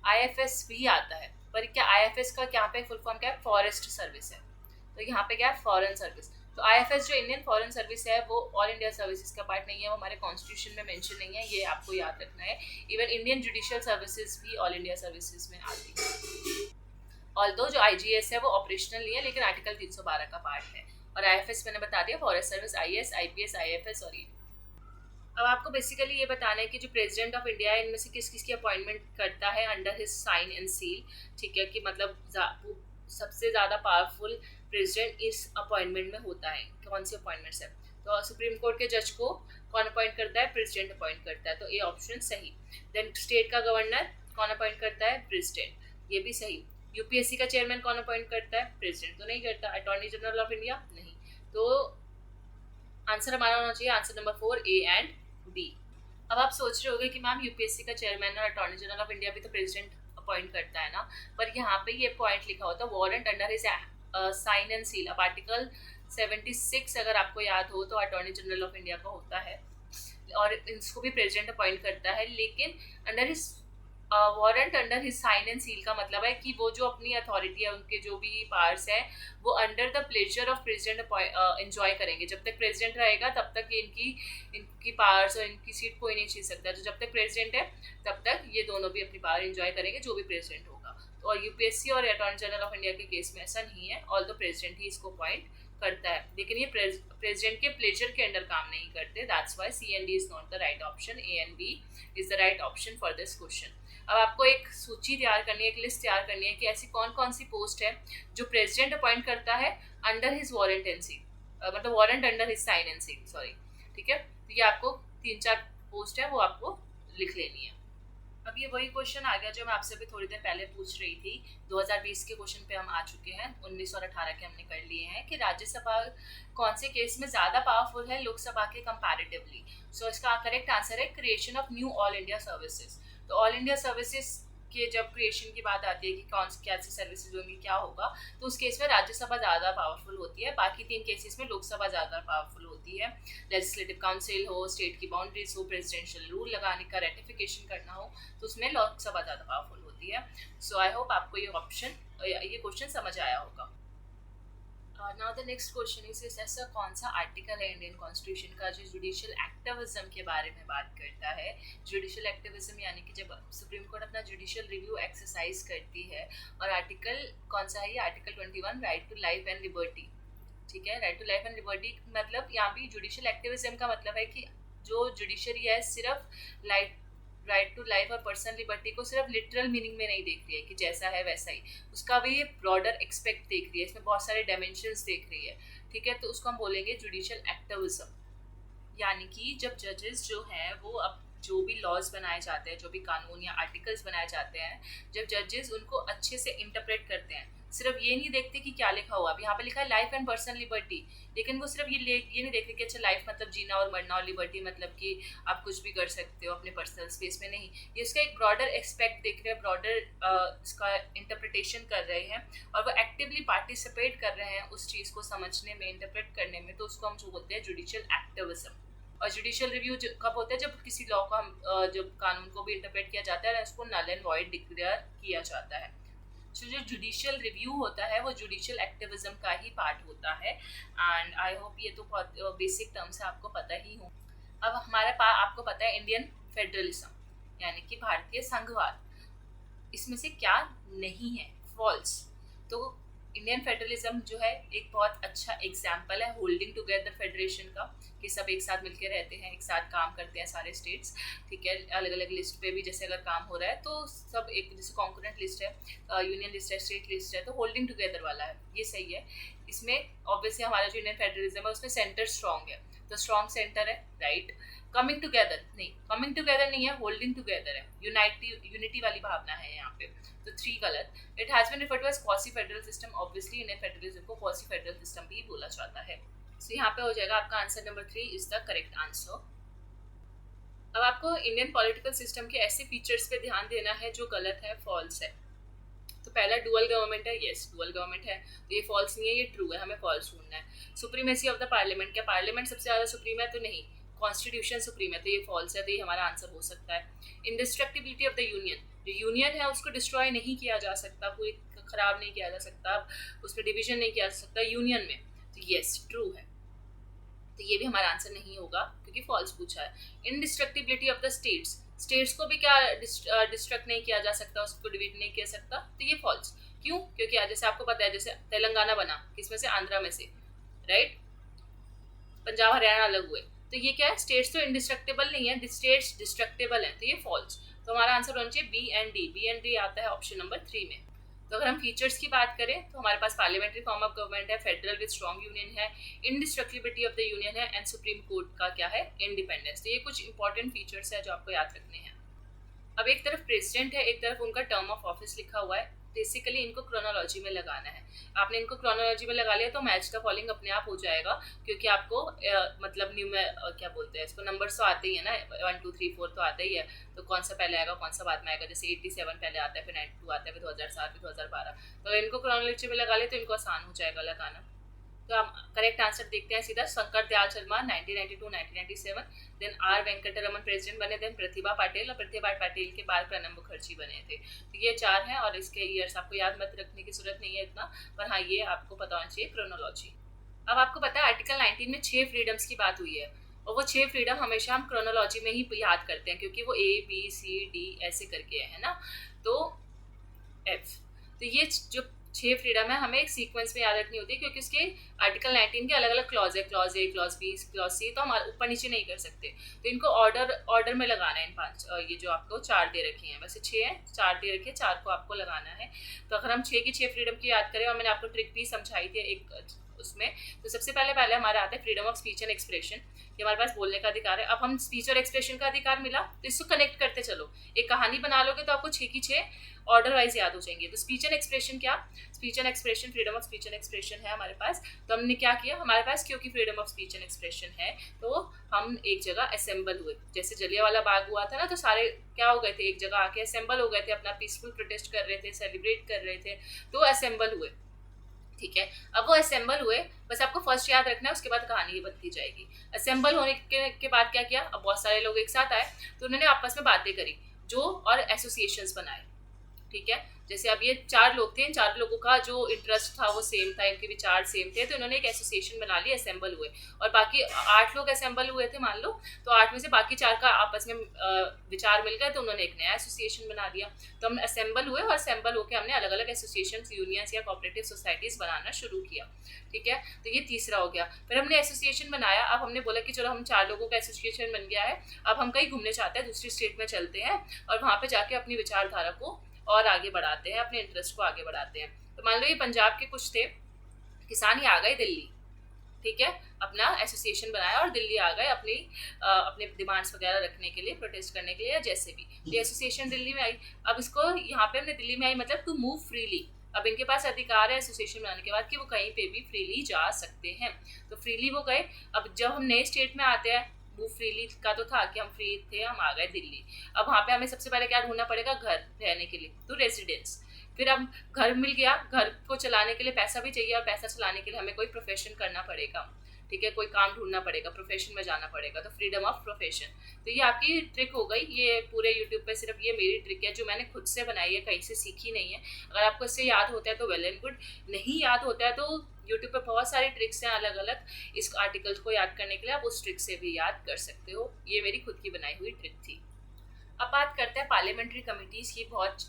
आईएफएस भी आता है। पर क्या आईएफएस का यहाँ पे फुल फॉर्म क्या है, फॉरेस्ट सर्विस है, तो यहाँ पे क्या है, फॉरेन सर्विस। तो आईएफएस जो इंडियन फॉरेन सर्विस है वो ऑल इंडिया सर्विसेज का पार्ट नहीं है, वो हमारे कॉन्स्टिट्यूशन में मेंशन नहीं है, ये आपको याद रखना है। इवन इंडियन जुडिशियल सर्विसेज भी ऑल इंडिया सर्विसेज में आती है। ऑल्दो जो आईजीएस है वो ऑपरेशनल नहीं है, लेकिन आर्टिकल 312 का पार्ट है। और आईएफएस मैंने बता दिया, forest service, IAS, IPS, IFS और ये। अब आपको बेसिकली ये बताना है कि जो प्रेसिडेंट ऑफ इंडिया है इनमें से किस किस की अपॉइंटमेंट करता है under his sign and seal, ठीक है, कि मतलब सबसे ज़्यादा पावरफुल प्रेसिडेंट इस अपॉइंटमेंट में होता है। कौन सी अपॉइंटमेंट्स है, तो सुप्रीम कोर्ट के जज को कौन अपॉइंट करता है, प्रेसिडेंट अपॉइंट करता है, तो ये ऑप्शन सही। देन स्टेट का गवर्नर कौन अपॉइंट करता है, प्रेसिडेंट, ये भी सही। यूपीएससी का चेयरमैन कौन अपॉइंट करता है, प्रेसिडेंट तो नहीं करता। अटॉर्नी जनरल ऑफ इंडिया नहीं, तो आंसर हमारा होना चाहिए answer number 4 A and B. अब आप सोच रहे होंगे कि मैम यूपीएससी का चेयरमैन और अटॉर्नी जनरल ऑफ इंडिया भी तो प्रेसिडेंट अपॉइंट करता है ना, पर यहाँ पे ये पॉइंट लिखा होता है warrant under his sign and seal. अब आर्टिकल 76 अगर आपको याद हो तो अटॉर्नी जनरल ऑफ इंडिया का होता है और इसको भी प्रेसिडेंट अपॉइंट करता है, लेकिन under his warrant under his sign and seal का मतलब है कि वो जो अपनी अथॉरिटी है, उनके जो भी पावर्स है, वो under the pleasure of president enjoy करेंगे। जब तक प्रेसिडेंट रहेगा तब तक इनकी पावर्स और इनकी सीट कोई नहीं छीन सकता। तो जब तक प्रेसिडेंट है तब तक ये दोनों भी अपनी पावर एंजॉय करेंगे, जो भी प्रेसिडेंट होगा। तो और यूपीएससी और अटॉर्नी जनरल ऑफ इंडिया के केस में ऐसा नहीं है, ऑल द प्रेसिडेंट ही इसको अपॉइंट करता है, लेकिन ये प्रेसिडेंट के प्लेजर के अंडर काम नहीं करते। That's why C and D is not the right option, A and B is the right option for this question. अब आपको एक सूची तैयार करनी है, एक लिस्ट तैयार करनी है कि ऐसी कौन कौन सी पोस्ट है जो प्रेसिडेंट अपॉइंट करता है under his warrant and seal, मतलब warrant under his sign and seal, sorry, ठीक है। तो ये आपको 3-4 पोस्ट है वो आपको लिख लेनी है। अब ये वही क्वेश्चन आ गया जो मैं आपसे भी थोड़ी देर पहले पूछ रही थी। 2020 के क्वेश्चन पे हम आ चुके हैं, 19 और 18 के हमने कर लिए हैं कि राज्यसभा कौन से केस में ज़्यादा पावरफुल है लोकसभा के कंपैरेटिवली। सो इसका करेक्ट आंसर है creation of knew all India services. तो ऑल इंडिया सर्विसेज के जब क्रिएशन की बात आती है कि कौन सी क्या सी सर्विसेज होंगी, क्या होगा, तो उस केस में राज्यसभा ज़्यादा पावरफुल होती है। बाकी 3 केसेस में लोकसभा ज़्यादा पावरफुल होती है। लेजिस्लेटिव काउंसिल हो, स्टेट की बाउंड्रीज हो, प्रेसिडेंशियल रूल लगाने का रेटिफिकेशन करना हो, तो उसमें लोकसभा ज़्यादा पावरफुल होती है। सो आई होप आपको ये क्वेश्चन समझ आया होगा। Now the next question is ऐसा कौन सा आर्टिकल है इंडियन कॉन्स्टिट्यूशन का जो जुडिशियल एक्टिविज्म के बारे में बात करता है। जुडिशियल एक्टिविज्म यानी कि जब सुप्रीम कोर्ट अपना जुडिशियल रिव्यू एक्सरसाइज करती है, और आर्टिकल कौन सा है ये, article 21 right to life and liberty, ठीक है। Right to life and liberty मतलब यहाँ भी जुडिशियल एक्टिविज्म का मतलब है कि जो जुडिशरी है सिर्फ राइट टू लाइफ और पर्सनल लिबर्टी को सिर्फ लिटरल मीनिंग में नहीं देख रही है कि जैसा है वैसा ही, उसका भी ब्रॉडर एक्सपेक्ट देख रही है, इसमें बहुत सारे डायमेंशंस देख रही है, ठीक है। तो उसको हम बोलेंगे जुडिशियल एक्टिविज्म। यानी कि जब जजेस जो हैं वो अब जो भी लॉज बनाए जाते हैं, जो भी कानून या आर्टिकल्स बनाए जाते हैं, जब जजेस उनको अच्छे से इंटरप्रेट करते हैं, सिर्फ ये नहीं देखते कि क्या लिखा हुआ, अब यहाँ पे लिखा है लाइफ एंड पर्सनल लिबर्टी, लेकिन वो सिर्फ ये नहीं देखते कि अच्छा लाइफ मतलब जीना और मरना, और लिबर्टी मतलब कि आप कुछ भी कर सकते हो अपने पर्सनल स्पेस में, नहीं, ये उसका एक ब्रॉडर एक्सपेक्ट देख रहे हैं, ब्रॉडर इसका इंटरप्रिटेशन कर रहे हैं, और वो एक्टिवली पार्टिसिपेट कर रहे हैं उस चीज़ को समझने में, इंटरप्रेट करने में। तो उसको हम जो बोलते हैं जुडिशियल एक्टिविज्म। और जुडिशियल रिव्यू कब होता है, जब किसी लॉ को हम जब कानून को भी इंटरप्रेट किया जाता है, उसको नल एंड वॉइड डिक्लेयर किया जाता है। सो जो जुडिशियल रिव्यू होता है वो जुडिशियल एक्टिविज्म का ही पार्ट होता है। एंड आई होप ये तो बहुत बेसिक टर्म्स है, आपको पता ही हो। अब हमारे पास आपको पता है इंडियन फेडरलिज्म यानी कि भारतीय संघवाद, इसमें से क्या नहीं है, फॉल्स। तो इंडियन फेडरलिज्म जो है एक बहुत अच्छा एग्जाम्पल है होल्डिंग टुगेदर फेडरेशन का, कि सब एक साथ मिलकर रहते हैं, एक साथ काम करते हैं सारे स्टेट्स, ठीक है। अलग अलग लिस्ट पे भी जैसे अगर काम हो रहा है तो सब एक, जैसे कॉन्करेंट लिस्ट है, यूनियन लिस्ट है, स्टेट लिस्ट है, तो होल्डिंग टुगेदर वाला है, ये सही है। इसमें ऑब्वियसली हमारा जो इंडियन फेडरलिज्म है उसमें सेंटर स्ट्रॉन्ग है, तो स्ट्रॉन्ग सेंटर है, राइट। कमिंग टुगेदर नहीं है, होल्डिंग टुगेदर है, यूनिटी वाली भावना है यहाँ पे, तो 3 गलत। It has been referred to as quasi federal system, obviously Indian federalism को क्वासी फेडरल सिस्टम भी बोला जाता है। सो यहाँ पे हो जाएगा आपका answer number 3 is the correct answer. अब आपको इंडियन पॉलिटिकल सिस्टम के ऐसे फीचर्स पे ध्यान देना है जो गलत है, फॉल्स है। तो पहला डुअल गवर्नमेंट है, यस डुअल गवर्नमेंट है, तो ये फॉल्स नहीं है, ये ट्रू है, हमें फॉल्स ढूंढना है। सुप्रीमेसी ऑफ द पार्लियामेंट, क्या पार्लियामेंट सबसे ज़्यादा सुप्रीम है? तो नहीं, कॉन्स्टिट्यूशन सुप्रीम है, तो ये फॉल्स है, तो ये हमारा आंसर हो सकता है। इंडिस्ट्रक्टिबिलिटी ऑफ द यूनियन, जो यूनियन है उसको डिस्ट्रॉय नहीं किया जा सकता, पूरी खराब नहीं किया जा सकता, उसमें डिवीजन नहीं किया जा सकता यूनियन में, तो यस ट्रू है, तो ये भी हमारा आंसर नहीं होगा क्योंकि फॉल्स पूछा है। इनडिस्ट्रक्टिबिलिटी ऑफ द स्टेट्स, स्टेट्स को भी क्या डिस्ट्रक्ट नहीं किया जा सकता, उसको डिवीड नहीं किया सकता, तो ये फॉल्स। क्यों? क्योंकि जैसे आपको पता है, जैसे तेलंगाना बना किसमें से? आंध्रा में से, राइट, पंजाब हरियाणा अलग हुए, तो ये क्या है? स्टेट्स तो इंडिस्ट्रक्टेबल नहीं है, स्टेट्स डिस्ट्रक्टेबल है, तो ये फॉल्स। तो हमारा आंसर होना चाहिए B and D, B and D आता है ऑप्शन नंबर 3 में। तो अगर हम फीचर्स की बात करें तो हमारे पास पार्लियामेंट्री फॉर्म ऑफ गवर्नमेंट है, फेडरल विद स्ट्रॉन्ग यूनियन है, इंडिस्ट्रक्टिबिलिटी ऑफ द यूनियन है, एंड सुप्रीम कोर्ट का क्या है? इंडिपेंडेंस। तो ये कुछ इंपॉर्टेंट फीचर्स है जो आपको याद रखने हैं। अब एक तरफ प्रेसिडेंट है, एक तरफ उनका टर्म ऑफ ऑफिस लिखा हुआ है, बेसिकली इनको क्रोनोलॉजी में लगाना है। आपने इनको क्रोनोलॉजी में लगा लिया तो मैच द फॉलोइंग अपने आप हो जाएगा, क्योंकि आपको मतलब न्यू में क्या बोलते हैं इसको, नंबर्स तो आते ही है ना, 1 2 3 4 तो आते ही है, तो कौन सा पहले आएगा कौन सा बाद में आएगा, जैसे 87 पहले आता है, फिर 92 आता है, फिर 2007, फिर 2012, तो अगर इनको क्रोनोलॉजी में लगा ले तो इनको आसान हो जाएगा लगाना। तो हम करेक्ट आंसर देखते हैं सीधा, Shankar Dayal Sharma 1992 1997, then R Venkataraman president बने, देन प्रतिभा पाटिल, और प्रतिभा पाटिल के बाद प्रणब मुखर्जी बने थे। तो ये 4 हैं और इसके ईयर्स आपको याद मत रखने की जरूरत नहीं है इतना, पर हाँ ये आपको पता होना चाहिए क्रोनोलॉजी। अब आपको पता है आर्टिकल 19 में 6 फ्रीडम्स की बात हुई है, और वो 6 फ्रीडम हमेशा हम क्रोनोलॉजी में ही याद करते हैं, क्योंकि वो ABCD ऐसे करके है ना, तो F, तो ये जो 6 फ्रीडम है हमें एक सीक्वेंस में याद रखनी होती है, क्योंकि उसके आर्टिकल 19 के अलग अलग क्लॉज है, clause A, clause B, clause C, तो हम ऊपर नीचे नहीं कर सकते, तो इनको ऑर्डर में लगाना है। इन 5 ये जो आपको 4 दे रखे हैं, वैसे 6 हैं, 4 दे रखे हैं, 4 को आपको लगाना है। तो अगर हम 6 की 6 फ्रीडम की याद करें, और मैंने आपको ट्रिक भी समझाई थी एक उसमें, तो सबसे पहले हमारा आता है freedom of speech and expression, कि हमारे पास बोलने का अधिकार है। अब हम स्पीच और एक्सप्रेशन का अधिकार मिला, तो इसको कनेक्ट करते चलो, एक कहानी बना लोगे तो आपको 6 की 6 ऑर्डर वाइज याद हो जाएंगे। तो स्पीच एंड एक्सप्रेशन क्या? Speech and expression, freedom of speech and expression है हमारे पास, तो हमने क्या किया, हमारे पास क्योंकि freedom of speech and expression है तो हम एक जगह असेंबल हुए, जैसे जलियांवाला बाग हुआ था ना, तो सारे क्या हो गए थे, एक जगह आके असेंबल हो गए थे, अपना पीसफुल प्रोटेस्ट कर रहे थे, सेलिब्रेट कर रहे थे, तो असेंबल हुए, ठीक है। अब वो असेंबल हुए, बस आपको फर्स्ट याद रखना है, उसके बाद कहानी बनती जाएगी। असेंबल होने के बाद क्या किया, अब बहुत सारे लोग एक साथ आए, तो उन्होंने आपस में बातें करी जो, और एसोसिएशंस बनाए, ठीक है। जैसे अब ये 4 लोग थे, इन 4 लोगों का जो इंटरेस्ट था वो सेम था, इनके विचार सेम थे, तो इन्होंने एक एसोसिएशन बना ली, असेंबल हुए, और बाकी 8 लोग असेंबल हुए थे मान लो, तो 8 में से बाकी 4 का आपस में विचार मिल गए, तो उन्होंने एक नया एसोसिएशन बना दिया। तो हम असेंबल हुए, और असेंबल होकर हमने अलग अलग एसोसिएशन, यूनियंस या कोऑपरेटिव सोसाइटीज बनाना शुरू किया, ठीक है। तो ये तीसरा हो गया। फिर हमने एसोसिएशन बनाया, अब हमने बोला कि चलो हम 4 लोगों का एसोसिएशन बन गया है, अब हम कहीं घूमने चाहते हैं, दूसरी स्टेट में चलते हैं, और वहाँ पे जाके अपनी विचारधारा को और आगे बढ़ाते हैं, अपने इंटरेस्ट को आगे बढ़ाते हैं। तो मान लो ये पंजाब के कुछ थे किसान, ही आ गए दिल्ली, ठीक है, अपना एसोसिएशन बनाया और दिल्ली आ गए अपने डिमांड्स वगैरह रखने के लिए, प्रोटेस्ट करने के लिए, या जैसे भी, ये एसोसिएशन दिल्ली में आई। अब इसको यहाँ पे हमने दिल्ली में आई मतलब टू मूव फ्रीली, अब इनके पास अधिकार है एसोसिएशन बनाने के बाद कि वो कहीं पे भी फ्रीली जा सकते हैं, तो फ्रीली वो गए। अब जब हम नए स्टेट में आते हैं, वो फ्रीली का तो था कि हम फ्री थे, हम आ गए दिल्ली, अब वहाँ पे हमें सबसे पहले क्या ढूंढना पड़ेगा, घर रहने के लिए, तो रेजिडेंस। फिर अब घर मिल गया, घर को चलाने के लिए पैसा भी चाहिए, और पैसा चलाने के लिए हमें कोई प्रोफेशन करना पड़ेगा, ठीक है, कोई काम ढूंढना पड़ेगा, प्रोफेशन में जाना पड़ेगा, तो फ्रीडम ऑफ प्रोफेशन। तो ये आपकी ट्रिक हो गई, ये पूरे यूट्यूब पे सिर्फ ये मेरी ट्रिक है जो मैंने खुद से बनाई है, कहीं से सीखी नहीं है। अगर आपको इससे याद होता है तो वेल एंड गुड, नहीं याद होता है तो यूट्यूब पे बहुत सारी ट्रिक्स हैं अलग अलग इस आर्टिकल्स को याद करने के लिए, आप उस ट्रिक से भी याद कर सकते हो। ये मेरी खुद की बनाई हुई ट्रिक थी। अब बात करते हैं पार्लियामेंट्री कमिटीज़ की।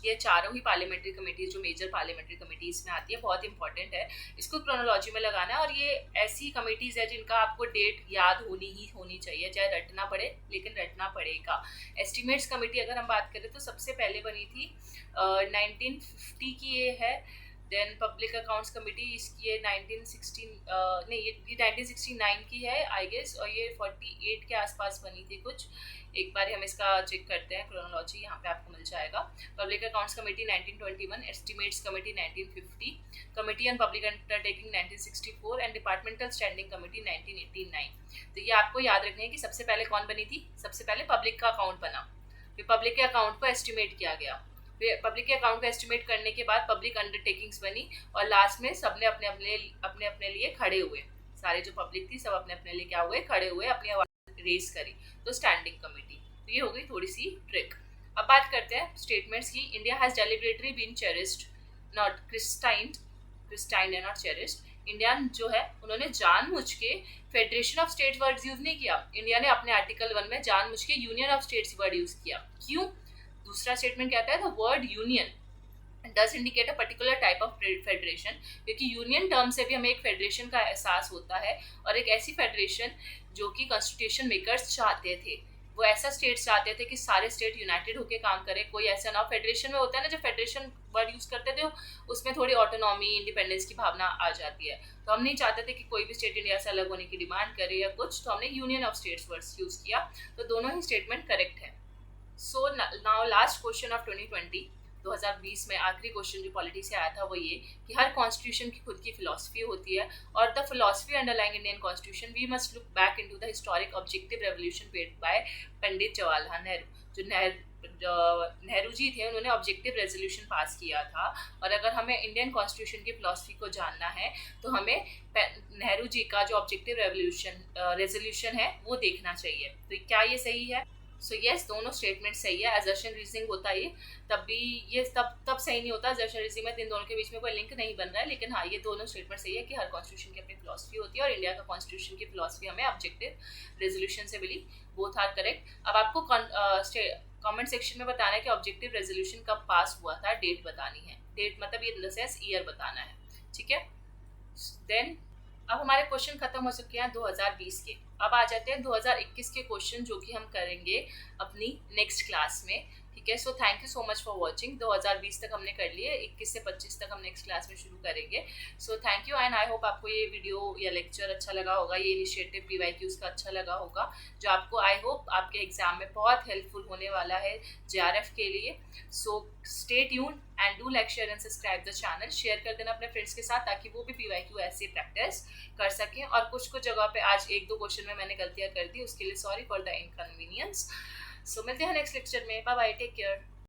ये चारों ही पार्लियामेंट्री कमिटीज़ जो मेजर पार्लियामेंट्री कमिटीज़ में आती है, बहुत इंपॉर्टेंट है, इसको क्रोनोलॉजी में लगाना है। और ये ऐसी कमिटीज़ है जिनका आपको डेट याद होनी चाहिए, चाहे रटना पड़े, लेकिन रटना पड़ेगा। एस्टिमेट्स कमेटी अगर हम बात करें तो सबसे पहले बनी थी 1950 की ये है। देन पब्लिक अकाउंट्स कमेटी, इसकी ये 1916 नहीं, ये 1969 की है आई गेस, और ये 48 के आसपास बनी थी कुछ। एक बार हम इसका चेक करते हैं क्रोनोलॉजी, यहाँ पे आपको मिल जाएगा। Public accounts committee 1921, estimates committee 1950, committee on public undertaking 1964, and departmental standing committee 1989। तो ये आपको याद रखना है कि सबसे पहले कौन बनी थी, सबसे पहले पब्लिक का अकाउंट बना, फिर पब्लिक के अकाउंट को एस्टिमेट किया गया, पब्लिक के अकाउंट का एस्टिमेट करने के बाद पब्लिक अंडरटेकिंग्स बनी और लास्ट में सबने अपने अपने लिए खड़े हुए, सारे जो पब्लिक थी सब अपने अपने लिए क्या हुए, खड़े हुए, अपनी आवाज रेज करी, तो स्टैंडिंग कमेटी। तो ये हो गई थोड़ी सी ट्रिक। अब बात करते हैं स्टेटमेंट्स की। India has deliberately been cherished not christened not cherished. India जो है उन्होंने जानबूझ के federation of state word use नहीं किया। इंडिया ने अपने आर्टिकल 1 में जानबूझ के union of states word use किया। क्यों? दूसरा स्टेटमेंट कहता है the word union does indicate a particular type of federation, क्योंकि यूनियन टर्म से भी हमें एक फेडरेशन का एहसास होता है, और एक ऐसी फेडरेशन जो कि कॉन्स्टिट्यूशन मेकर्स चाहते थे। वो ऐसा स्टेट चाहते थे कि सारे स्टेट यूनाइटेड होकर काम करें, कोई ऐसा ना। फेडरेशन में होता है ना, जब फेडरेशन वर्ड यूज करते थे उसमें थोड़ी ऑटोनॉमी, इंडिपेंडेंस की भावना आ जाती है। तो हम नहीं चाहते थे कि कोई भी स्टेट इंडिया से अलग होने की डिमांड करे या कुछ, तो हमने union of states words use किया। तो दोनों ही स्टेटमेंट करेक्ट है। So now last question of 2020 में आखिरी क्वेश्चन जो पॉलिटी से आया था वो ये कि हर कॉन्स्टिट्यूशन की खुद की फिलॉसफी होती है, और the philosophy underlying Indian constitution we must look back into the historic objective revolution paid by Pandit Jawaharlal Nehru. जो नेहरू जी थे उन्होंने ऑब्जेक्टिव रेजोल्यूशन पास किया था, और अगर हमें इंडियन कॉन्स्टिट्यूशन की फिलॉसफी को जानना है तो हमें नेहरू जी का जो ऑब्जेक्टिव रेजोल्यूशन है वो देखना चाहिए। तो क्या ये सही है? सो यस, दोनों स्टेटमेंट सही है। असर्शन रीजनिंग होता है तब भी ये तब सही नहीं होता। असर्शन रीजनिंग में इन दोनों के बीच में कोई लिंक नहीं बन रहा है, लेकिन हाँ, ये दोनों स्टेटमेंट सही है कि हर कॉन्स्टिट्यूशन की अपनी फिलॉसफी होती है, और इंडिया का कॉन्स्टिट्यूशन की फिलॉसफी हमें ऑब्जेक्टिव रेजोल्यूशन से मिली। Both are correct. अब आपको कमेंट सेक्शन में बताना है कि ऑब्जेक्टिव रेजोल्यूशन कब पास हुआ था, डेट बतानी है। डेट मतलब ये इन द सेंस ईयर बताना है, ठीक है। देन अब हमारे क्वेश्चन खत्म हो चुके हैं 2020 के। अब आ जाते हैं 2021 के क्वेश्चन, जो कि हम करेंगे अपनी नेक्स्ट क्लास में, ठीक है। So thank you so much for watching. 2020 तक हमने कर लिए, 21 से 25 तक हम नेक्स्ट क्लास में शुरू करेंगे। So thank you, and I hope आपको ये वीडियो या लेक्चर अच्छा लगा होगा, ये इनिशिएटिव PYQs का अच्छा लगा होगा, जो आपको आई होप आपके एग्जाम में बहुत हेल्पफुल होने वाला है JRF के लिए। So stay tuned and do like, share and subscribe the channel. Share कर देना अपने फ्रेंड्स के साथ, ताकि वो भी PYQ ऐसे प्रैक्टिस कर सकें। और कुछ जगह पे आज 1-2 क्वेश्चन में मैंने गलतियां कर दी, उसके लिए sorry for the inconvenience. So मिलते हैं नेक्स्ट लेक्चर में। Bye bye, take care.